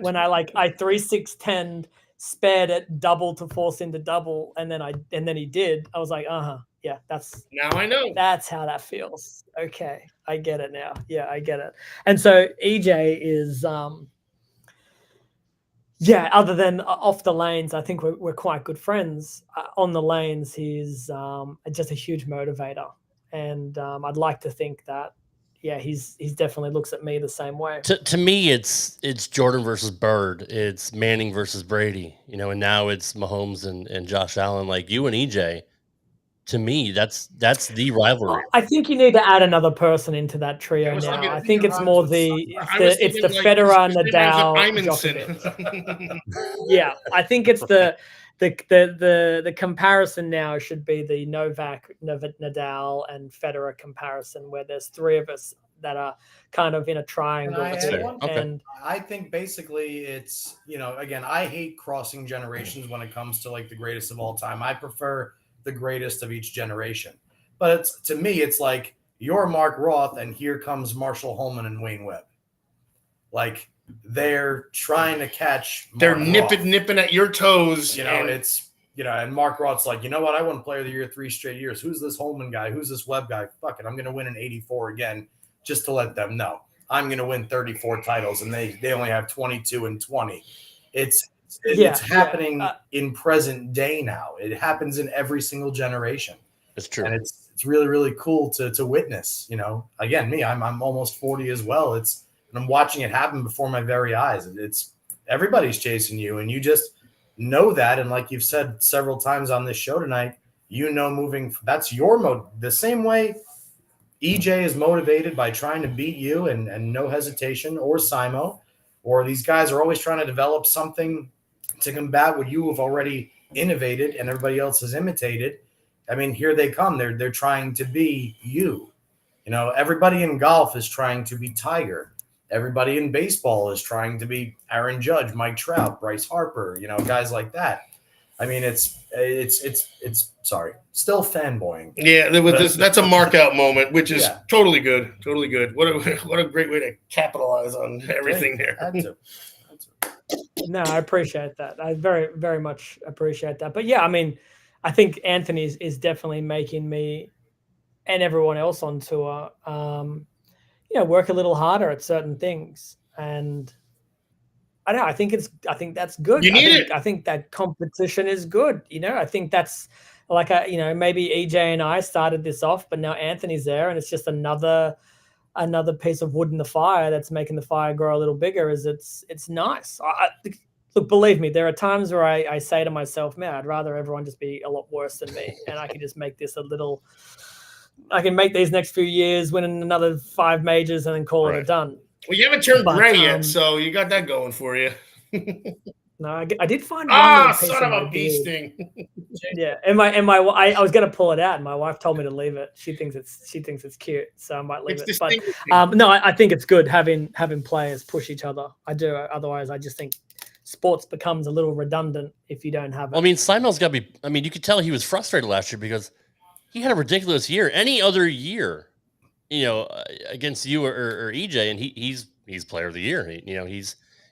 [SPEAKER 7] When I 3-6-10. Spared it double to force into double, and then he did. I was like, yeah, that's
[SPEAKER 8] now I know.
[SPEAKER 7] That's how that feels. Okay, I get it now. Yeah, I get it. And so EJ is other than off the lanes, I think we're quite good friends. On the lanes, he's just a huge motivator, and I'd like to think that he's definitely looks at me the same way.
[SPEAKER 9] To me, it's Jordan versus Bird. It's Manning versus Brady, and now it's Mahomes and Josh Allen. Like, you and EJ, to me, that's the rivalry.
[SPEAKER 7] I think you need to add another person into that trio now. I think it's more it's the Federer, Nadal, Djokovic. Yeah, I think it's the comparison now should be the Novak, Nadal, and Federer comparison, where there's three of us that are kind of in a triangle.
[SPEAKER 10] And I think basically it's, again, I hate crossing generations when it comes to like the greatest of all time. I prefer the greatest of each generation. But to me, it's like you're Mark Roth and here comes Marshall Holman and Wayne Webb. Like they're trying to catch
[SPEAKER 8] They're nipping at your toes.
[SPEAKER 10] And Mark Roth's like, you know what? I won Player of the Year 3 straight years. Who's this Holman guy? Who's this Webb guy? Fuck it. I'm going to win an 84 again just to let them know. I'm going to win 34 titles, and they only have 22 and 20. It's happening in present day now. It happens in every single generation.
[SPEAKER 9] It's true.
[SPEAKER 10] And it's really, really cool to witness. Again, me, I'm almost 40 as well. And I'm watching it happen before my very eyes. It's everybody's chasing you, and you just know that. And like you've said several times on this show tonight, that's your mode. The same way EJ is motivated by trying to beat you and no hesitation, or Simo, or these guys are always trying to develop something to combat what you have already innovated and everybody else has imitated. I mean, here they come. They're trying to be you. Everybody in golf is trying to be Tiger. Everybody in baseball is trying to be Aaron Judge, Mike Trout, Bryce Harper, guys like that. I mean, it's still fanboying.
[SPEAKER 8] Yeah, that's a mark out moment, which is totally good. Totally good. What a great way to capitalize on everything there.
[SPEAKER 7] No, I appreciate that. I very, very much appreciate that. But yeah, I mean, I think Anthony is definitely making me and everyone else on tour, work a little harder at certain things. And I don't know. I think that's good. I think that competition is good. I think that's like maybe EJ and I started this off, but now Anthony's there, and it's just another piece of wood in the fire that's making the fire grow a little bigger. It's nice. Look, believe me, there are times where I say to myself, man, I'd rather everyone just be a lot worse than me, and I can just make this I can make these next few years, win another 5 majors, and then call it a done.
[SPEAKER 8] Well, you haven't turned gray yet, so you got that going for you.
[SPEAKER 7] No, I did find one piece
[SPEAKER 8] son of a bee sting.
[SPEAKER 7] Yeah, I was going to pull it out, and my wife told me to leave it. She thinks it's cute, so I might leave it. But no, I think it's good having players push each other. I do. Otherwise, I just think sports becomes a little redundant if you don't have it.
[SPEAKER 9] Well, I mean, Simon's got to be. I mean, you could tell he was frustrated last year because he had a ridiculous year. Any other year, against you or EJ, and he's player of the year.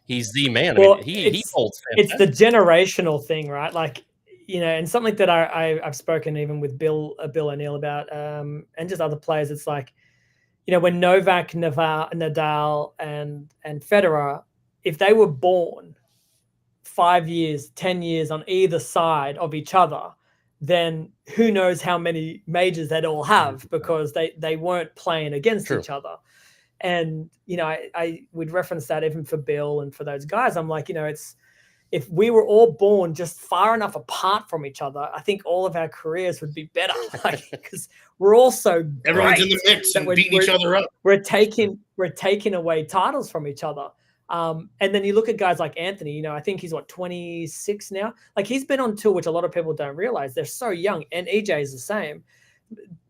[SPEAKER 9] He's the man.
[SPEAKER 7] Well,
[SPEAKER 9] I mean, he holds.
[SPEAKER 7] It's the generational thing, right? Like, and something that I've spoken even with Bill O'Neill about, and just other players. It's like, when Novak, Nadal, and Federer, if they were born 5 years, 10 years on either side of each other, then who knows how many majors they'd all have, because they weren't playing against each other. And, I would reference that even for Bill and for those guys. I'm like, it's, if we were all born just far enough apart from each other, I think all of our careers would be better, because we're all so
[SPEAKER 8] everyone's in the mix and beating each other up.
[SPEAKER 7] We're taking away titles from each other. And then you look at guys like Anthony, I think he's 26 now. Like, he's been on tour, which a lot of people don't realize. They're so young, and EJ is the same.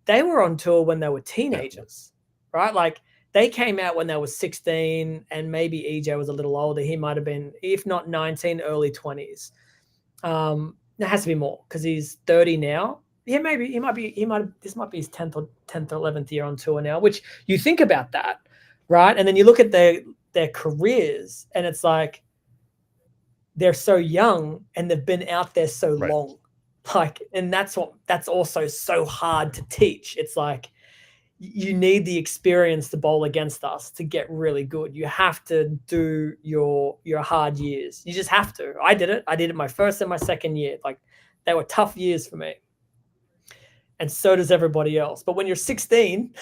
[SPEAKER 7] They were on tour when they were teenagers, right? Like, they came out when they were 16, and maybe EJ was a little older. He might have been, if not 19, early 20s. It has to be more, because he's 30 now. Yeah, maybe this might be his 10th or 11th year on tour now, which you think about that, right? And then you look at their careers, and it's like, they're so young and they've been out there so long. Like, and that's also so hard to teach. It's like, you need the experience to bowl against us to get really good. You have to do your hard years. You just have to. I did it my first and my second year. Like, they were tough years for me. And so does everybody else. But when you're 16,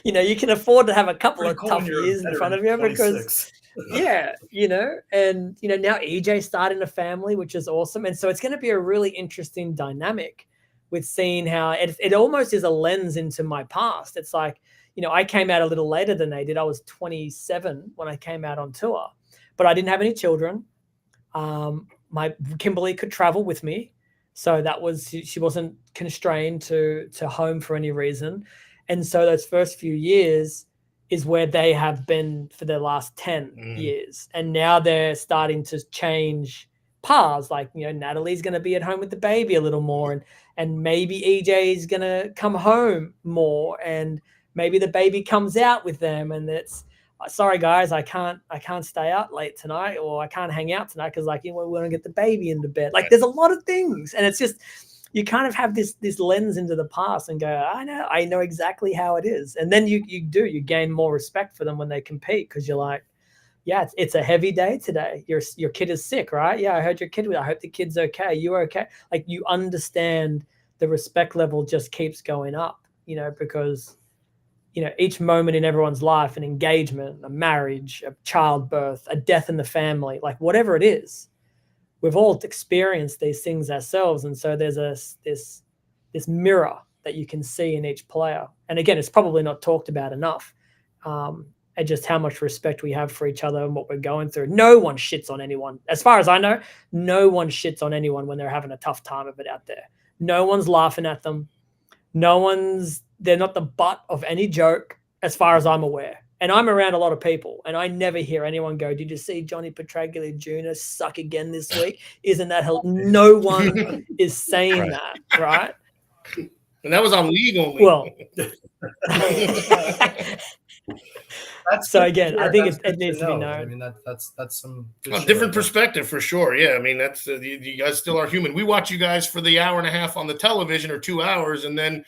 [SPEAKER 7] you can afford to have a couple of tough years in front of you, because and now EJ's starting a family, which is awesome. And so it's going to be a really interesting dynamic with seeing how it almost is a lens into my past. It's like, I came out a little later than they did. I was 27 when I came out on tour, but I didn't have any children. My Kimberly could travel with me. So she wasn't constrained to home for any reason. And so those first few years is where they have been for the last 10 years. And now they're starting to change paths. Like, Natalie's going to be at home with the baby a little more, and maybe EJ is going to come home more, and maybe the baby comes out with them. And it's, sorry guys, I can't stay out late tonight, or I can't hang out tonight because we want to get the baby into bed. Like, there's a lot of things, and it's just, you kind of have this lens into the past and go, I know exactly how it is. And then you gain more respect for them when they compete, because you're like, yeah, it's a heavy day today. Your kid is sick, right? Yeah, I heard your kid. I hope the kid's okay. You're okay. Like, you understand the respect level just keeps going up, because each moment in everyone's life, an engagement, a marriage, a childbirth, a death in the family, like whatever it is, we've all experienced these things ourselves. And so there's this mirror that you can see in each player. And again, it's probably not talked about enough. And just how much respect we have for each other and what we're going through. No one shits on anyone. As far as I know, no one shits on anyone when they're having a tough time of it out there. No one's laughing at them. They're not the butt of any joke, as far as I'm aware. And I'm around a lot of people, and I never hear anyone go, "Did you see Johnny Petraglia Jr. suck again this week? Isn't that hell?" No one is saying that, right?
[SPEAKER 8] And that was on league only.
[SPEAKER 7] Well, so again, I think it needs to be known.
[SPEAKER 10] I mean, that's some
[SPEAKER 8] different perspective for sure. Yeah, I mean, that's you guys still are human. We watch you guys for the hour and a half on the television, or 2 hours, and then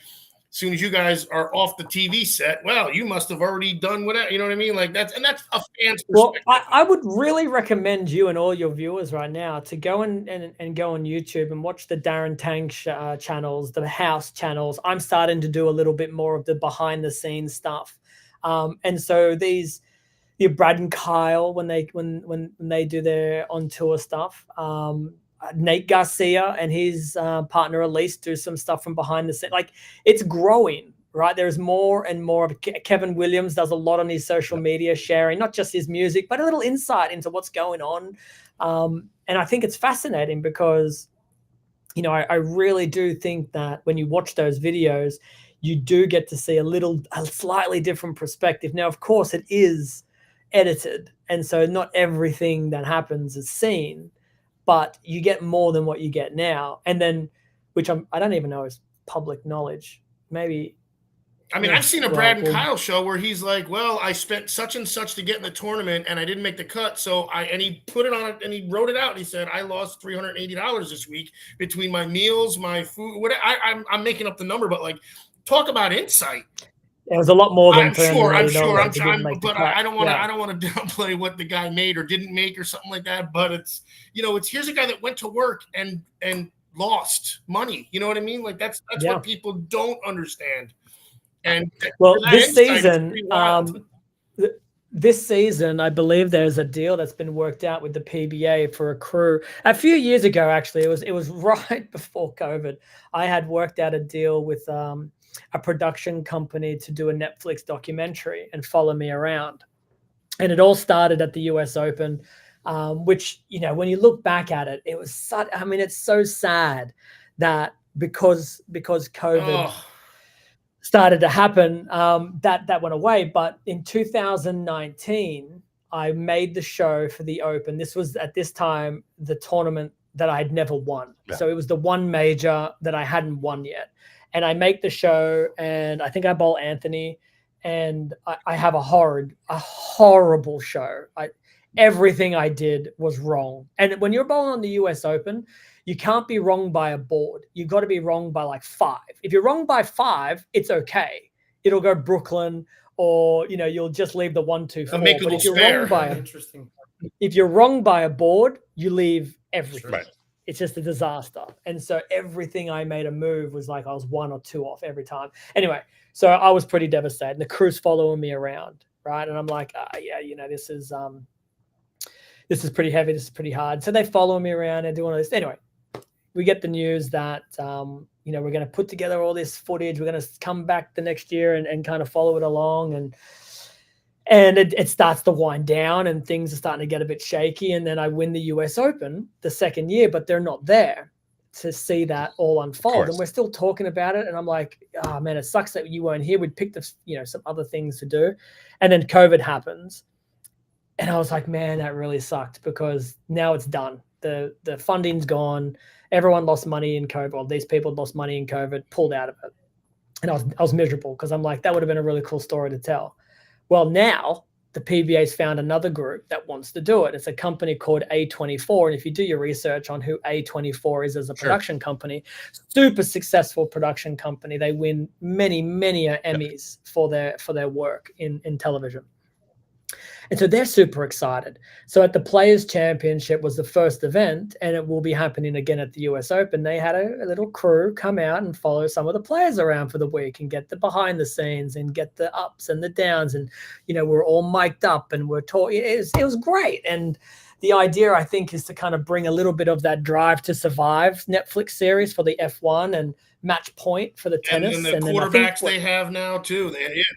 [SPEAKER 8] as soon as you guys are off the TV set, well, you must have already done whatever. You know what I mean? Like, that's a fan's perspective.
[SPEAKER 7] Well, I would really recommend you and all your viewers right now to go and go on YouTube and watch the Darren Tang channels, the house channels. I'm starting to do a little bit more of the behind the scenes stuff. And so Brad and Kyle, when they do their on tour stuff, Nate Garcia and his partner Elise do some stuff from behind the scenes. Like, it's growing, right? There's more and more of Kevin Williams does a lot on his social media, sharing not just his music, but a little insight into what's going on. And I think it's fascinating because, I really do think that when you watch those videos, you do get to see a slightly different perspective. Now, of course, it is edited, and so not everything that happens is seen, but you get more than what you get now. And then, which I don't even know is public knowledge. Maybe.
[SPEAKER 8] I mean, I've seen a Brad and Kyle show where he's like, well, I spent such and such to get in the tournament and I didn't make the cut. And he put it on it and he wrote it out. And he said, I lost $380 this week between my meals, my food, whatever. I'm making up the number, but like, talk about insight.
[SPEAKER 7] It was a lot more than
[SPEAKER 8] I'm sure. I don't want to
[SPEAKER 7] downplay
[SPEAKER 8] what the guy made or didn't make or something like that. But it's here's a guy that went to work and lost money. You know what I mean? Like that's what people don't understand. And
[SPEAKER 7] this season, I believe there's a deal that's been worked out with the PBA for a crew. A few years ago, actually, it was right before COVID. I had worked out a deal with a production company to do a Netflix documentary and follow me around. And it all started at the US Open, which, when you look back at it, it was it's so sad that because COVID started to happen, that went away. But in 2019, I made the show for the Open. This was at this time the tournament that I had never won. Yeah. So it was the one major that I hadn't won yet. And I make the show, and I think I bowl Anthony, and I have a horrible show. Everything I did was wrong. And when you're bowling on the US Open, you can't be wrong by a board. You've got to be wrong by like 5. If you're wrong by 5, it's okay. It'll go Brooklyn, or you'll just leave the 1, 2, 4. But if you're wrong by a board, you leave everything. Right. It's just a disaster. And so everything I made a move was like I was 1 or 2 off every time. Anyway, so I was pretty devastated. And the crew's following me around, right? And I'm like, this is pretty heavy. This is pretty hard. So they follow me around and do all this. Anyway, we get the news that we're going to put together all this footage. We're going to come back the next year and kind of follow it along. And it starts to wind down and things are starting to get a bit shaky. And then I win the US Open the second year, but they're not there to see that all unfold. And we're still talking about it. And I'm like, oh man, it sucks that you weren't here. We'd picked up, some other things to do. And then COVID happens. And I was like, man, that really sucked because now it's done. The funding's gone. Everyone lost money in COVID. Well, these people lost money in COVID, pulled out of it. And I was miserable because I'm like, that would have been a really cool story to tell. Well, now the PBA's found another group that wants to do it. It's a company called A24. And if you do your research on who A24 is as a production company, super successful production company. They win many, many Emmys for their work in television. And so they're super excited. So at the Players Championship was the first event, and it will be happening again at the US Open. They had a little crew come out and follow some of the players around for the week and get the behind the scenes and get the ups and the downs. And, we're all mic'd up and we're talking. It was great. And the idea, I think, is to kind of bring a little bit of that Drive to Survive Netflix series for the F1 and Match Point for the tennis.
[SPEAKER 8] And the quarterbacks they have now too.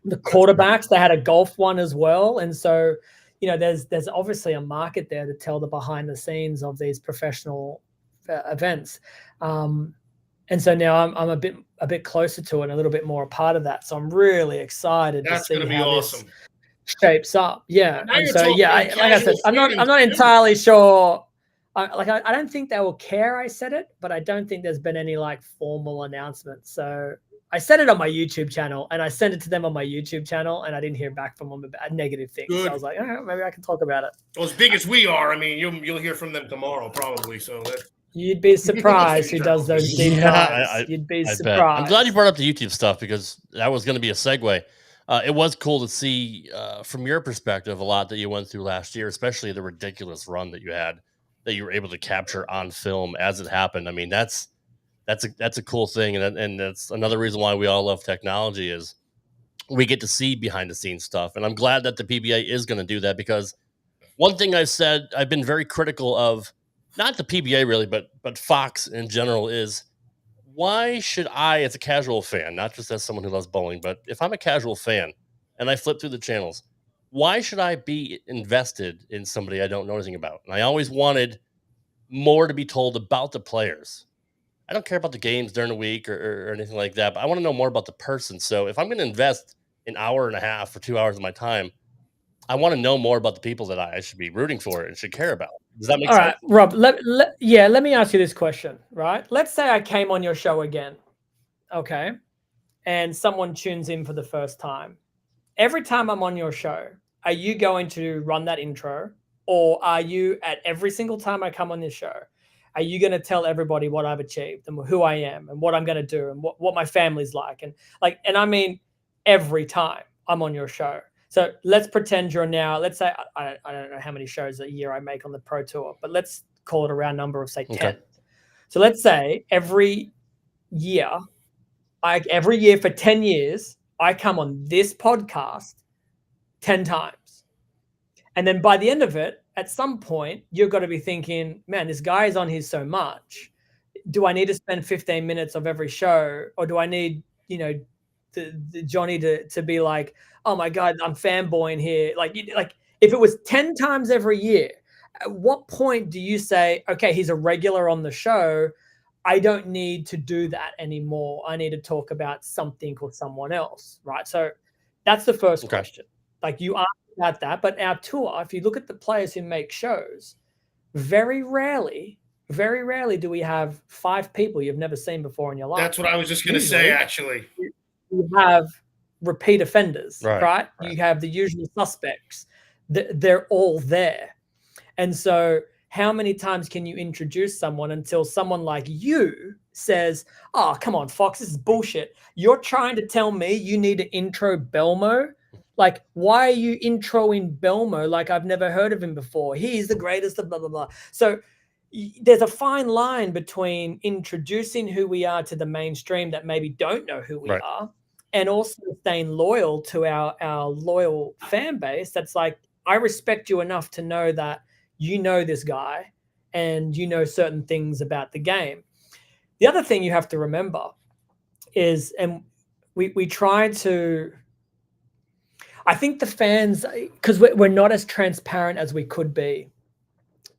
[SPEAKER 7] The quarterbacks, they had a golf one as well. And so, there's obviously a market there to tell the behind the scenes of these professional events. And so now I'm a bit closer to it and a little bit more a part of that. So I'm really excited to see how this shapes up. Yeah. And so, like I said, I'm not entirely sure. I don't think they will care I said it, but I don't think there's been any formal announcement. So I said it on my YouTube channel and I sent it to them on my YouTube channel and I didn't hear back from them about negative things. So I was like, maybe I can talk about it.
[SPEAKER 8] Well, as big as we are, I mean, you'll hear from them tomorrow probably. So
[SPEAKER 7] you'd be surprised who does those deep dives. You'd be surprised.
[SPEAKER 9] I'm glad you brought up the YouTube stuff because that was going to be a segue. It was cool to see from your perspective a lot that you went through last year, especially the ridiculous run that you had that you were able to capture on film as it happened. I mean, that's a cool thing. And that's another reason why we all love technology is we get to see behind the scenes stuff. And I'm glad that the PBA is going to do that because one thing I've said, I've been very critical of not the PBA really, but Fox in general is why should I, as a casual fan, not just as someone who loves bowling, but if I'm a casual fan and I flip through the channels, why should I be invested in somebody I don't know anything about? And I always wanted more to be told about the players. I don't care about the games during the week or anything like that, but I want to know more about the person. So if I'm going to invest an hour and a half or 2 hours of my time, I want to know more about the people that I should be rooting for and should care about. Does that make sense?
[SPEAKER 7] All right, Rob, let me ask you this question, right? Let's say I came on your show again, okay, and someone tunes in for the first time. Every time I'm on your show, are you going to run that intro, or are you at every single time I come on this show, are you going to tell everybody what I've achieved and who I am and what I'm going to do and what my family's like? And I mean, every time I'm on your show. So let's pretend you're now, let's say, I don't know how many shows a year I make on the Pro Tour, but let's call it a round number of say 10. Okay. So let's say every year for 10 years, I come on this podcast 10 times. And then by the end of it, at some point, you've got to be thinking, man, this guy is on here so much. Do I need to spend 15 minutes of every show? Or do I need, the Johnny to be like, oh my God, I'm fanboying here. Like if it was 10 times every year, at what point do you say, okay, he's a regular on the show. I don't need to do that anymore. I need to talk about something or someone else, right? So that's the first question. Like you asked about that, but our tour, if you look at the players who make shows, very rarely do we have 5 people you've never seen before in your life.
[SPEAKER 8] That's what I was just going to say, actually.
[SPEAKER 7] You have repeat offenders, right? You have the usual suspects. They're all there. And so how many times can you introduce someone until someone like you says, oh, come on, Fox, this is bullshit. You're trying to tell me you need to intro Belmo? Like, why are you introing Belmo like I've never heard of him before? He's the greatest of blah, blah, blah. So there's a fine line between introducing who we are to the mainstream that maybe don't know who we are and also staying loyal to our loyal fan base. That's like, I respect you enough to know that you know this guy and you know certain things about the game. The other thing you have to remember is, and we try to, I think the fans, because we're not as transparent as we could be.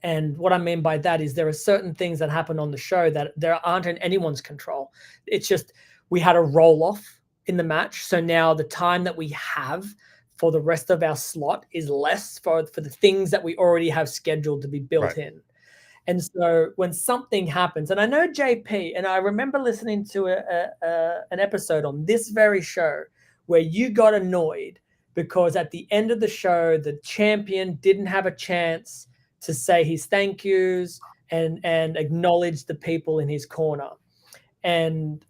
[SPEAKER 7] And what I mean by that is there are certain things that happen on the show that there aren't in anyone's control. It's just we had a roll off in the match. So now the time that we have for the rest of our slot is less for the things that we already have scheduled to be built in. And so when something happens, and I know JP, and I remember listening to an episode on this very show where you got annoyed because at the end of the show, the champion didn't have a chance to say his thank yous and acknowledge the people in his corner. And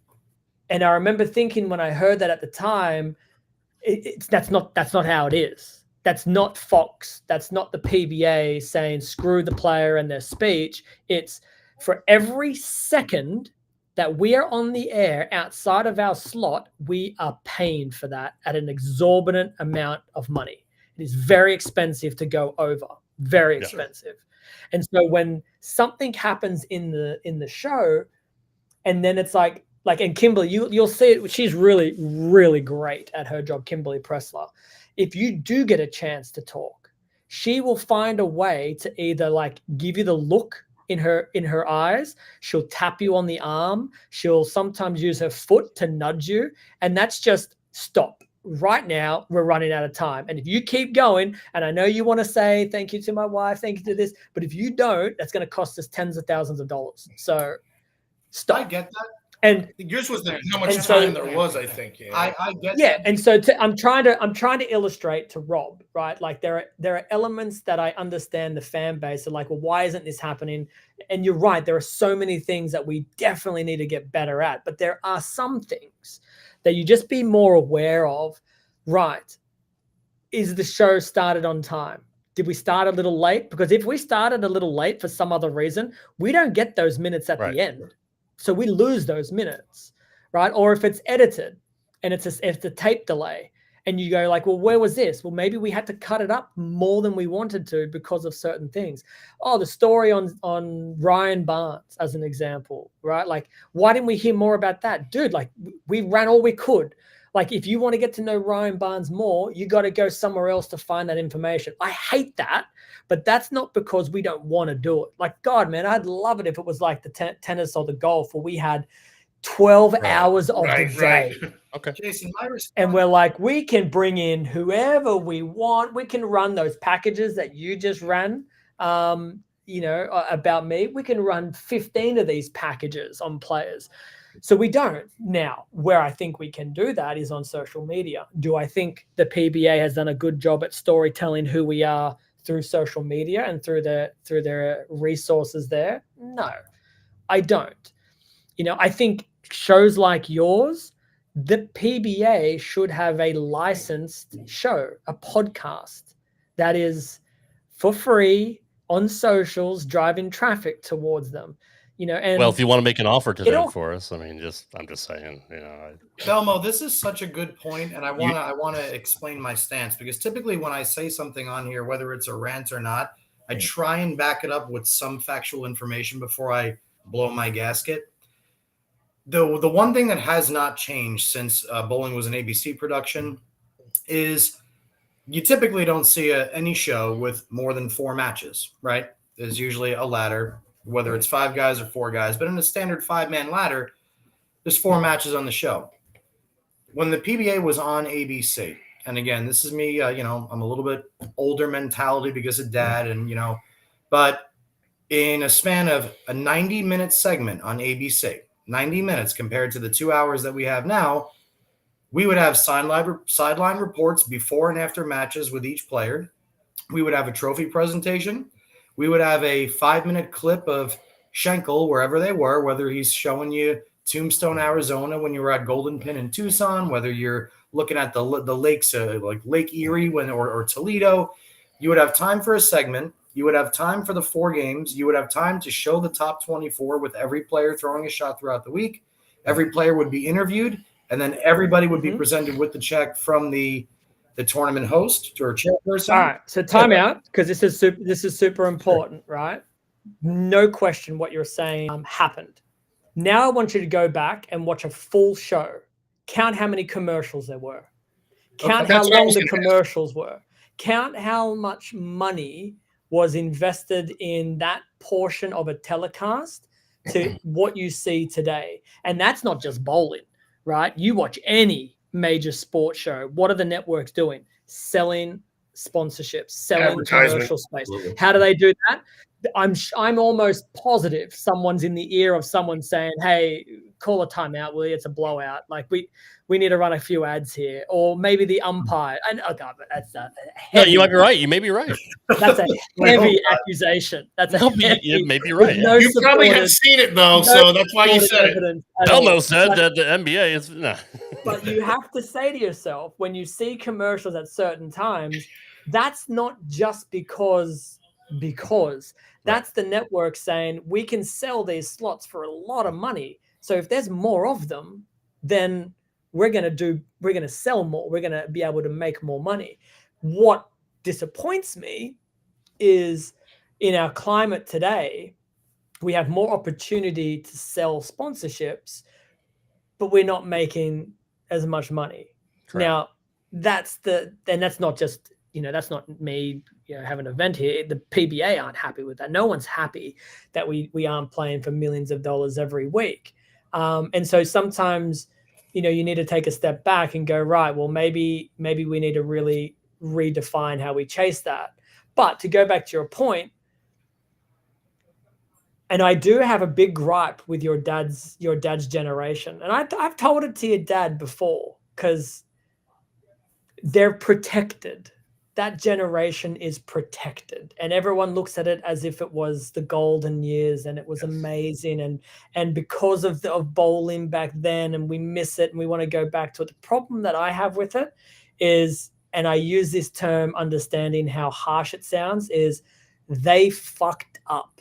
[SPEAKER 7] I remember thinking when I heard that at the time, that's not how it is. That's not Fox. That's not the PBA saying screw the player and their speech. It's for every second that we are on the air outside of our slot, we are paying for that at an exorbitant amount of money. It is very expensive to go over. Very expensive. And so when something happens in the show, and then it's like and Kimberly, you'll see it. She's really, really great at her job, Kimberly Pressler. If you do get a chance to talk, she will find a way to either give you the look in her eyes. She'll tap you on the arm. She'll sometimes use her foot to nudge you. And that's just stop. Right now, we're running out of time. And if you keep going, and I know you want to say thank you to my wife, thank you to this, but if you don't, that's going to cost us tens of thousands of dollars. So stop.
[SPEAKER 8] I get that.
[SPEAKER 7] And
[SPEAKER 8] yours was how much time there was, I think. I get
[SPEAKER 7] that. And so I'm trying to illustrate to Rob, right? Like there are elements that I understand the fan base are like, well, why isn't this happening? And you're right, there are so many things that we definitely need to get better at, but there are some things that you just be more aware of. Right. Is the show started on time? Did we start a little late? Because if we started a little late for some other reason, we don't get those minutes at the end. So we lose those minutes, right? Or if it's edited and it's a tape delay and you go like, well, where was this? Well, maybe we had to cut it up more than we wanted to because of certain things. Oh, the story on Ryan Barnes as an example, right? Like, why didn't we hear more about that? Dude, like we ran all we could. Like, if you want to get to know Ryan Barnes more, you got to go somewhere else to find that information. I hate that, but that's not because we don't want to do it. Like, God, man, I'd love it if it was like the tennis or the golf where we had 12 hours of the day.
[SPEAKER 9] Okay.
[SPEAKER 10] Jason, my response.
[SPEAKER 7] And we're like, we can bring in whoever we want. We can run those packages that you just ran, about me. We can run 15 of these packages on players. So we don't. Now, where I think we can do that is on social media. Do I think the PBA has done a good job at storytelling who we are through social media and through their resources there? No, I don't. I think shows like yours, the PBA should have a licensed show, a podcast that is for free on socials, driving traffic towards them. And
[SPEAKER 9] well, if you want to make an offer to them for us, I mean, I'm just saying,
[SPEAKER 10] Belmo, this is such a good point, and I want to explain my stance, because typically when I say something on here, whether it's a rant or not, I try and back it up with some factual information before I blow my gasket. The one thing that has not changed since bowling was an ABC production is you typically don't see any show with more than 4 matches, right? There's usually a ladder, whether it's 5 guys or 4 guys, but in a standard 5-man ladder, there's 4 matches on the show. When the PBA was on ABC, and again, this is me, I'm a little bit older mentality because of dad, and, but in a span of a 90-minute segment on ABC, 90 minutes compared to the 2 hours that we have now, we would have sideline reports before and after matches with each player. We would have a trophy presentation. We would have a 5-minute clip of Schenkel, wherever they were, whether he's showing you Tombstone, Arizona, when you were at Golden Pin in Tucson, whether you're looking at the lakes, like Lake Erie or Toledo. You would have time for a segment. You would have time for the 4 games. You would have time to show the top 24 with every player throwing a shot throughout the week. Every player would be interviewed, and then everybody would be presented with the check from the tournament host or chairperson.
[SPEAKER 7] All right, so time out, because this is super important, right? No question what you're saying happened. Now I want you to go back and watch a full show. Count how many commercials there were. Count how long the commercials were. Count how much money was invested in that portion of a telecast to what you see today. And that's not just bowling, right? You watch any major sports show. What are the networks doing? Selling sponsorships, selling commercial space.
[SPEAKER 8] Absolutely.
[SPEAKER 7] How do they do that? I'm almost positive someone's in the ear of someone saying, "Hey, call a timeout, will you? It's a blowout. Like we need to run a few ads here," or maybe the umpire. And God, that's a heavy,
[SPEAKER 9] No, you might be right. You may be right.
[SPEAKER 7] That's a heavy accusation. That's a heavy,
[SPEAKER 9] you may be right.
[SPEAKER 7] no
[SPEAKER 8] You probably have seen it though, so that's why you said it.
[SPEAKER 9] Belmo said that the NBA is no.
[SPEAKER 7] But you have to say to yourself, when you see commercials at certain times, that's not just because that's the network saying we can sell these slots for a lot of money. So if there's more of them, then we're going to sell more. We're going to be able to make more money. What disappoints me is in our climate today, we have more opportunity to sell sponsorships, but we're not making as much money. Correct. Now, that's not just, that's not me, having an event here. The PBA aren't happy with that. No one's happy that we aren't playing for millions of dollars every week. And so sometimes, you need to take a step back and go, right, well, maybe we need to really redefine how we chase that. But to go back to your point, and I do have a big gripe with your dad's generation. And I've told it to your dad before, because they're protected. That generation is protected. And everyone looks at it as if it was the golden years and it was amazing. And because of bowling back then, and we miss it and we want to go back to it. The problem that I have with it is, and I use this term understanding how harsh it sounds, is they fucked up.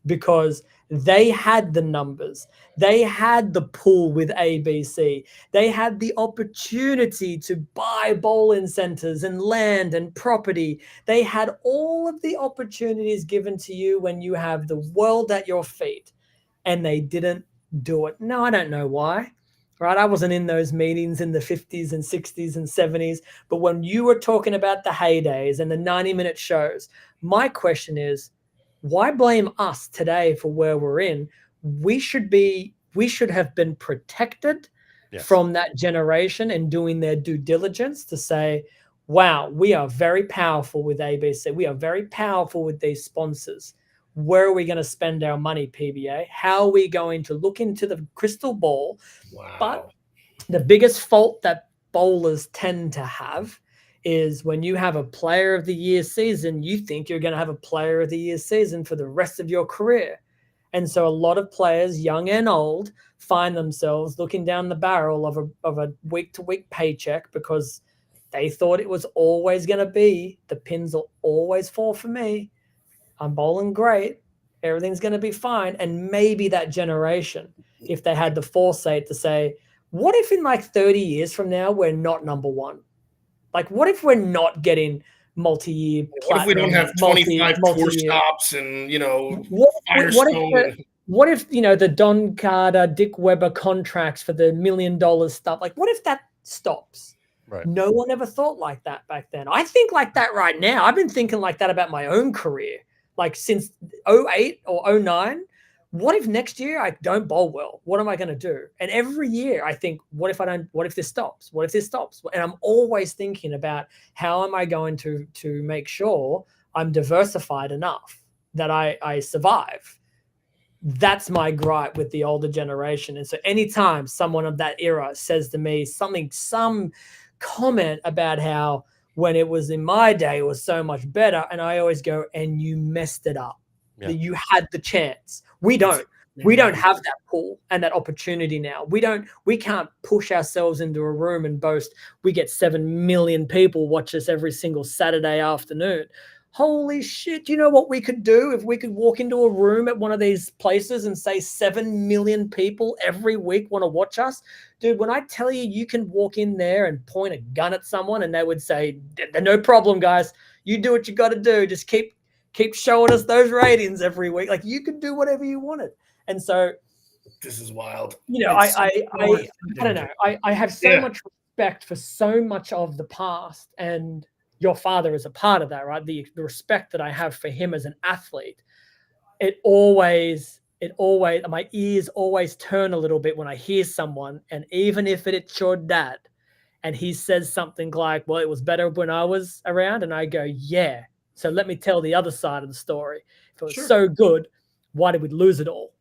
[SPEAKER 7] Because they had the numbers, they had the pool with ABC, they had the opportunity to buy bowling centers and land and property. They had all of the opportunities given to you when you have the world at your feet, and they didn't do it. No, I don't know why. Right? I wasn't in those meetings in the 50s and 60s and 70s, but when you were talking about the heydays and the 90-minute shows, my question is, why blame us today for where we're in? We should have been protected from that generation and doing their due diligence to say, wow, we are very powerful with ABC. We are very powerful with these sponsors. Where are we going to spend our money, PBA? How are we going to look into the crystal ball? Wow. But the biggest fault that bowlers tend to have is when you have a player of the year season, you think you're going to have a player of the year season for the rest of your career. And so a lot of players, young and old, find themselves looking down the barrel of a week-to-week paycheck because they thought it was always going to be, the pins will always fall for me. I'm bowling great. Everything's going to be fine. And maybe that generation, if they had the foresight to say, what if in like 30 years from now, we're not number one? Like, what if we're not getting multi-year platinum?
[SPEAKER 8] What if we don't have 25 tour stops and,
[SPEAKER 7] what if the Don Carter, Dick Weber contracts for the $1 million stuff? Like, what if that stops? Right. No one ever thought like that back then. I think like that right now. I've been thinking like that about my own career. Like since 2008 or 2009, what if next year I don't bowl well? What am I going to do? And every year I think, what if this stops? What if this stops? And I'm always thinking about how am I going to make sure I'm diversified enough that I survive. That's my gripe with the older generation. And so anytime someone of that era says to me some comment about how when it was in my day, it was so much better. And I always go, and you messed it up. Yeah. You had the chance. We don't have that pool and that opportunity now. We can't push ourselves into a room and boast we get 7 million people watch us every single Saturday afternoon. Holy shit. You know what we could do if we could walk into a room at one of these places and say 7 million people every week want to watch us? Dude, when I tell you, you can walk in there and point a gun at someone and they would say, no problem, guys. You do what you got to do. Just keep showing us those ratings every week. Like you could do whatever you wanted. And so
[SPEAKER 8] This is wild.
[SPEAKER 7] You know, I don't know. I have so much respect for so much of the past, and your father is a part of that, right? The respect that I have for him as an athlete, it always, my ears always turn a little bit when I hear someone, and even if it's your dad, and he says something like, well, it was better when I was around, and I go, yeah. So let me tell the other side of the story. If it was so good, why did we lose it all?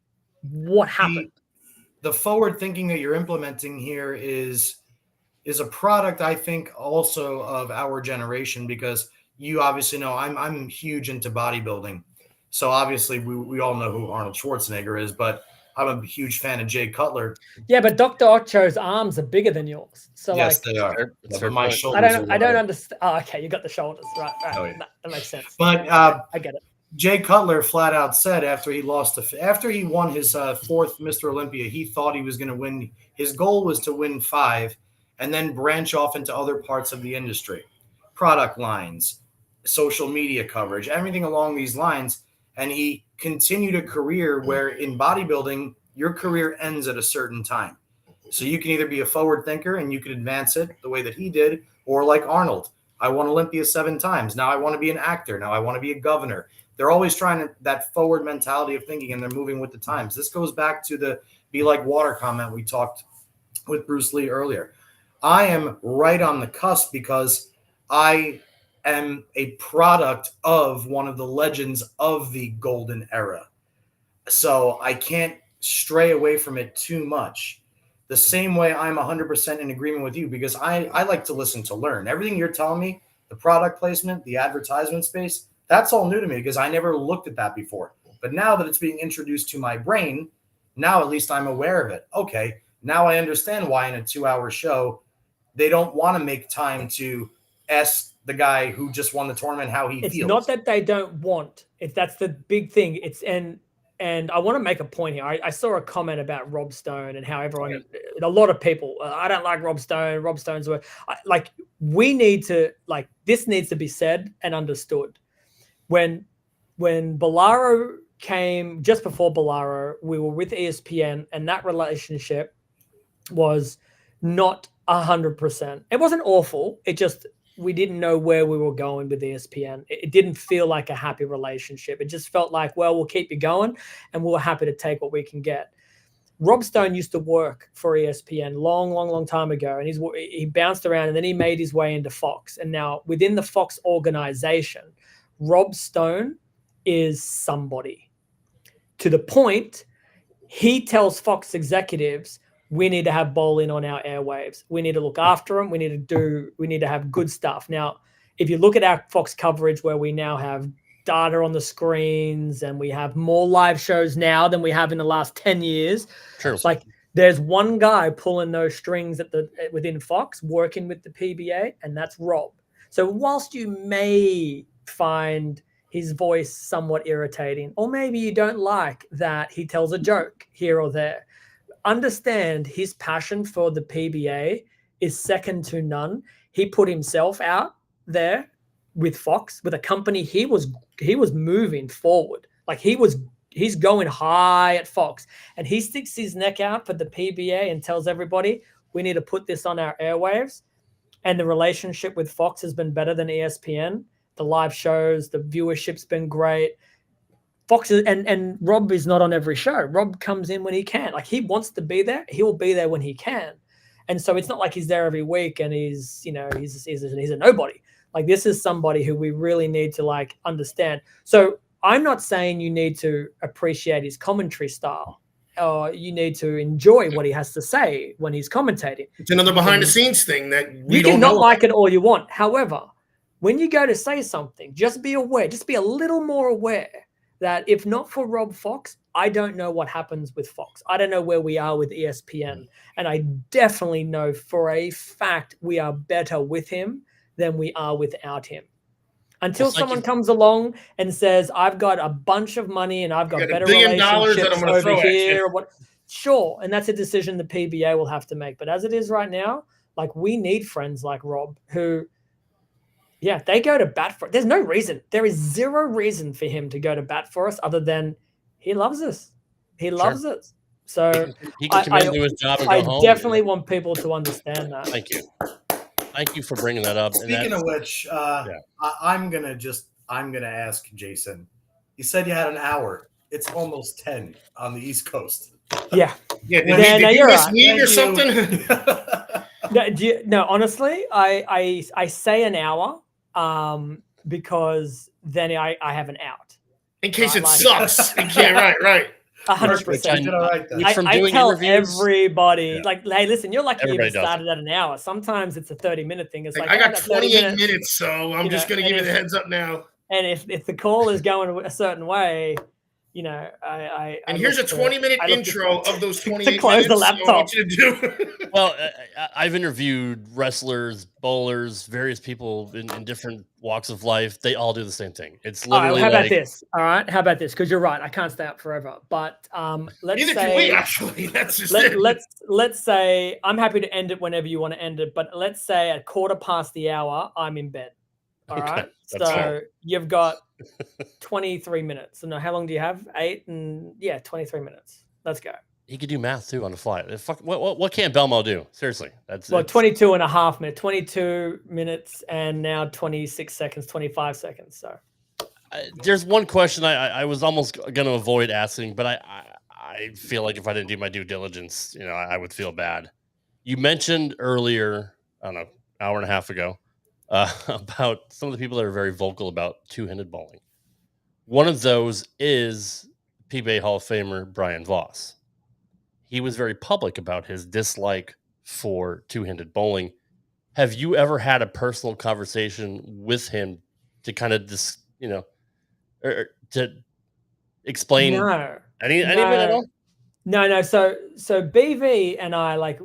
[SPEAKER 7] What happened?
[SPEAKER 10] The forward thinking that you're implementing here is a product, I think, also of our generation, because you obviously know I'm huge into bodybuilding. So obviously we all know who Arnold Schwarzenegger is, but I'm a huge fan of Jay Cutler.
[SPEAKER 7] Yeah, but Dr. Ocho's arms are bigger than yours. So
[SPEAKER 10] yes,
[SPEAKER 7] like,
[SPEAKER 10] they are. But my shoulders
[SPEAKER 7] I don't understand. Oh, okay, you got the shoulders. Right.
[SPEAKER 10] Oh, yeah.
[SPEAKER 7] That makes sense.
[SPEAKER 10] But
[SPEAKER 7] I get it.
[SPEAKER 10] Jay Cutler flat out said after he won his fourth Mr. Olympia, he thought he was going to win. His goal was to win 5 and then branch off into other parts of the industry, product lines, social media coverage, everything along these lines. And he continued a career where in bodybuilding, your career ends at a certain time. So you can either be a forward thinker and you can advance it the way that he did, or like Arnold, I won Olympia 7 times. Now I want to be an actor. Now I want to be a governor. They're always trying to that forward mentality of thinking, and they're moving with the times. This goes back to the be like water comment we talked with Bruce Lee earlier. I am right on the cusp because I am a product of one of the legends of the golden era. So I can't stray away from it too much. The same way I'm 100% in agreement with you, because I like to listen to learn. Everything you're telling me, the product placement, the advertisement space, that's all new to me because I never looked at that before. But now that it's being introduced to my brain, now at least I'm aware of it. Okay, now I understand why in a 2-hour show, they don't want to make time to ask the guy who just won the tournament how he feels.
[SPEAKER 7] It's not that they don't want. That's the big thing. And I want to make a point here. I saw a comment about Rob Stone and how everyone, a lot of people, I don't like Rob Stone. Rob Stone's work. We need to, this needs to be said and understood. When Bolaro came, just before Bolaro, we were with ESPN, and that relationship was not 100%. It wasn't awful. It just, we didn't know where we were going with ESPN. It didn't feel like a happy relationship. It just felt like, well, we'll keep you going, and we're happy to take what we can get. Rob Stone used to work for ESPN long time ago, and he bounced around, and then he made his way into Fox. And now within the Fox organization, Rob Stone is somebody, to the point he tells Fox executives, we need to have bowling on our airwaves. We need to look after them. We need to have good stuff. Now, if you look at our Fox coverage, where we now have data on the screens and we have more live shows now than we have in the last 10 years.
[SPEAKER 9] True.
[SPEAKER 7] There's one guy pulling those strings within Fox, working with the PBA, and that's Rob. So whilst you may find his voice somewhat irritating, or maybe you don't like that he tells a joke here or there, understand his passion for the PBA is second to none. He put himself out there with Fox, with a company he was moving forward. He's going high at Fox, and he sticks his neck out for the PBA and tells everybody, we need to put this on our airwaves. And the relationship with Fox has been better than ESPN. The live shows, the viewership's been great. Fox and Rob is not on every show. Rob comes in when he can. He wants to be there. He will be there when he can. And so it's not like he's there every week and he's a nobody. This is somebody who we really need to understand. So I'm not saying you need to appreciate his commentary style, or you need to enjoy what he has to say when he's commentating.
[SPEAKER 8] It's another behind the scenes thing that
[SPEAKER 7] you can not like it all you want. However, when you go to say something, just be aware, just be a little more aware that if not for Rob Fox, I don't know what happens with Fox. I don't know where we are with ESPN. And I definitely know for a fact we are better with him than we are without him. Until someone comes along and says, I've got a bunch of money and I've got better relationships over here. Sure. And that's a decision the PBA will have to make. But as it is right now, we need friends like Rob who, they go to bat for it. There's no reason. There is zero reason for him to go to bat for us other than he loves us. He loves us. So
[SPEAKER 9] He can come in, do his job, and go
[SPEAKER 7] I
[SPEAKER 9] home.
[SPEAKER 7] definitely want people to understand that.
[SPEAKER 9] Thank you for bringing that up.
[SPEAKER 10] Speaking of which, I'm gonna ask Jason. You said you had an hour. It's almost 10 on the East Coast.
[SPEAKER 7] Yeah.
[SPEAKER 8] Yeah. Did you miss me or something?
[SPEAKER 7] No, honestly, I say an hour because then I have an out.
[SPEAKER 8] In case it sucks. Yeah, right.
[SPEAKER 7] 100%. I tell everybody, like, hey, listen, you're lucky you even started at an hour. Sometimes it's a 30-minute thing. It's like
[SPEAKER 8] I got 28 minutes, so I'm just going to give you the heads up now.
[SPEAKER 7] And if the call is going a certain way, you know,
[SPEAKER 8] and here's a 20-minute intro of those 28
[SPEAKER 7] to close
[SPEAKER 8] minutes.
[SPEAKER 7] the laptop.
[SPEAKER 8] So I want you to do.
[SPEAKER 9] Well, I've interviewed wrestlers, bowlers, various people in different walks of life. They all do the same thing. It's literally.
[SPEAKER 7] How about this? All right, how about this? Because you're right, I can't stay up forever. But let's
[SPEAKER 8] Neither
[SPEAKER 7] say
[SPEAKER 8] can we, actually. That's just
[SPEAKER 7] let's say I'm happy to end it whenever you want to end it. But let's say at 1/4 the hour, I'm in bed. All right. So you've got 23 minutes. So no, how long do you have? 23 minutes. Let's go.
[SPEAKER 9] He could do math too on the fly. What can't Belmo do? Seriously, that's
[SPEAKER 7] 22 and a half minutes, 22 minutes, and now 26 seconds, 25 seconds. So
[SPEAKER 9] there's one question I was almost going to avoid asking, but I feel like if I didn't do my due diligence, you know, I would feel bad. You mentioned earlier, I don't know, hour and a half ago, about some of the people that are very vocal about two-handed bowling. One of those is PBA Hall of Famer Brian Voss. He was very public about his dislike for two-handed bowling. Have you ever had a personal conversation with him to kind of or to explain any of it at all?
[SPEAKER 7] No. So BV and I, like,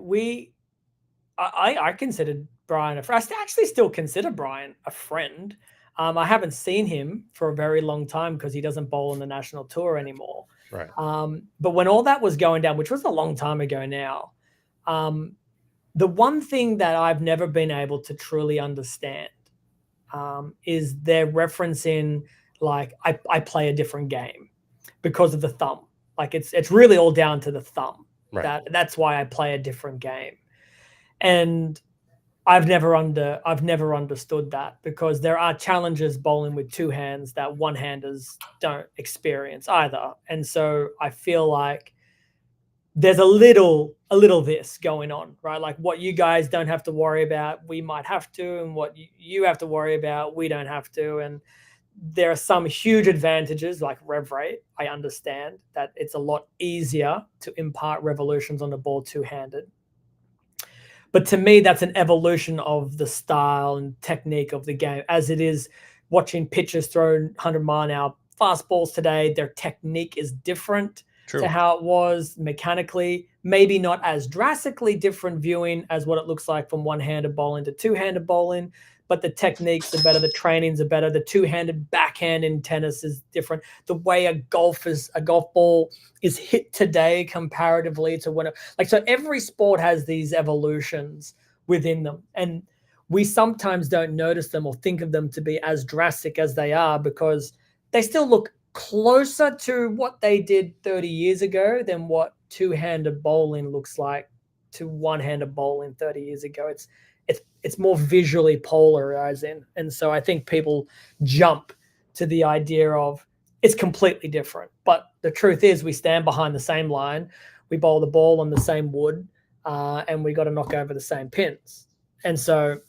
[SPEAKER 7] I considered Brian a friend. I actually still consider Brian a friend. I haven't seen him for a very long time because he doesn't bowl on the national tour anymore.
[SPEAKER 9] Right.
[SPEAKER 7] But when all that was going down, which was a long time ago now, the one thing that I've never been able to truly understand is their referencing, like, I play a different game because of the thumb. Like, it's really all down to the thumb.
[SPEAKER 9] Right.
[SPEAKER 7] That's why I play a different game. And I've never understood that, because there are challenges bowling with two hands that one-handers don't experience either. And so I feel like there's a little this going on, right? Like, what you guys don't have to worry about, we might have to, and what you have to worry about, we don't have to. And there are some huge advantages, like rev rate. I understand that it's a lot easier to impart revolutions on the ball two-handed. But to me, that's an evolution of the style and technique of the game, as it is watching pitchers throw 100-mile-an-hour fastballs today. Their technique is different to how it was mechanically, maybe not as drastically different viewing as what it looks like from one-handed bowling to two-handed bowling, but the techniques are better, the trainings are better, the two-handed backhand in tennis is different. The way a golf ball is hit today comparatively to when so every sport has these evolutions within them. And we sometimes don't notice them or think of them to be as drastic as they are, because they still look closer to what they did 30 years ago than what two-handed bowling looks like to one-handed bowling 30 years ago. It's more visually polarizing. And so I think people jump to the idea of it's completely different. But the truth is, we stand behind the same line, we bowl the ball on the same wood, and we got to knock over the same pins. And so,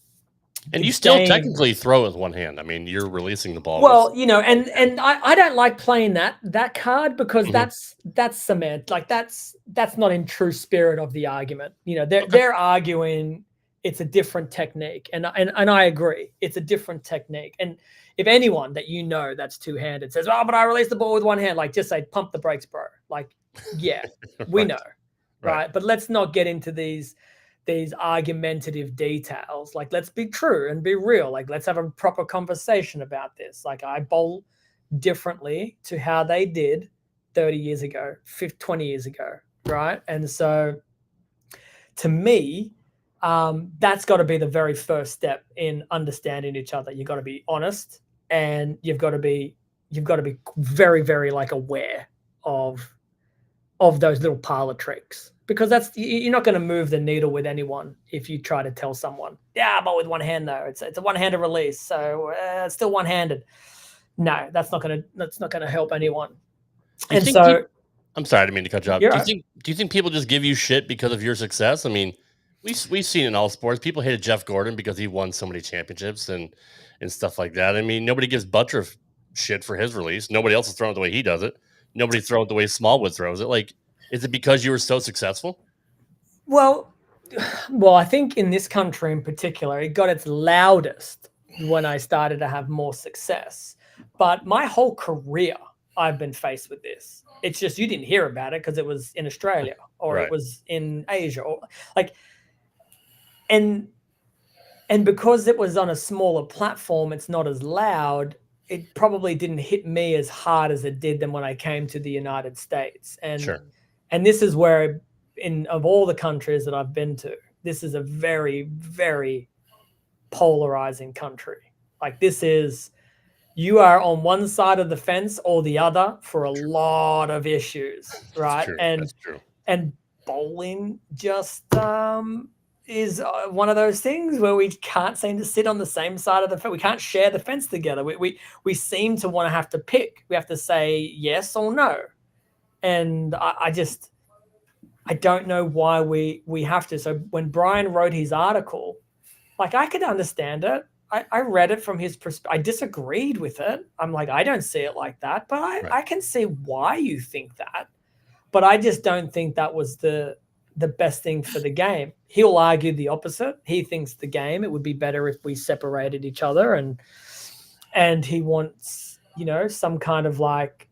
[SPEAKER 9] and you still technically throw with one hand. I mean, you're releasing the ball.
[SPEAKER 7] Well, you know, and I don't like playing that card, because that's cement. Like, that's not in true spirit of the argument. You know, they're arguing it's a different technique, and I agree, it's a different technique. And if anyone that you know that's two-handed says, "Oh, but I release the ball with one hand," like, just say, "Pump the brakes, bro." Like, yeah, we know, right? But let's not get into these argumentative details. Like, let's be true and be real. Like, let's have a proper conversation about this. Like, I bowl differently to how they did 30 years ago, 20 years ago, right? And so, to me, that's got to be the very first step in understanding each other. You've got to be honest, and you've got to be very, very, like, aware of of those little parlor tricks, because you're not going to move the needle with anyone if you try to tell someone, yeah, but with one hand though, it's a one-handed release, so it's still one-handed. No, that's not going to help anyone.
[SPEAKER 9] I'm sorry, I didn't mean to cut you off. Do you think people just give you shit because of your success? I mean, we've seen in all sports, people hated Jeff Gordon because he won so many championships and stuff like that. I mean, nobody gives Butcher shit for his release. Nobody else is throwing it the way he does it. Nobody's throwing it the way Smallwood throws it. Like, is it because you were so successful?
[SPEAKER 7] Well, I think in this country in particular, it got its loudest when I started to have more success. But my whole career, I've been faced with this. It's just you didn't hear about it because it was in Australia or it was in Asia, or like, and because it was on a smaller platform, it's not as loud. It probably didn't hit me as hard as it did than when I came to the United States. And this is where, of all the countries that I've been to, this is a very, very polarizing country. Like, this is, you are on one side of the fence or the other for a lot of issues, right?
[SPEAKER 9] That's true.
[SPEAKER 7] And bowling just is one of those things where we can't seem to sit on the same side of the fence. We can't share the fence together. We seem to want to have to pick. We have to say yes or no. And I don't know why we have to. So when Brian wrote his article, like, I could understand it. I read it from his perspective. I disagreed with it. I'm like, I don't see it like that, but I can see why you think that. But I just don't think that was the best thing for the game. He'll argue the opposite. He thinks the game, it would be better if we separated each other, and he wants, some kind of, like,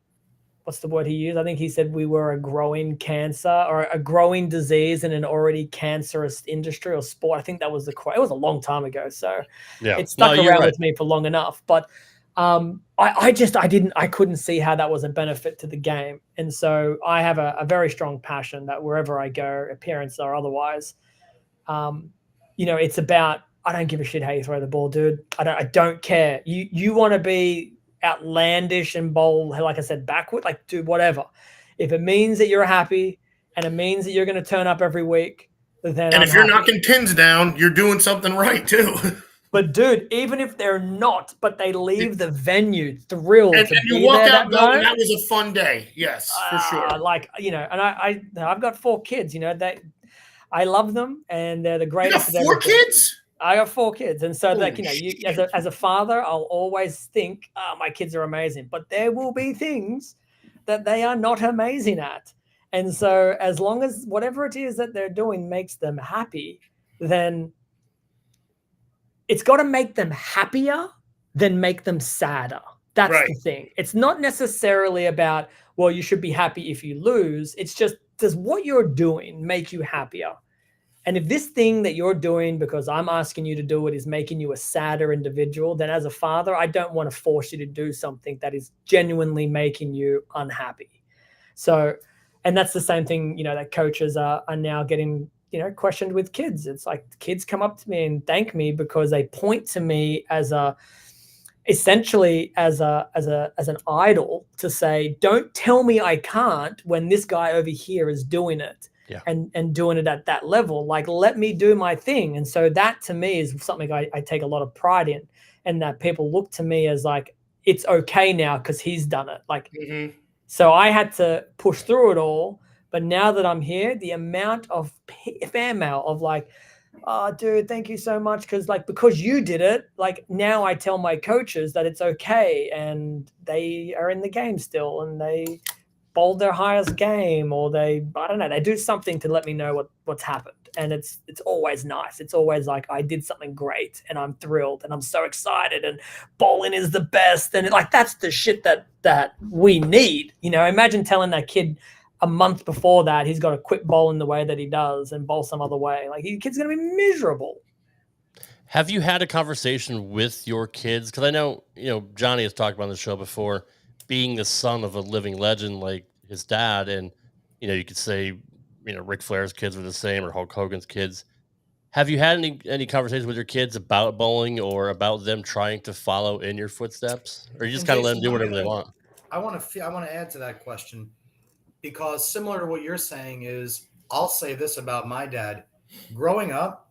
[SPEAKER 7] what's the word he used? I think he said we were a growing cancer or a growing disease in an already cancerous industry or sport. I think that was the quote. It was a long time ago, so it stuck around with me for long enough. But I couldn't see how that was a benefit to the game. And so I have a very strong passion that wherever I go, appearance or otherwise, it's about, I don't give a shit how you throw the ball, dude. I don't care. You want to be outlandish and bowl, like I said, backward, like, dude, whatever. If it means that you're happy and it means that you're going to turn up every week, then
[SPEAKER 8] and if you're knocking pins down, you're doing something right too.
[SPEAKER 7] But dude, even if they're not, but they leave the venue thrilled
[SPEAKER 8] and
[SPEAKER 7] to
[SPEAKER 8] you
[SPEAKER 7] be
[SPEAKER 8] walk
[SPEAKER 7] there
[SPEAKER 8] out
[SPEAKER 7] that night,
[SPEAKER 8] that was a fun day. Yes, for sure.
[SPEAKER 7] Like, and I've got 4 kids. I love them, and they're the greatest.
[SPEAKER 8] You got 4 kids?
[SPEAKER 7] I got 4 kids, and so like as a father, I'll always think, my kids are amazing, but there will be things that they are not amazing at, and so as long as whatever it is that they're doing makes them happy, then it's got to make them happier than make them sadder. That's the thing. It's not necessarily about, well, you should be happy if you lose. It's just, does what you're doing make you happier? And if this thing that you're doing, because I'm asking you to do it, is making you a sadder individual, then as a father, I don't want to force you to do something that is genuinely making you unhappy. So, and that's the same thing, that coaches are now getting, questioned with kids. It's like kids come up to me and thank me because they point to me essentially as an idol to say, don't tell me I can't when this guy over here is doing it.
[SPEAKER 9] Yeah.
[SPEAKER 7] And doing it at that level, like, let me do my thing. And so that to me is something I take a lot of pride in, and that people look to me as like, it's okay now because he's done it. Like, so I had to push through it all. But now that I'm here, the amount of fan mail of like, oh, dude, thank you so much. Because you did it, like, now I tell my coaches that it's okay. And they are in the game still, and they bowled their highest game, or they do something to let me know what's happened. And it's always nice. It's always like, I did something great and I'm thrilled and I'm so excited and bowling is the best. And that's the shit that we need. Imagine telling that kid a month before that he's got to quit bowling the way that he does and bowl some other way. Like, your kid's going to be miserable.
[SPEAKER 9] Have you had a conversation with your kids? Because I know, Johnny has talked about on the show before, being the son of a living legend like his dad, and you could say, Ric Flair's kids were the same, or Hulk Hogan's kids. Have you had any conversations with your kids about bowling or about them trying to follow in your footsteps, or you just kind of let them do whatever they want?
[SPEAKER 10] I want to add to that question. because similar to what you're saying is, I'll say this about my dad. Growing up,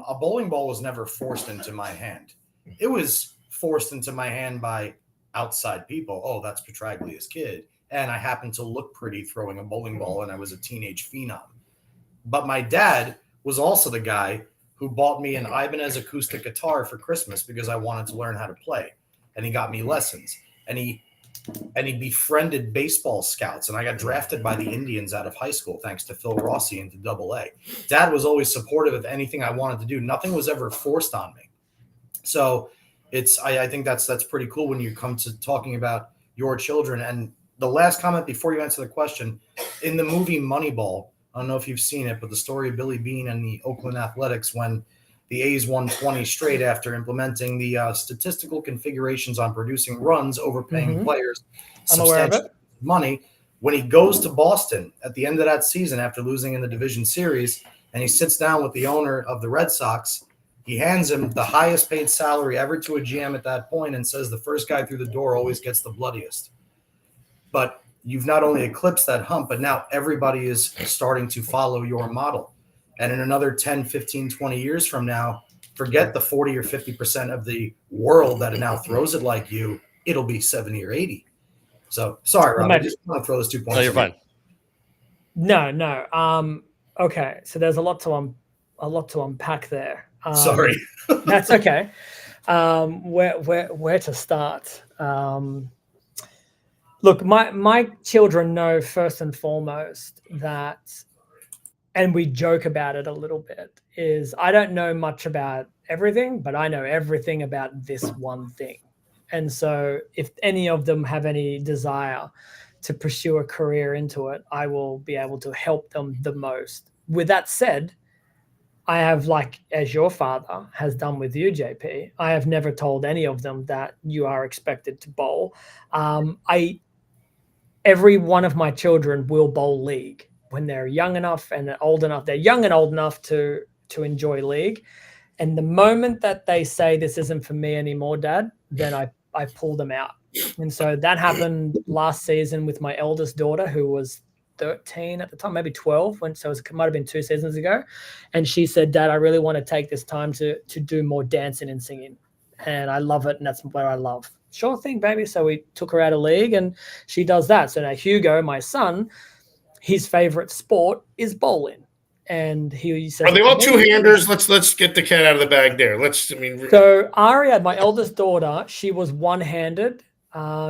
[SPEAKER 10] a bowling ball was never forced into my hand. It was forced into my hand by outside people. Oh, that's Petraglia's kid. And I happened to look pretty throwing a bowling ball, and I was a teenage phenom. But my dad was also the guy who bought me an Ibanez acoustic guitar for Christmas because I wanted to learn how to play. And he got me lessons. And he befriended baseball scouts, and I got drafted by the Indians out of high school thanks to Phil Rossi into Double-A. Dad was always supportive of anything I wanted to do. Nothing was ever forced on me. So I think that's pretty cool when you come to talking about your children. And the last comment before you answer the question, in the movie Moneyball, I don't know if you've seen it, but the story of Billy Beane and the Oakland Athletics when the A's won 20 straight after implementing the statistical configurations on producing runs, overpaying players substantial money. When he goes to Boston at the end of that season after losing in the division series, and he sits down with the owner of the Red Sox, he hands him the highest paid salary ever to a GM at that point and says the first guy through the door always gets the bloodiest. But you've not only eclipsed that hump, but now everybody is starting to follow your model. And in another 10, 15, 20 years from now, forget the 40 or 50% of the world that now throws it like you. It'll be 70 or 80. So sorry, Rob, I just want to throw those 2 points.
[SPEAKER 9] No, you're fine.
[SPEAKER 7] No. Okay. So there's a lot to unpack there.
[SPEAKER 10] Sorry.
[SPEAKER 7] That's okay. Where to start? Look, my children know first and foremost that, and we joke about it a little bit, is I don't know much about everything, but I know everything about this one thing. And so if any of them have any desire to pursue a career into it, I will be able to help them the most. With that said, I have, like, as your father has done with you, JP, I have never told any of them that you are expected to bowl. Every one of my children will bowl league when they're young enough and old enough. They're young and old enough to enjoy league. And the moment that they say this isn't for me anymore, Dad, then I pull them out. And so that happened last season with my eldest daughter, who was 13 at the time, maybe 12, it might have been 2 seasons ago. And she said, Dad, I really want to take this time to do more dancing and singing. And I love it. And that's what I love. Sure thing, baby. So we took her out of league and she does that. So now Hugo, my son, his favorite sport is bowling. And he says,
[SPEAKER 8] are they all two-handers? Let's get the cat out of the bag there.
[SPEAKER 7] So Aria, my eldest daughter, she was one-handed.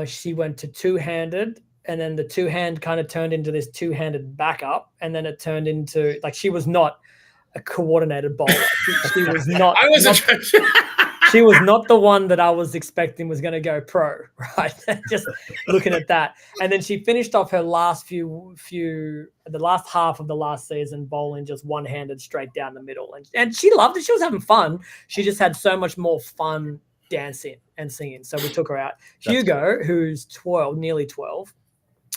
[SPEAKER 7] She went to two-handed, and then the two-hand kind of turned into this two-handed backup, and then it turned into, like, she was not a coordinated bowler. She was not. She was not the one that I was expecting was going to go pro, right? Just looking at that. And then she finished off her last the last half of the last season bowling just one-handed straight down the middle. And she loved it. She was having fun. She just had so much more fun dancing and singing. So we took her out. Hugo, who's 12, nearly 12,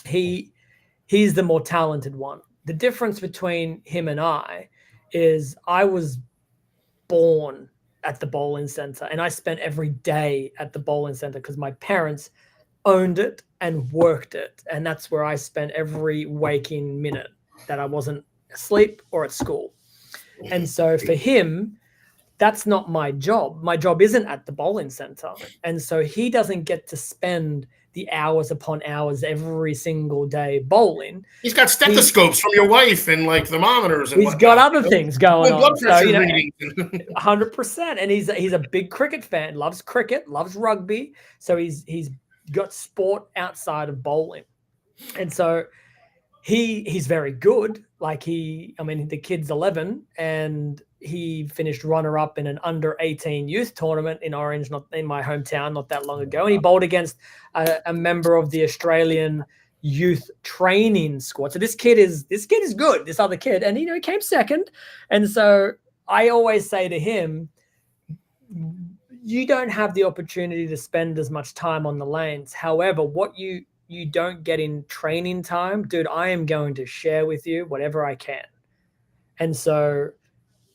[SPEAKER 7] he's the more talented one. The difference between him and I is I was born at the bowling center, and I spent every day at the bowling center because my parents owned it and worked it, and that's where I spent every waking minute that I wasn't asleep or at school. And so for him, that's not my job. My job isn't at the bowling center, and so he doesn't get to spend the hours upon hours every single day bowling.
[SPEAKER 8] He's got stethoscopes from your wife and like thermometers. And
[SPEAKER 7] he's got other things going on.
[SPEAKER 8] Blood pressure
[SPEAKER 7] readings. 100%. And he's a big cricket fan. Loves cricket. Loves rugby. So he's got sport outside of bowling, and so he's very good. Like the kid's 11, and he finished runner-up in an under-18 youth tournament in Orange, not in my hometown, not that long ago. And he bowled against a member of the Australian youth training squad. So this kid is good, this other kid. And, he came second. And so I always say to him, you don't have the opportunity to spend as much time on the lanes. However, what you don't get in training time, dude, I am going to share with you whatever I can. And so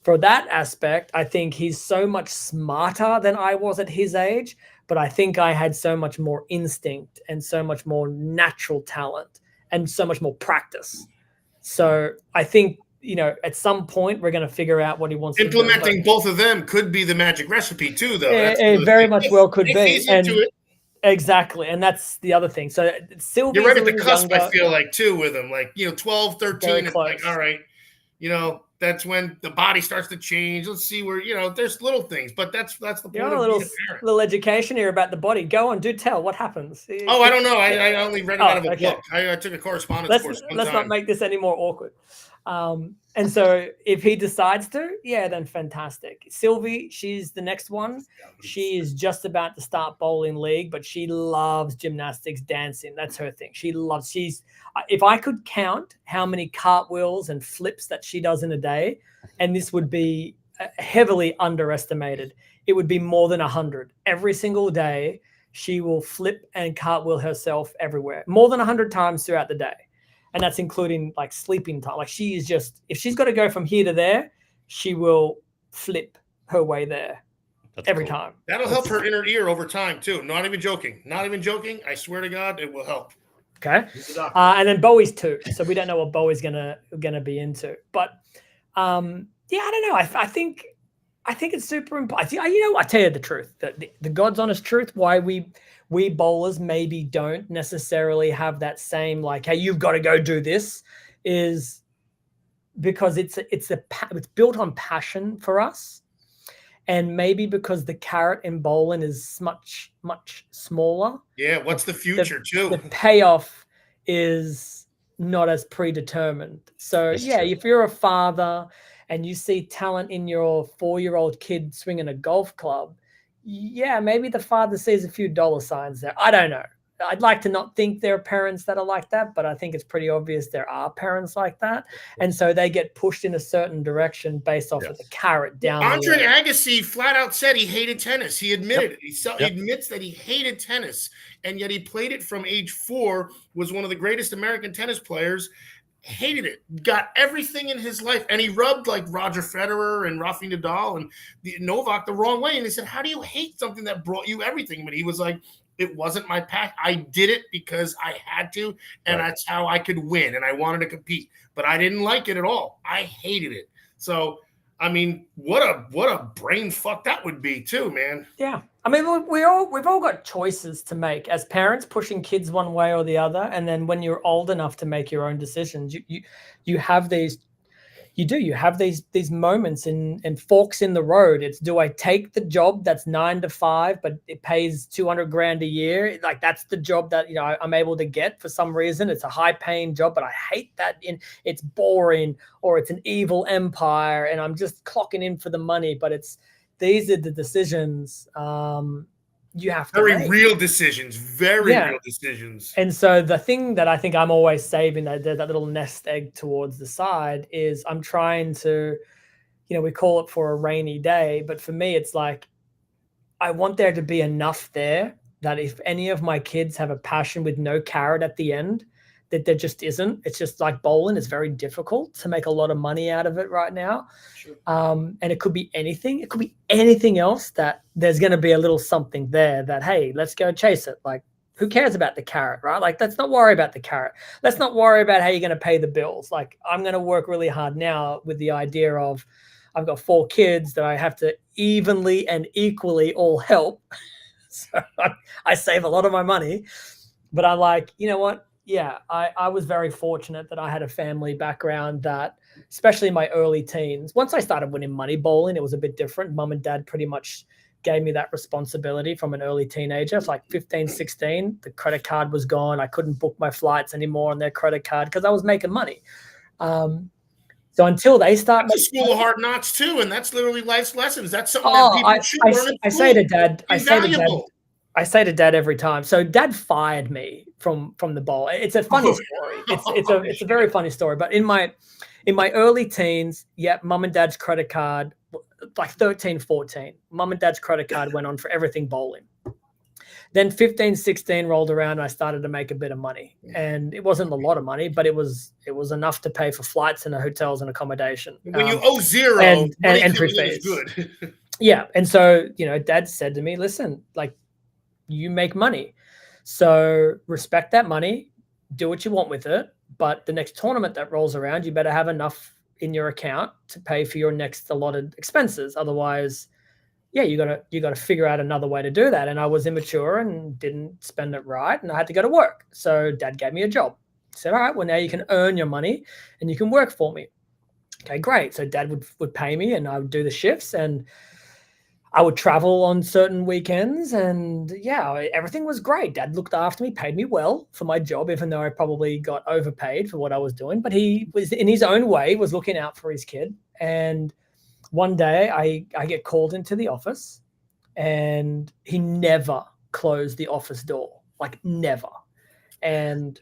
[SPEAKER 7] for that aspect, I think he's so much smarter than I was at his age, but I think I had so much more instinct and so much more natural talent and so much more practice. So I think, at some point we're going to figure out what he wants to do.
[SPEAKER 8] Implementing both of them could be the magic recipe too, though.
[SPEAKER 7] It very much well could be.
[SPEAKER 8] And
[SPEAKER 7] exactly. And that's the other thing. So Sylvie's
[SPEAKER 8] you're right at the cusp,
[SPEAKER 7] younger.
[SPEAKER 8] I feel like, too, with him. Like, 12, 13, it's like, all right, that's when the body starts to change. Let's see where, there's little things, but that's the point of being a parent.
[SPEAKER 7] Little education here about the body. Go on, do tell. What happens?
[SPEAKER 8] Oh, I don't know. I only read it out of a book. I took a correspondence course.
[SPEAKER 7] Let's not make this any more awkward. And so if he decides to, then fantastic. Sylvie, she's the next one. She is just about to start bowling league, but she loves gymnastics, dancing. That's her thing. If I could count how many cartwheels and flips that she does in a day, and this would be heavily underestimated, it would be more than 100. Every single day, she will flip and cartwheel herself everywhere, more than 100 times throughout the day. And that's including like sleeping time. Like she is just, if she's got to go from here to there, she will flip her way there every time.
[SPEAKER 8] That'll help her inner ear over time too. Not even joking. I swear to God, it will help.
[SPEAKER 7] Okay. And then Bowie's 2. So we don't know what Bowie's gonna be into. But I don't know. I think it's super important. I tell you the truth, the God's honest truth, why we bowlers maybe don't necessarily have that same, like, hey, you've got to go do this, is because it's built on passion for us. And maybe because the carrot in bowling is much, much smaller.
[SPEAKER 8] Yeah, what's the future too?
[SPEAKER 7] The payoff is not as predetermined. So if you're a father and you see talent in your 4-year-old kid swinging a golf club, maybe the father sees a few dollar signs there. I don't know. I'd like to not think there are parents that are like that, but I think it's pretty obvious there are parents like that. And so they get pushed in a certain direction based off of the carrot down.
[SPEAKER 8] Andre Agassi flat out said he hated tennis. He admitted it. He admits that he hated tennis, and yet he played it from age 4, was one of the greatest American tennis players, hated it, got everything in his life, and he rubbed like Roger Federer and Rafa Nadal and Novak the wrong way. And he said, how do you hate something that brought you everything? But he was like, it wasn't my path. I did it because I had to, and that's how I could win, and I wanted to compete. But I didn't like it at all. I hated it. So, I mean, what a brain fuck that would be too, man.
[SPEAKER 7] Yeah. I mean, we've all got choices to make as parents, pushing kids one way or the other. And then when you're old enough to make your own decisions, you have these moments and forks in the road. It's, do I take the job that's 9 to 5, but it pays $200,000 a year? Like, that's the job that, I'm able to get for some reason. It's a high paying job, but I hate that it's boring, or it's an evil empire and I'm just clocking in for the money. But these are the decisions you have to make.
[SPEAKER 8] Real decisions, real decisions.
[SPEAKER 7] And so the thing that I think I'm always saving, that little nest egg towards the side, is I'm trying to, we call it for a rainy day, but for me, it's like, I want there to be enough there that if any of my kids have a passion with no carrot at the end, that there just isn't. It's just like bowling. It's very difficult to make a lot of money out of it right now. Sure. And it could be anything. It could be anything else, that there's going to be a little something there that, hey, let's go chase it. Like, who cares about the carrot, right? Like, let's not worry about the carrot. Let's not worry about how you're going to pay the bills. Like, I'm going to work really hard now with the idea of, I've got 4 kids that I have to evenly and equally all help. So I save a lot of my money, but I'm like, you know what? Yeah, I was very fortunate that I had a family background that, especially in my early teens, once I started winning money bowling, it was a bit different. Mom and dad pretty much gave me that responsibility from an early teenager. It's like 15, 16, the credit card was gone. I couldn't book my flights anymore on their credit card because I was making money. So until they start...
[SPEAKER 8] That's a school of hard knocks too, and that's literally life's lessons. That's something that people should learn in school.
[SPEAKER 7] I say to dad every time. So dad fired me from the bowl. It's a funny story. It's a very funny story. But in my early teens, mom and dad's credit card, like 13, 14, mom and dad's credit card went on for everything bowling. Then 15, 16 rolled around and I started to make a bit of money. And it wasn't a lot of money, but it was enough to pay for flights and hotels and accommodation.
[SPEAKER 8] When you owe zero,
[SPEAKER 7] and entry fees.
[SPEAKER 8] Good.
[SPEAKER 7] Yeah. And so, dad said to me, listen, like, you make money, so respect that money, do what you want with it, but the next tournament that rolls around, you better have enough in your account to pay for your next allotted expenses. Otherwise, yeah, you gotta figure out another way to do that. And I was immature and didn't spend it right, and I had to go to work. So Dad gave me a job. He said, all right, well, now you can earn your money and you can work for me. Okay, great. So Dad would pay me, and I would do the shifts, and I would travel on certain weekends, and yeah, everything was great. Dad looked after me, paid me well for my job, even though I probably got overpaid for what I was doing. But he was, in his own way, was looking out for his kid. And one day I get called into the office, and he never closed the office door, like never. And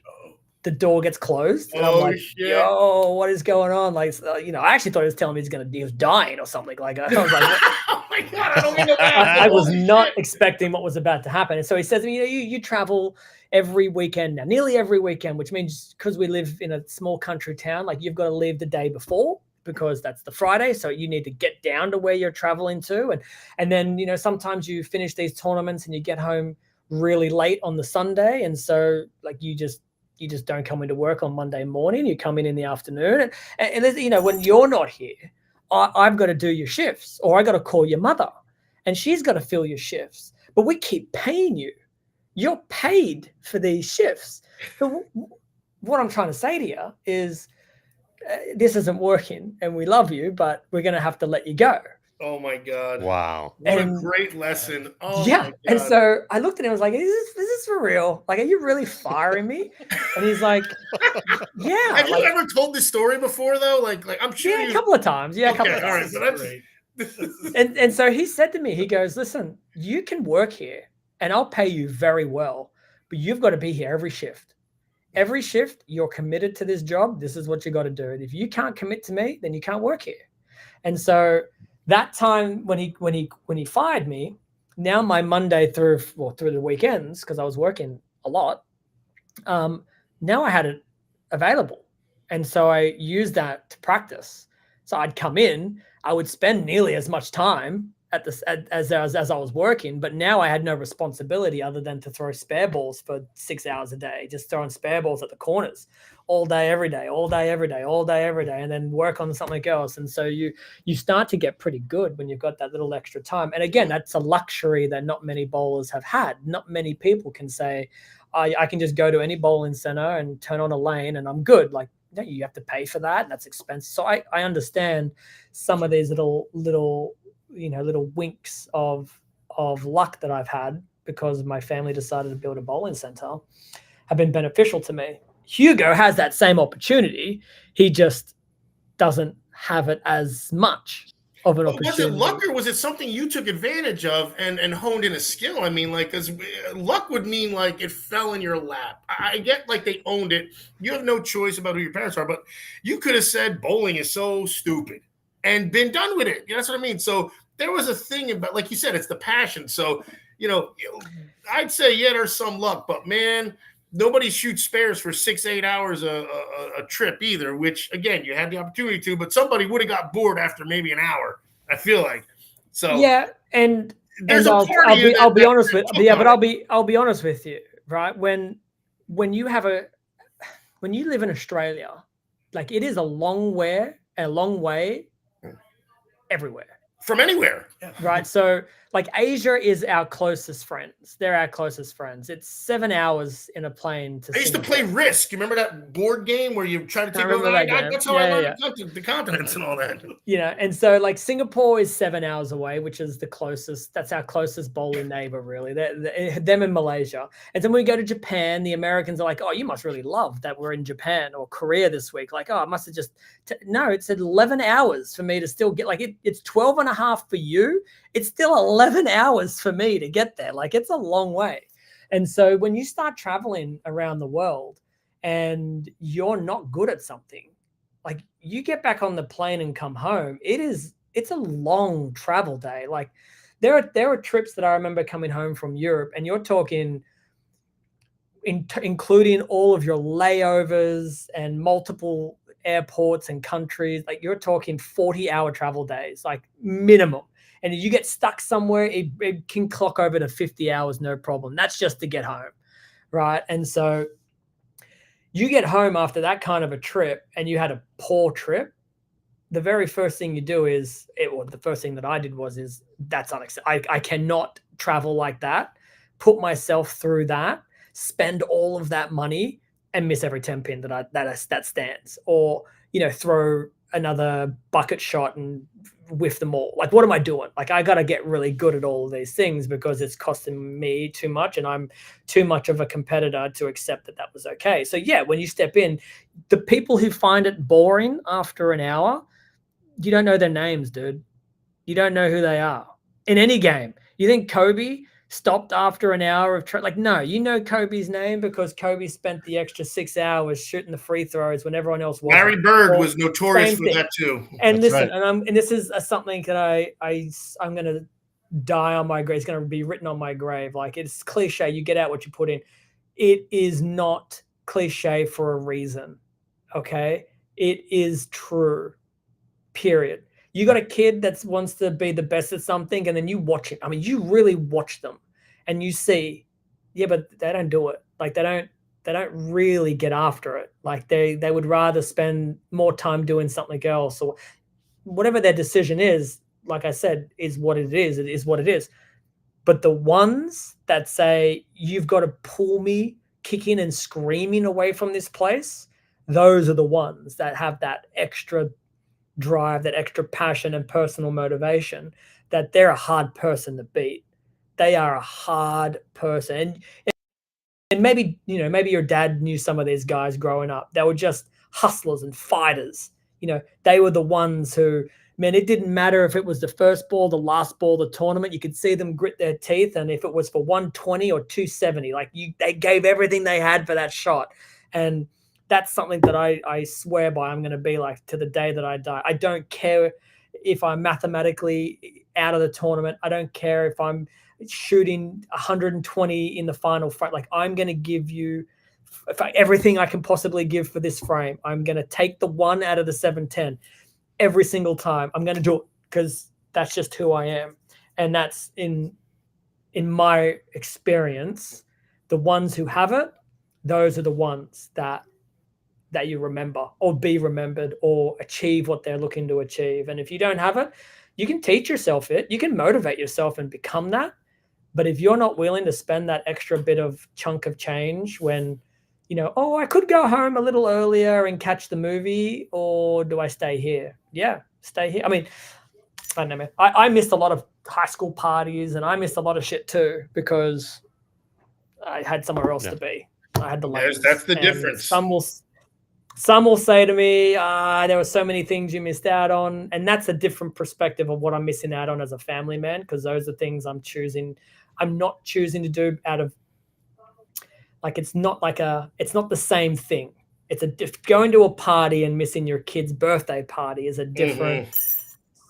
[SPEAKER 7] the door gets closed, and I'm like,
[SPEAKER 8] shit.
[SPEAKER 7] yo, what is going on? Like, I actually thought he was telling me he was dying or something. Like, I was like,
[SPEAKER 8] oh my God, I don't mean to laugh.
[SPEAKER 7] I was not expecting what was about to happen. And so he says to me, you travel every weekend now, nearly every weekend, which means because we live in a small country town, like you've got to leave the day before because that's the Friday. So you need to get down to where you're traveling to. And then, sometimes you finish these tournaments and you get home really late on the Sunday. And so like you just don't come into work on Monday morning. You come in the afternoon. And when you're not here, I've got to do your shifts, or I got to call your mother and she's got to fill your shifts. But we keep paying you. You're paid for these shifts. So what I'm trying to say to you is this isn't working and we love you, but we're going to have to let you go.
[SPEAKER 8] Oh my God.
[SPEAKER 9] Wow.
[SPEAKER 8] What a great lesson. Oh
[SPEAKER 7] yeah.
[SPEAKER 8] my God.
[SPEAKER 7] And so I looked at him, I was like, is this for real? Like, are you really firing me? And he's like, yeah.
[SPEAKER 8] Have you ever told this story before though? Like I'm sure
[SPEAKER 7] a couple of times. Yeah, a couple of
[SPEAKER 8] all
[SPEAKER 7] times.
[SPEAKER 8] right, so that's
[SPEAKER 7] And so he said to me, he goes, listen, you can work here and I'll pay you very well, but you've got to be here every shift. Every shift, you're committed to this job. This is what you got to do. And if you can't commit to me, then you can't work here. And so that time when he fired me, now my Monday through the weekends, because I was working a lot, now I had it available. And so I used that to practice. So I'd come in, I would spend nearly as much time as I was working, but now I had no responsibility other than to throw spare balls for 6 hours a day, just throwing spare balls at the corners all day, every day, all day, every day, all day, every day, and then work on something else. And so you start to get pretty good when you've got that little extra time. And again, that's a luxury that not many bowlers have had. Not many people can say, I can just go to any bowling center and turn on a lane and I'm good. Like, no, you have to pay for that, and that's expensive. So I understand some of these little winks of luck that I've had because my family decided to build a bowling center have been beneficial to me. Hugo has that same opportunity. He just doesn't have it as much of an opportunity.
[SPEAKER 8] Was it luck, or was it something you took advantage of and honed in a skill? I mean, like, because luck would mean like it fell in your lap. I get like they owned it. You have no choice about who your parents are, but you could have said bowling is so stupid and been done with it. That's what I mean. So there was a thing about, like you said, it's the passion. So, I'd say, yeah, there's some luck, but man, nobody shoots spares for 6-8 hours a trip either, which again, you had the opportunity to, but somebody would have got bored after maybe an hour, I feel like. So
[SPEAKER 7] yeah, and I'll be honest with you, right? When you live in Australia, like it is a long way everywhere.
[SPEAKER 8] From anywhere.
[SPEAKER 7] Right. So like Asia is our closest friends. They're our closest friends. It's 7 hours in a plane to
[SPEAKER 8] I used to play Risk. You remember that board game where you try to take over? That's how I learned the continents and all that.
[SPEAKER 7] And so like Singapore is 7 hours away, which is the closest. That's our closest bowling neighbor, really. Them in Malaysia. And then when we go to Japan, the Americans are like, oh, you must really love that we're in Japan, or Korea this week. Like, oh, I must have just no, it's 11 hours for me to still get, like it's 12 and a half for you. It's still 11 hours for me to get there. Like it's a long way. And so when you start traveling around the world and you're not good at something, like you get back on the plane and come home, it's a long travel day. Like there are trips that I remember coming home from Europe, and you're talking including all of your layovers and multiple airports and countries, like you're talking 40-hour travel days, like minimum. And if you get stuck somewhere, it can clock over to 50 hours, no problem. That's just to get home, right? And so You get home after that kind of a trip and you had a poor trip, the very first thing you do is the first thing that I did is that's unacceptable. I cannot travel like that, put myself through that, spend all of that money and miss every 10 pin that stands, or, throw another bucket shot and whiff them all. Like, what am I doing? Like, I got to get really good at all of these things because it's costing me too much and I'm too much of a competitor to accept that was okay. So yeah, when you step in, the people who find it boring after an hour, you don't know their names, dude. You don't know who they are in any game. You think Kobe stopped after an hour of no, you know Kobe's name because Kobe spent the extra 6 hours shooting the free throws when everyone else wasn't.
[SPEAKER 8] Larry Bird was notorious for that too.
[SPEAKER 7] And listen, right. And this is something that I'm going to die on my grave. It's going to be written on my grave. Like, it's cliche. You get out what you put in. It is not cliche for a reason. Okay. It is true. Period. You got a kid that wants to be the best at something, and then you watch it. I mean, you really watch them, and you see, yeah, but they don't do it. Like, they don't really get after it. Like, they would rather spend more time doing something else, or whatever their decision is. Like I said, is what it is. It is what it is. But the ones that say you've got to pull me kicking and screaming away from this place, those are the ones that have that extra drive, that extra passion and personal motivation, that they're a hard person to beat. They are a hard person. And maybe, maybe your dad knew some of these guys growing up. They were just hustlers and fighters. They were the ones who, man, it didn't matter if it was the first ball, the last ball, the tournament. You could see them grit their teeth. And if it was for 120 or 270, they gave everything they had for that shot. And that's something that I swear by I'm going to be like to the day that I die. I don't care if I'm mathematically out of the tournament. I don't care if I'm shooting 120 in the final frame. Like, I'm going to give you everything I can possibly give for this frame. I'm going to take the 1 out of the 710 every single time. I'm going to do it because that's just who I am. And that's in my experience, the ones who have it, those are the ones that you remember or be remembered or achieve what they're looking to achieve. And if you don't have it, you can teach yourself it. You can motivate yourself and become that. But if you're not willing to spend that extra bit of chunk of change when, I could go home a little earlier and catch the movie, or do I stay here? Yeah, stay here. I mean, I don't know, man. I missed a lot of high school parties and I missed a lot of shit too because I had somewhere else to be. I had the ladies.
[SPEAKER 8] That's the difference.
[SPEAKER 7] Some will say to me, there were so many things you missed out on. And that's a different perspective of what I'm missing out on as a family man, because those are things I'm not choosing to do out of, it's not the same thing. It's going to a party and missing your kid's birthday party is a different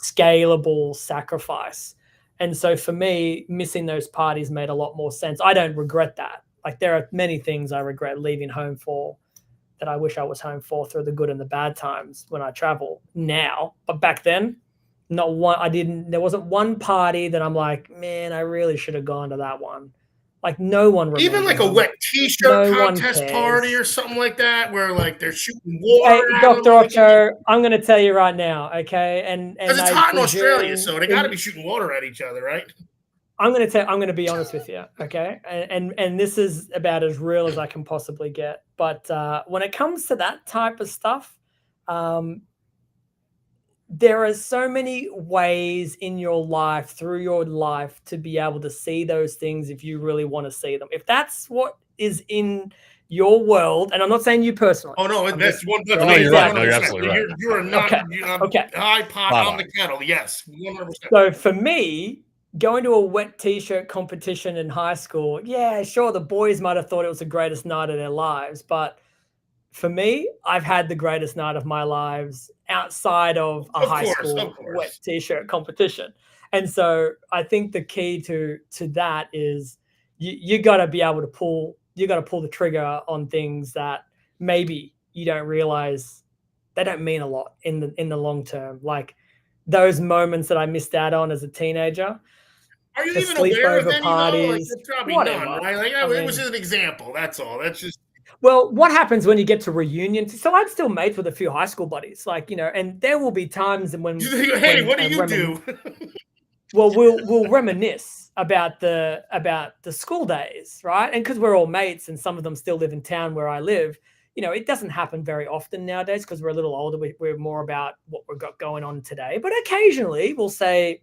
[SPEAKER 7] scalable sacrifice. And so for me, missing those parties made a lot more sense. I don't regret that. Like, there are many things I regret leaving home for that I wish I was home for through the good and the bad times when I travel now. But back then, there wasn't one party that I'm like, man, I really should have gone to that one. Like, no one remembers.
[SPEAKER 8] Even like a wet t-shirt contest party or something like that, where they're shooting water.
[SPEAKER 7] Hey, Dr. Ocho, I'm going to tell you right now, okay? And
[SPEAKER 8] because it's hot in Australia, so they got to be shooting water at each other, right?
[SPEAKER 7] I'm going to be honest with you, okay? And this is about as real as I can possibly get. But when it comes to that type of stuff, there are so many ways in your life, through your life, to be able to see those things if you really want to see them. If that's what is in your world, and I'm not saying you personally.
[SPEAKER 8] Oh, no, that's one.
[SPEAKER 9] No, you're right. No, you're absolutely right.
[SPEAKER 8] You are not
[SPEAKER 7] okay.
[SPEAKER 8] high pot on the kettle. Yes, 100%.
[SPEAKER 7] So for me, going to a wet t-shirt competition in high school, yeah, sure, the boys might have thought it was the greatest night of their lives, but for me, I've had the greatest night of my lives outside of a high school wet t-shirt competition. And so I think the key to that is you got to be able to pull the trigger on things that maybe you don't realize they don't mean a lot in the long term. Like those moments that I missed out on as a teenager.
[SPEAKER 8] Are you even aware of any?
[SPEAKER 7] Parties,
[SPEAKER 8] Like, probably
[SPEAKER 7] whatever.
[SPEAKER 8] none, right? Like, it was just an example. That's all. That's just.
[SPEAKER 7] Well, what happens when you get to reunions? So I'm still mates with a few high school buddies, like, and there will be times when,
[SPEAKER 8] Hey, what do you do?
[SPEAKER 7] Well, we'll reminisce about the school days, right? And because we're all mates, and some of them still live in town where I live, it doesn't happen very often nowadays because we're a little older. We're more about what we've got going on today. But occasionally we'll say,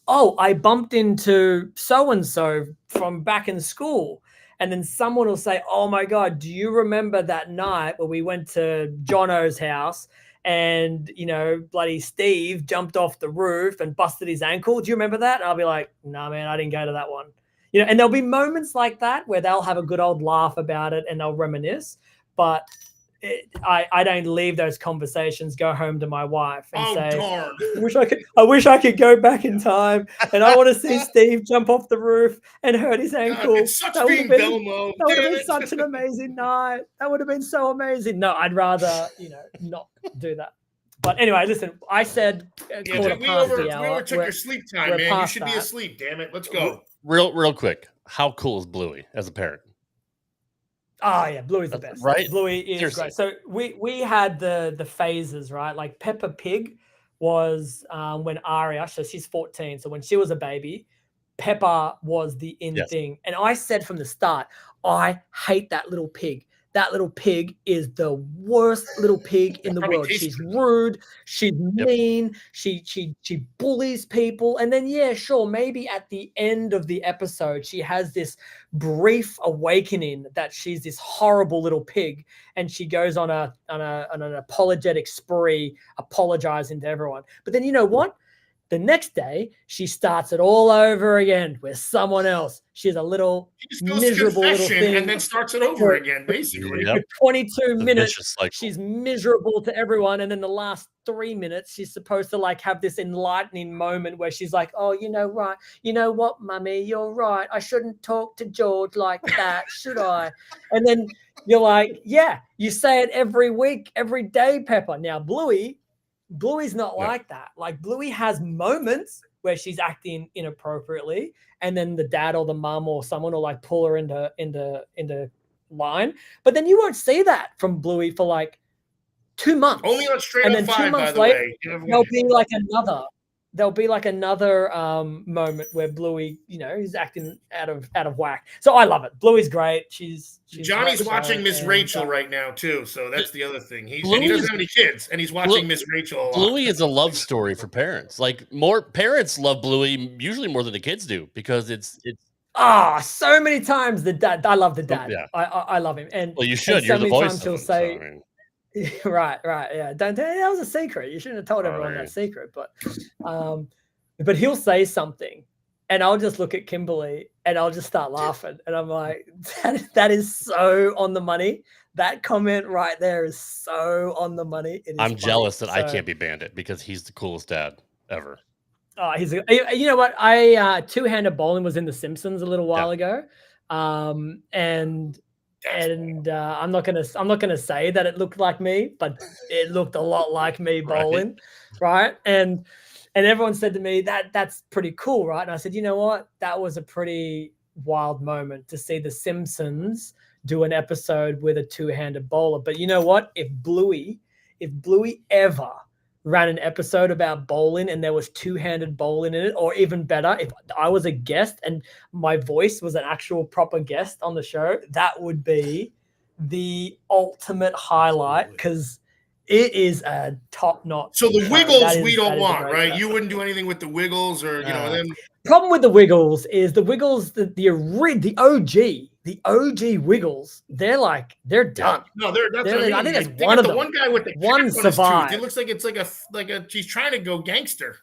[SPEAKER 7] "Oh, I bumped into so and so from back in school." And then someone will say, "Oh my God, do you remember that night where we went to Jono's house and, bloody Steve jumped off the roof and busted his ankle? Do you remember that?" And I'll be like, "No, man, I didn't go to that one." And there'll be moments like that where they'll have a good old laugh about it and they'll reminisce. But I don't leave those conversations, go home to my wife and say,
[SPEAKER 8] darn.
[SPEAKER 7] I wish I could go back in time, and I want to see Steve jump off the roof and hurt his ankle.
[SPEAKER 8] God, it sucks being Belmo.
[SPEAKER 7] That would have been such an amazing night. That would have been so amazing. No, I'd rather, not do that. But anyway, listen, I said
[SPEAKER 8] we overtook your sleep time, man. You should be asleep, damn it. Let's go.
[SPEAKER 9] Real quick. How cool is Bluey as a parent?
[SPEAKER 7] Oh yeah, Bluey's the best.
[SPEAKER 9] Right?
[SPEAKER 7] Bluey is
[SPEAKER 9] Seriously.
[SPEAKER 7] great. So we had the phases, right? Like Peppa Pig was when Aria, so she's 14. So when she was a baby, Peppa was the thing. And I said from the start, I hate that little pig. That little pig is the worst little pig in the world. She's rude. She's mean. She bullies people. And then, maybe at the end of the episode, she has this brief awakening that she's this horrible little pig, and she goes on an apologetic spree, apologizing to everyone. But then you know what? The next day, she starts it all over again with someone else. She's a little miserable little thing.
[SPEAKER 8] And then starts it over again, basically.
[SPEAKER 7] For 22 minutes, she's miserable to everyone. And then the last 3 minutes, she's supposed to have this enlightening moment where she's like, "Oh, right. You know what, Mummy? You're right. I shouldn't talk to George like that, should I?" And then you're like, "Yeah, you say it every week, every day, Pepper." Now, Bluey's not like that. Like Bluey has moments where she's acting inappropriately, and then the dad or the mum or someone will pull her into line. But then you won't see that from Bluey for 2 months.
[SPEAKER 8] Only on Straight Up 5, by the way.
[SPEAKER 7] There'll be another moment where Bluey, is acting out of whack. So I love it. Bluey's great. She's
[SPEAKER 8] Johnny's watching Miss Rachel right now too, so that's the other thing. He doesn't have any kids, and he's watching Miss Rachel a lot.
[SPEAKER 9] Bluey is a love story for parents. More parents love Bluey usually more than the kids do because it's.
[SPEAKER 7] So many times the dad. I love the dad.
[SPEAKER 9] Yeah.
[SPEAKER 7] I love him. And
[SPEAKER 9] well, you should.
[SPEAKER 7] And
[SPEAKER 9] You're the voice.
[SPEAKER 7] Times he'll say. Right, yeah. Don't that was a secret. You shouldn't have told everyone that secret. But he'll say something, and I'll just look at Kimberly, and I'll just start laughing, and I'm like, that is so on the money. That comment right there is so on the money.
[SPEAKER 9] I'm jealous that I can't be Bandit because he's the coolest dad ever.
[SPEAKER 7] You know what? I two-handed bowling was in The Simpsons a little while ago, and I'm not gonna say that it looked like me, but it looked a lot like me bowling, right? And everyone said to me that's pretty cool, right? And I said, you know what? That was a pretty wild moment to see The Simpsons do an episode with a two-handed bowler. But you know what? If Bluey ever ran an episode about bowling and there was two-handed bowling in it, or even better, if I was a guest and my voice was an actual proper guest on the show, that would be the ultimate highlight because it is a top-notch.
[SPEAKER 8] So the Wiggles we don't want, right? You wouldn't do anything with the Wiggles or, them.
[SPEAKER 7] Problem with the Wiggles is the Wiggles, the OG Wiggles, they're done.
[SPEAKER 8] No, I think
[SPEAKER 7] that's one of them.
[SPEAKER 8] The one guy with the
[SPEAKER 7] one survived.
[SPEAKER 8] It looks like it's like a she's trying to go gangster.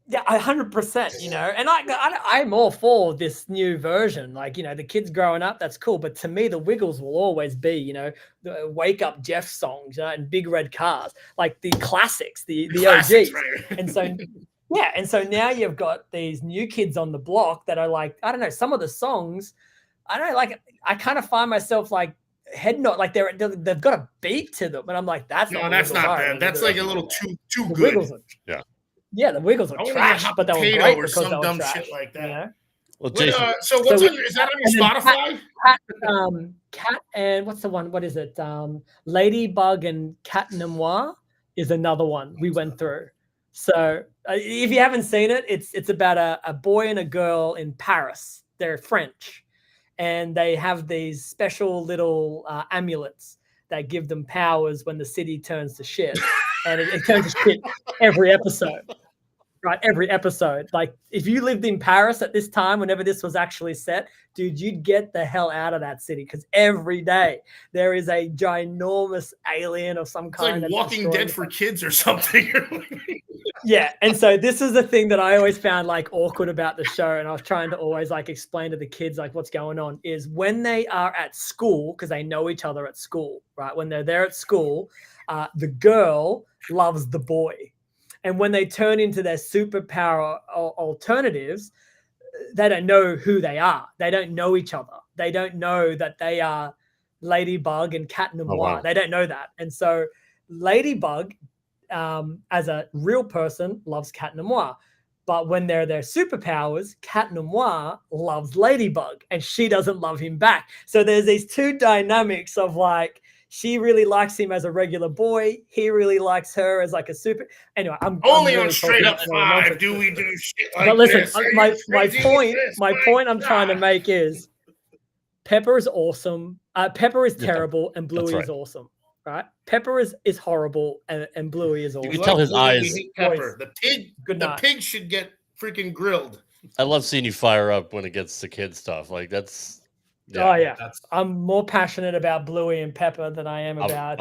[SPEAKER 7] Yeah, 100%. And I'm all for this new version. The kids growing up, that's cool. But to me, the Wiggles will always be, the Wake Up Jeff songs, and Big Red Cars, like the classics, the OGs. Right. And so. Yeah, and so now you've got these new kids on the block that are I don't know, some of the songs, I don't know, I kind of find myself head nod, they've got a beat to them, and I'm like, that's not
[SPEAKER 8] them. That's a little too good.
[SPEAKER 7] Yeah, the Wiggles are trash, but they were great because they were trash.
[SPEAKER 8] Shit like that.
[SPEAKER 9] Well, Jason,
[SPEAKER 8] so what's on your, is that on your Spotify?
[SPEAKER 7] Cat and what's the one? What is it? Ladybug and Cat Noir is another one we went through. So if you haven't seen it, it's about a boy and a girl in Paris. They're French, and they have these special little amulets that give them powers when the city turns to shit, and it turns to shit every episode. Right, every episode. Like, if you lived in Paris at this time, whenever this was actually set, dude, you'd get the hell out of that city, because every day there is a ginormous alien of some kind.
[SPEAKER 8] It's like Walking Dead for kids or something.
[SPEAKER 7] Yeah, and so this is the thing that I always found like awkward about the show, and I was trying to always like explain to the kids like what's going on, is when they are at school, because they know each other at school, right? When they're there at school, the girl loves the boy. And when they turn into their superpower alternatives, they don't know who they are. They don't know each other. They don't know that they are Ladybug and Cat Noir.
[SPEAKER 9] Oh, wow.
[SPEAKER 7] They don't know that. And so Ladybug, as a real person, loves Cat Noir. But when they're their superpowers, Cat Noir loves Ladybug, and she doesn't love him back. So there's these two dynamics of like, she really likes him as a regular boy. He really likes her as like a super. Anyway, I'm
[SPEAKER 8] only
[SPEAKER 7] really
[SPEAKER 8] on Straight Up 5 do we do shit like
[SPEAKER 7] but listen,
[SPEAKER 8] this.
[SPEAKER 7] my point I'm trying to make is Pepper is awesome. Pepper is terrible, and Bluey is awesome. Right? Pepper is horrible, and Bluey is awesome.
[SPEAKER 9] You can tell his eyes.
[SPEAKER 8] Pepper. The
[SPEAKER 7] night.
[SPEAKER 8] pig should get freaking grilled.
[SPEAKER 9] I love seeing you fire up when it gets to kid stuff. Like that's.
[SPEAKER 7] Yeah, oh yeah, I'm more passionate about Bluey and Pepper than I am about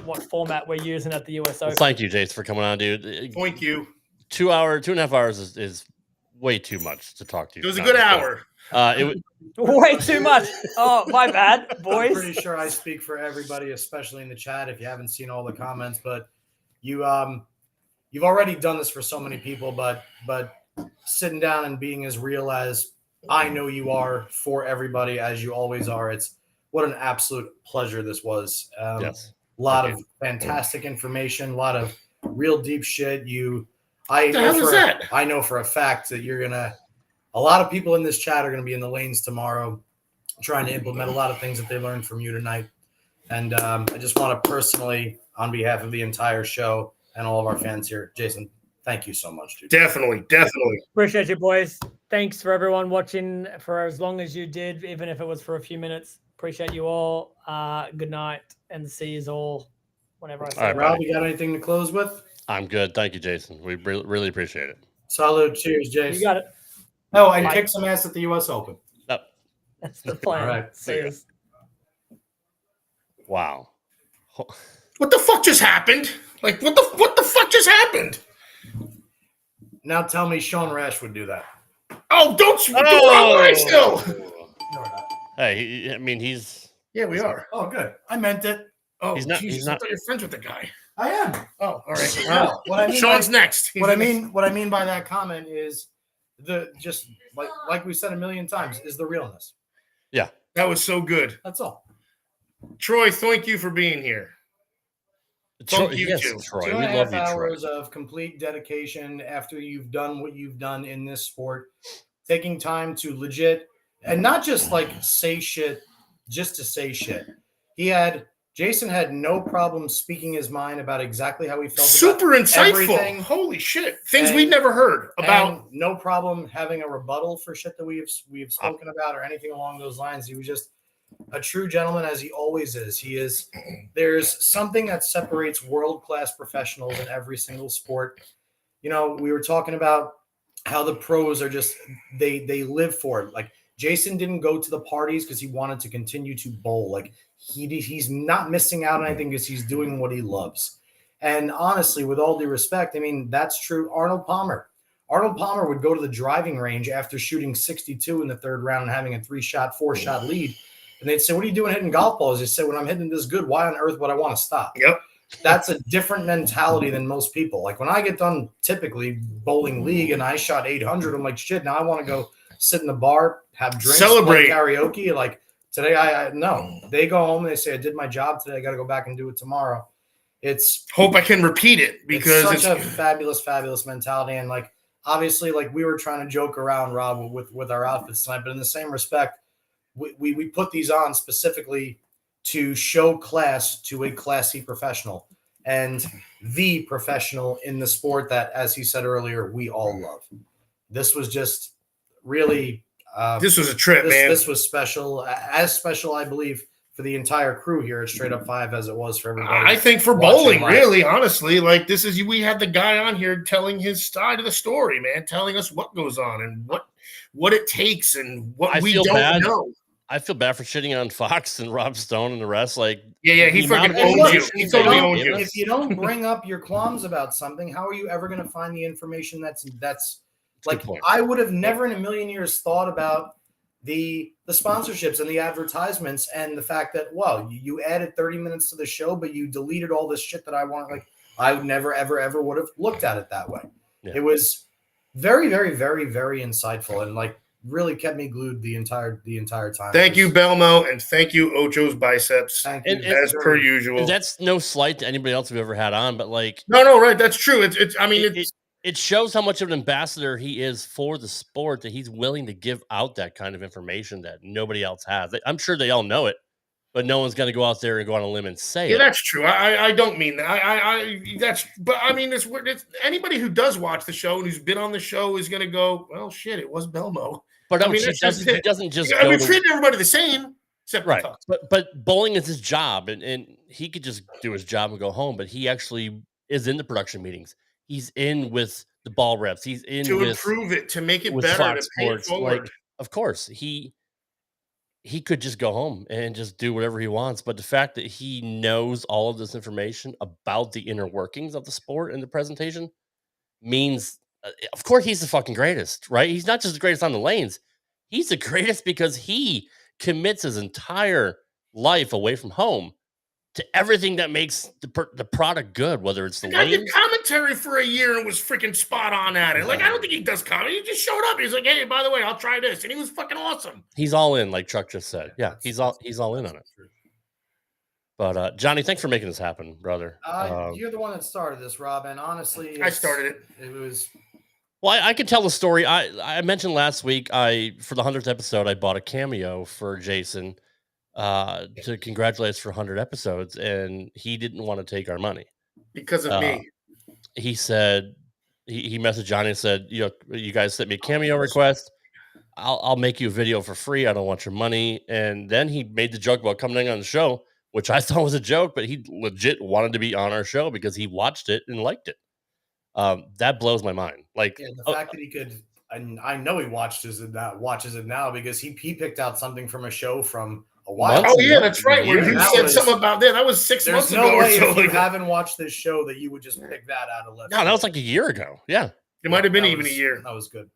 [SPEAKER 7] what format we're using at the US Open.
[SPEAKER 9] Well, thank you, Jace, for coming on, dude.
[SPEAKER 8] Thank you.
[SPEAKER 9] 2.5 hours is way too much to talk to you.
[SPEAKER 8] It was a good hour.
[SPEAKER 9] It was
[SPEAKER 7] way too much. Oh, my bad, boys.
[SPEAKER 10] I'm pretty sure I speak for everybody, especially in the chat. If you haven't seen all the comments, but you've already done this for so many people, but sitting down and being as real as I know you are for everybody, as you always are. It's what an absolute pleasure this was.
[SPEAKER 9] Yes.
[SPEAKER 10] A lot of fantastic information, a lot of real deep shit. I know for a fact that a lot of people in this chat are gonna be in the lanes tomorrow, trying to implement a lot of things that they learned from you tonight. And I just want to personally, on behalf of the entire show and all of our fans here, Jason, thank you so much, dude.
[SPEAKER 8] Definitely.
[SPEAKER 7] Appreciate you, boys. Thanks for everyone watching for as long as you did, even if it was for a few minutes. Appreciate you all. Good night, and see you all whenever I say.
[SPEAKER 10] All right, Rob, you got anything to close with?
[SPEAKER 9] I'm good. Thank you, Jason. We really appreciate it.
[SPEAKER 10] Salute. Cheers, Jason.
[SPEAKER 7] You got it.
[SPEAKER 10] Oh, and kick some ass at the U.S. Open.
[SPEAKER 9] Yep.
[SPEAKER 7] That's the plan.
[SPEAKER 10] All right.
[SPEAKER 7] See
[SPEAKER 9] Wow.
[SPEAKER 8] What the fuck just happened? Like, what the fuck just happened?
[SPEAKER 10] Now tell me Sean Rash would do that.
[SPEAKER 8] Oh, don't do it still.
[SPEAKER 9] Hey, he's.
[SPEAKER 8] Yeah, we are.
[SPEAKER 10] Oh, good. I meant it.
[SPEAKER 8] Oh,
[SPEAKER 9] he's not.
[SPEAKER 8] Jesus,
[SPEAKER 9] He's
[SPEAKER 8] I
[SPEAKER 9] not.
[SPEAKER 8] thought you're friends with the guy.
[SPEAKER 10] I am.
[SPEAKER 8] Oh, all right.
[SPEAKER 10] No, what I mean
[SPEAKER 8] Sean's next.
[SPEAKER 10] What I mean by that comment is just like we said a million times, is the realness.
[SPEAKER 9] Yeah,
[SPEAKER 8] that was so good.
[SPEAKER 10] That's all.
[SPEAKER 8] Troy, thank you for being here. Thank you
[SPEAKER 9] yes,
[SPEAKER 8] too.
[SPEAKER 9] Troy.
[SPEAKER 10] 2.5
[SPEAKER 9] We love you, Troy.
[SPEAKER 10] hours of complete dedication after you've done what you've done in this sport, taking time to legit and not just like say shit just to say shit. Jason had no problem speaking his mind about exactly how he felt.
[SPEAKER 8] Super
[SPEAKER 10] about
[SPEAKER 8] insightful.
[SPEAKER 10] everything.
[SPEAKER 8] Holy shit. Things we'd never heard about.
[SPEAKER 10] And no problem having a rebuttal for shit that we have spoken about or anything along those lines. He was just a true gentleman, as he always is. There's something that separates world-class professionals in every single sport. We were talking about how the pros are just, they live for it. Like, Jason didn't go to the parties because he wanted to continue to bowl. Like, he's not missing out on anything because he's doing what he loves. And honestly, with all due respect, that's true. Arnold Palmer would go to the driving range after shooting 62 in the third round and having a 4-shot lead. And they'd say, "What are you doing hitting golf balls?" They say, "When I'm hitting this good, why on earth would I want to stop?"
[SPEAKER 8] Yep.
[SPEAKER 10] That's a different mentality than most people. Like, when I get done typically bowling league and I shot 800, I'm like, shit, now I want to go sit in the bar, have drinks,
[SPEAKER 8] celebrate,
[SPEAKER 10] play karaoke. Like, today, no. They go home and they say, "I did my job today. I got to go back and do it tomorrow." Hope
[SPEAKER 8] I can repeat it because
[SPEAKER 10] it's such a fabulous mentality. And like, obviously, like we were trying to joke around, Rob, with our outfits tonight, but in the same respect, we put these on specifically to show class to a classy professional and the professional in the sport that, as he said earlier, we all love. This was just really
[SPEAKER 8] this was a trip, man.
[SPEAKER 10] This was special, as special, I believe, for the entire crew here at Straight Up Five as it was for everybody.
[SPEAKER 8] I think for bowling, really, honestly, like this is we had the guy on here telling his side of the story, man, telling us what goes on and what it takes and what we don't know.
[SPEAKER 9] I feel bad for shitting on Fox and Rob Stone and the rest. Like,
[SPEAKER 8] yeah, he fucking owns you. He totally owns you.
[SPEAKER 10] If you don't bring up your qualms about something, how are you ever going to find the information that's like? I would have never in a million years thought about the sponsorships and the advertisements and the fact that, well, you added 30 minutes to the show, but you deleted all this shit that I want. Like, I would never, ever, ever would have looked at it that way. Yeah. It was very, very, very, very insightful and like really kept me glued the entire time.
[SPEAKER 8] Thank you, Belmo, and thank you, Ocho's Biceps, as per usual.
[SPEAKER 9] And that's no slight to anybody else we've ever had on, but like,
[SPEAKER 8] no, right, that's true.
[SPEAKER 9] It shows how much of an ambassador he is for the sport that he's willing to give out that kind of information that nobody else has. I'm sure they all know it, but no one's going to go out there and go on a limb and say it.
[SPEAKER 8] Yeah, that's true. I don't mean that. But I mean, it's anybody who does watch the show and who's been on the show is going to go, well, shit, it was Belmo.
[SPEAKER 9] But
[SPEAKER 8] I mean,
[SPEAKER 9] he doesn't just.
[SPEAKER 8] I mean, treat everybody the same, except
[SPEAKER 9] right. But bowling is his job, and he could just do his job and go home. But he actually is in the production meetings. He's in with the ball reps. He's in
[SPEAKER 8] to improve it, to make it better,
[SPEAKER 9] Fox
[SPEAKER 8] to pay it forward.
[SPEAKER 9] Like, of course, he could just go home and just do whatever he wants. But the fact that he knows all of this information about the inner workings of the sport and the presentation means, of course, he's the fucking greatest, right? He's not just the greatest on the lanes. He's the greatest because he commits his entire life away from home to everything that makes the product good, whether it's the
[SPEAKER 8] guy
[SPEAKER 9] lanes.
[SPEAKER 8] did commentary for a year and was freaking spot on at it. Like, I don't think he does comedy. He just showed up. He's like, hey, by the way, I'll try this. And he was fucking awesome.
[SPEAKER 9] He's all in, like Chuck just said. Yeah, he's all in on it. But Johnny, thanks for making this happen, brother.
[SPEAKER 10] You're the one that started this, Rob, and honestly,
[SPEAKER 8] I started it.
[SPEAKER 10] It was.
[SPEAKER 9] Well, I can tell the story. I mentioned last week, for the 100th episode, I bought a cameo for Jason to congratulate us for 100 episodes, and he didn't want to take our money
[SPEAKER 8] because of me.
[SPEAKER 9] He said he messaged Johnny and said, you guys sent me a cameo request. I'll make you a video for free. I don't want your money. And then he made the joke about coming on the show, which I thought was a joke, but he legit wanted to be on our show because he watched it and liked it. That blows my mind. Like,
[SPEAKER 10] the fact that he could, and I know he watches it now because he picked out something from a show from a while.
[SPEAKER 8] Oh yeah, that's right. Where you said something about that. That was 6 months ago.
[SPEAKER 10] There's no way
[SPEAKER 8] or so.
[SPEAKER 10] if you haven't watched this show that you would just pick that out of left.
[SPEAKER 9] No, that was like a year ago. Yeah,
[SPEAKER 8] it might have been even a year.
[SPEAKER 10] That was good.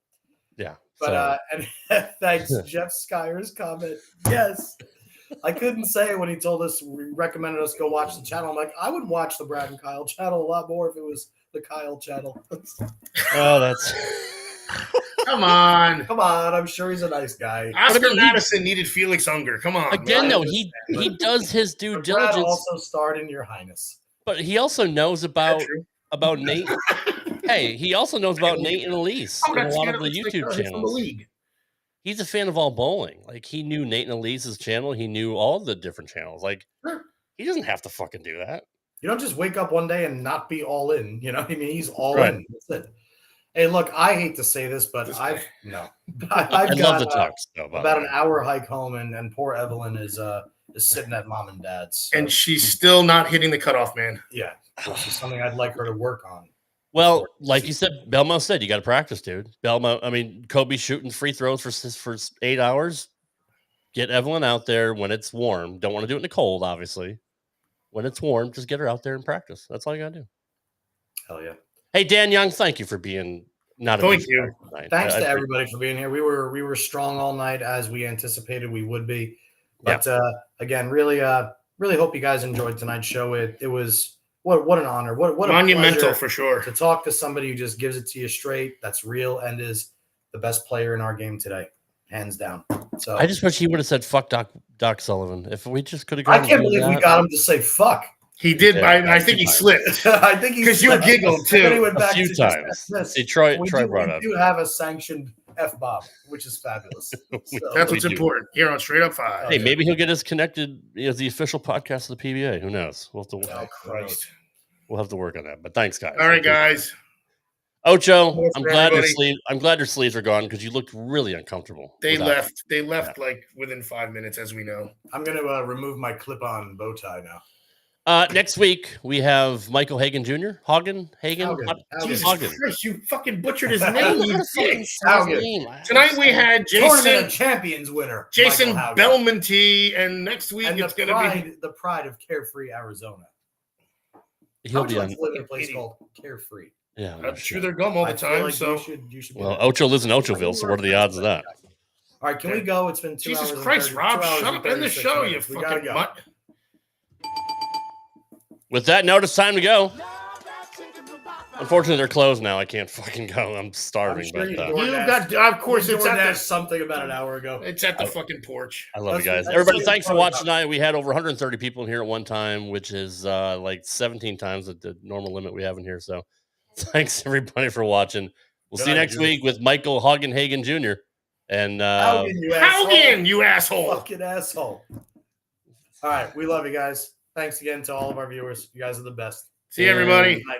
[SPEAKER 9] Yeah,
[SPEAKER 10] but and thanks, Jeff Skyer's comment. Yes. I couldn't say when he told us, recommended us go watch the channel. I'm like, I would watch the Brad and Kyle channel a lot more if it was the Kyle channel.
[SPEAKER 9] Oh, that's
[SPEAKER 8] come on.
[SPEAKER 10] I'm sure he's a nice guy.
[SPEAKER 8] Oscar Madison needed Felix Unger. Come on.
[SPEAKER 9] Again, no, he does his due diligence.
[SPEAKER 10] Brad also starred in Your Highness,
[SPEAKER 9] but he also knows about Nate. Hey, he also knows about Nate and Elise and a lot of the YouTube channels. He's a fan of all bowling. Like, he knew Nate and Elise's channel. He knew all the different channels. Like, he doesn't have to fucking do that.
[SPEAKER 10] You don't just wake up one day and not be all in. You know what I mean? He's all in. That's it. Hey, look, I hate to say this, but I've got about an hour hike home, and poor Evelyn is sitting at mom and dad's.
[SPEAKER 8] And she's still not hitting the cutoff, man.
[SPEAKER 10] Yeah, which is something I'd like her to work on.
[SPEAKER 9] Well, like you said, Belmo said, you got to practice, dude. Kobe's shooting free throws for 8 hours. Get Evelyn out there when it's warm. Don't want to do it in the cold, obviously. When it's warm, just get her out there and practice. That's all you got to do.
[SPEAKER 10] Hell yeah.
[SPEAKER 9] Hey, Dan Young, thank you for being
[SPEAKER 10] Thank you. Thanks to everybody for being here. We were strong all night as we anticipated we would be. But again, really hope you guys enjoyed tonight's show. It was what an honor. What a
[SPEAKER 8] monumental for sure.
[SPEAKER 10] To talk to somebody who just gives it to you straight, that's real, and is the best player in our game today, hands down. So
[SPEAKER 9] I just wish he would have said fuck Doc Sullivan. If we just could have
[SPEAKER 10] I can't believe we got him to say fuck.
[SPEAKER 8] He did.
[SPEAKER 9] Yeah,
[SPEAKER 8] I think he slipped.
[SPEAKER 10] I think
[SPEAKER 8] because you giggled too.
[SPEAKER 10] Then he went
[SPEAKER 9] A
[SPEAKER 10] back
[SPEAKER 9] few
[SPEAKER 10] to
[SPEAKER 9] times.
[SPEAKER 10] Just
[SPEAKER 9] See, Troy
[SPEAKER 10] we
[SPEAKER 9] brought up.
[SPEAKER 10] do have a sanctioned F-bomb, which is fabulous. So,
[SPEAKER 8] That's
[SPEAKER 9] We
[SPEAKER 8] what's
[SPEAKER 9] do.
[SPEAKER 8] important here on Straight Up 5.
[SPEAKER 9] Hey, maybe he'll get us connected as the official podcast of the PBA. Who knows?
[SPEAKER 8] Oh, Christ.
[SPEAKER 9] We'll have to work on that. But thanks, guys.
[SPEAKER 8] All right, guys.
[SPEAKER 9] Ocho,
[SPEAKER 8] More
[SPEAKER 9] I'm
[SPEAKER 8] for
[SPEAKER 9] glad
[SPEAKER 8] everybody.
[SPEAKER 9] I'm glad your sleeves are gone because you looked really uncomfortable.
[SPEAKER 8] They
[SPEAKER 9] without
[SPEAKER 8] left. They left like within 5 minutes, as we know.
[SPEAKER 10] I'm going to remove my clip-on bow tie now.
[SPEAKER 9] Next week we have Michael Hagen Jr. Hagen.
[SPEAKER 8] Jesus
[SPEAKER 9] Hagen.
[SPEAKER 8] Christ, you fucking butchered his
[SPEAKER 9] I don't
[SPEAKER 8] name,
[SPEAKER 9] know how
[SPEAKER 8] you
[SPEAKER 9] to fucking
[SPEAKER 8] dick.
[SPEAKER 9] say his name.
[SPEAKER 8] Tonight we had
[SPEAKER 10] Tournament
[SPEAKER 8] Jason
[SPEAKER 10] of Champions winner,
[SPEAKER 8] Jason
[SPEAKER 10] Michael Haugen.
[SPEAKER 8] Belmonte, and next week
[SPEAKER 10] And
[SPEAKER 8] it's going to be
[SPEAKER 10] the pride of Carefree, Arizona.
[SPEAKER 9] He'll be on.
[SPEAKER 10] Live in a place called Carefree.
[SPEAKER 9] Yeah,
[SPEAKER 8] I chew their gum all the
[SPEAKER 10] I feel
[SPEAKER 8] time.
[SPEAKER 10] like
[SPEAKER 8] So
[SPEAKER 10] you should.
[SPEAKER 9] Well, Ocho lives in Ochoville, so what are the odds of that?
[SPEAKER 10] All right, can we go? It's been 2 hours.
[SPEAKER 8] Jesus Christ,
[SPEAKER 10] and 30,
[SPEAKER 8] Rob,
[SPEAKER 10] 2 hours
[SPEAKER 8] shut
[SPEAKER 10] and
[SPEAKER 8] up in the
[SPEAKER 10] 36
[SPEAKER 8] show, you
[SPEAKER 10] minutes. We gotta
[SPEAKER 8] fucking
[SPEAKER 10] go.
[SPEAKER 8] mutt.
[SPEAKER 9] With that note, it's time to go. Unfortunately, they're closed now. I can't fucking go. I'm starving.
[SPEAKER 10] I'm sure
[SPEAKER 9] But
[SPEAKER 10] you
[SPEAKER 8] You got, of course, it's at the,
[SPEAKER 10] something about an hour ago.
[SPEAKER 8] it's at the fucking porch.
[SPEAKER 9] I love you guys.
[SPEAKER 10] That's
[SPEAKER 9] Everybody,
[SPEAKER 10] what
[SPEAKER 9] thanks for
[SPEAKER 10] it's
[SPEAKER 9] watching
[SPEAKER 10] about.
[SPEAKER 9] tonight. We had over 130 people in here at one time, which is like 17 times the normal limit we have in here. So thanks, everybody, for watching. We'll see you next week with Michael Hagen Jr. And
[SPEAKER 10] Haugen,
[SPEAKER 8] you asshole.
[SPEAKER 10] Fucking asshole. All right, we love you guys. Thanks again to all of our viewers. You guys are the best.
[SPEAKER 8] See you, everybody.
[SPEAKER 10] Bye.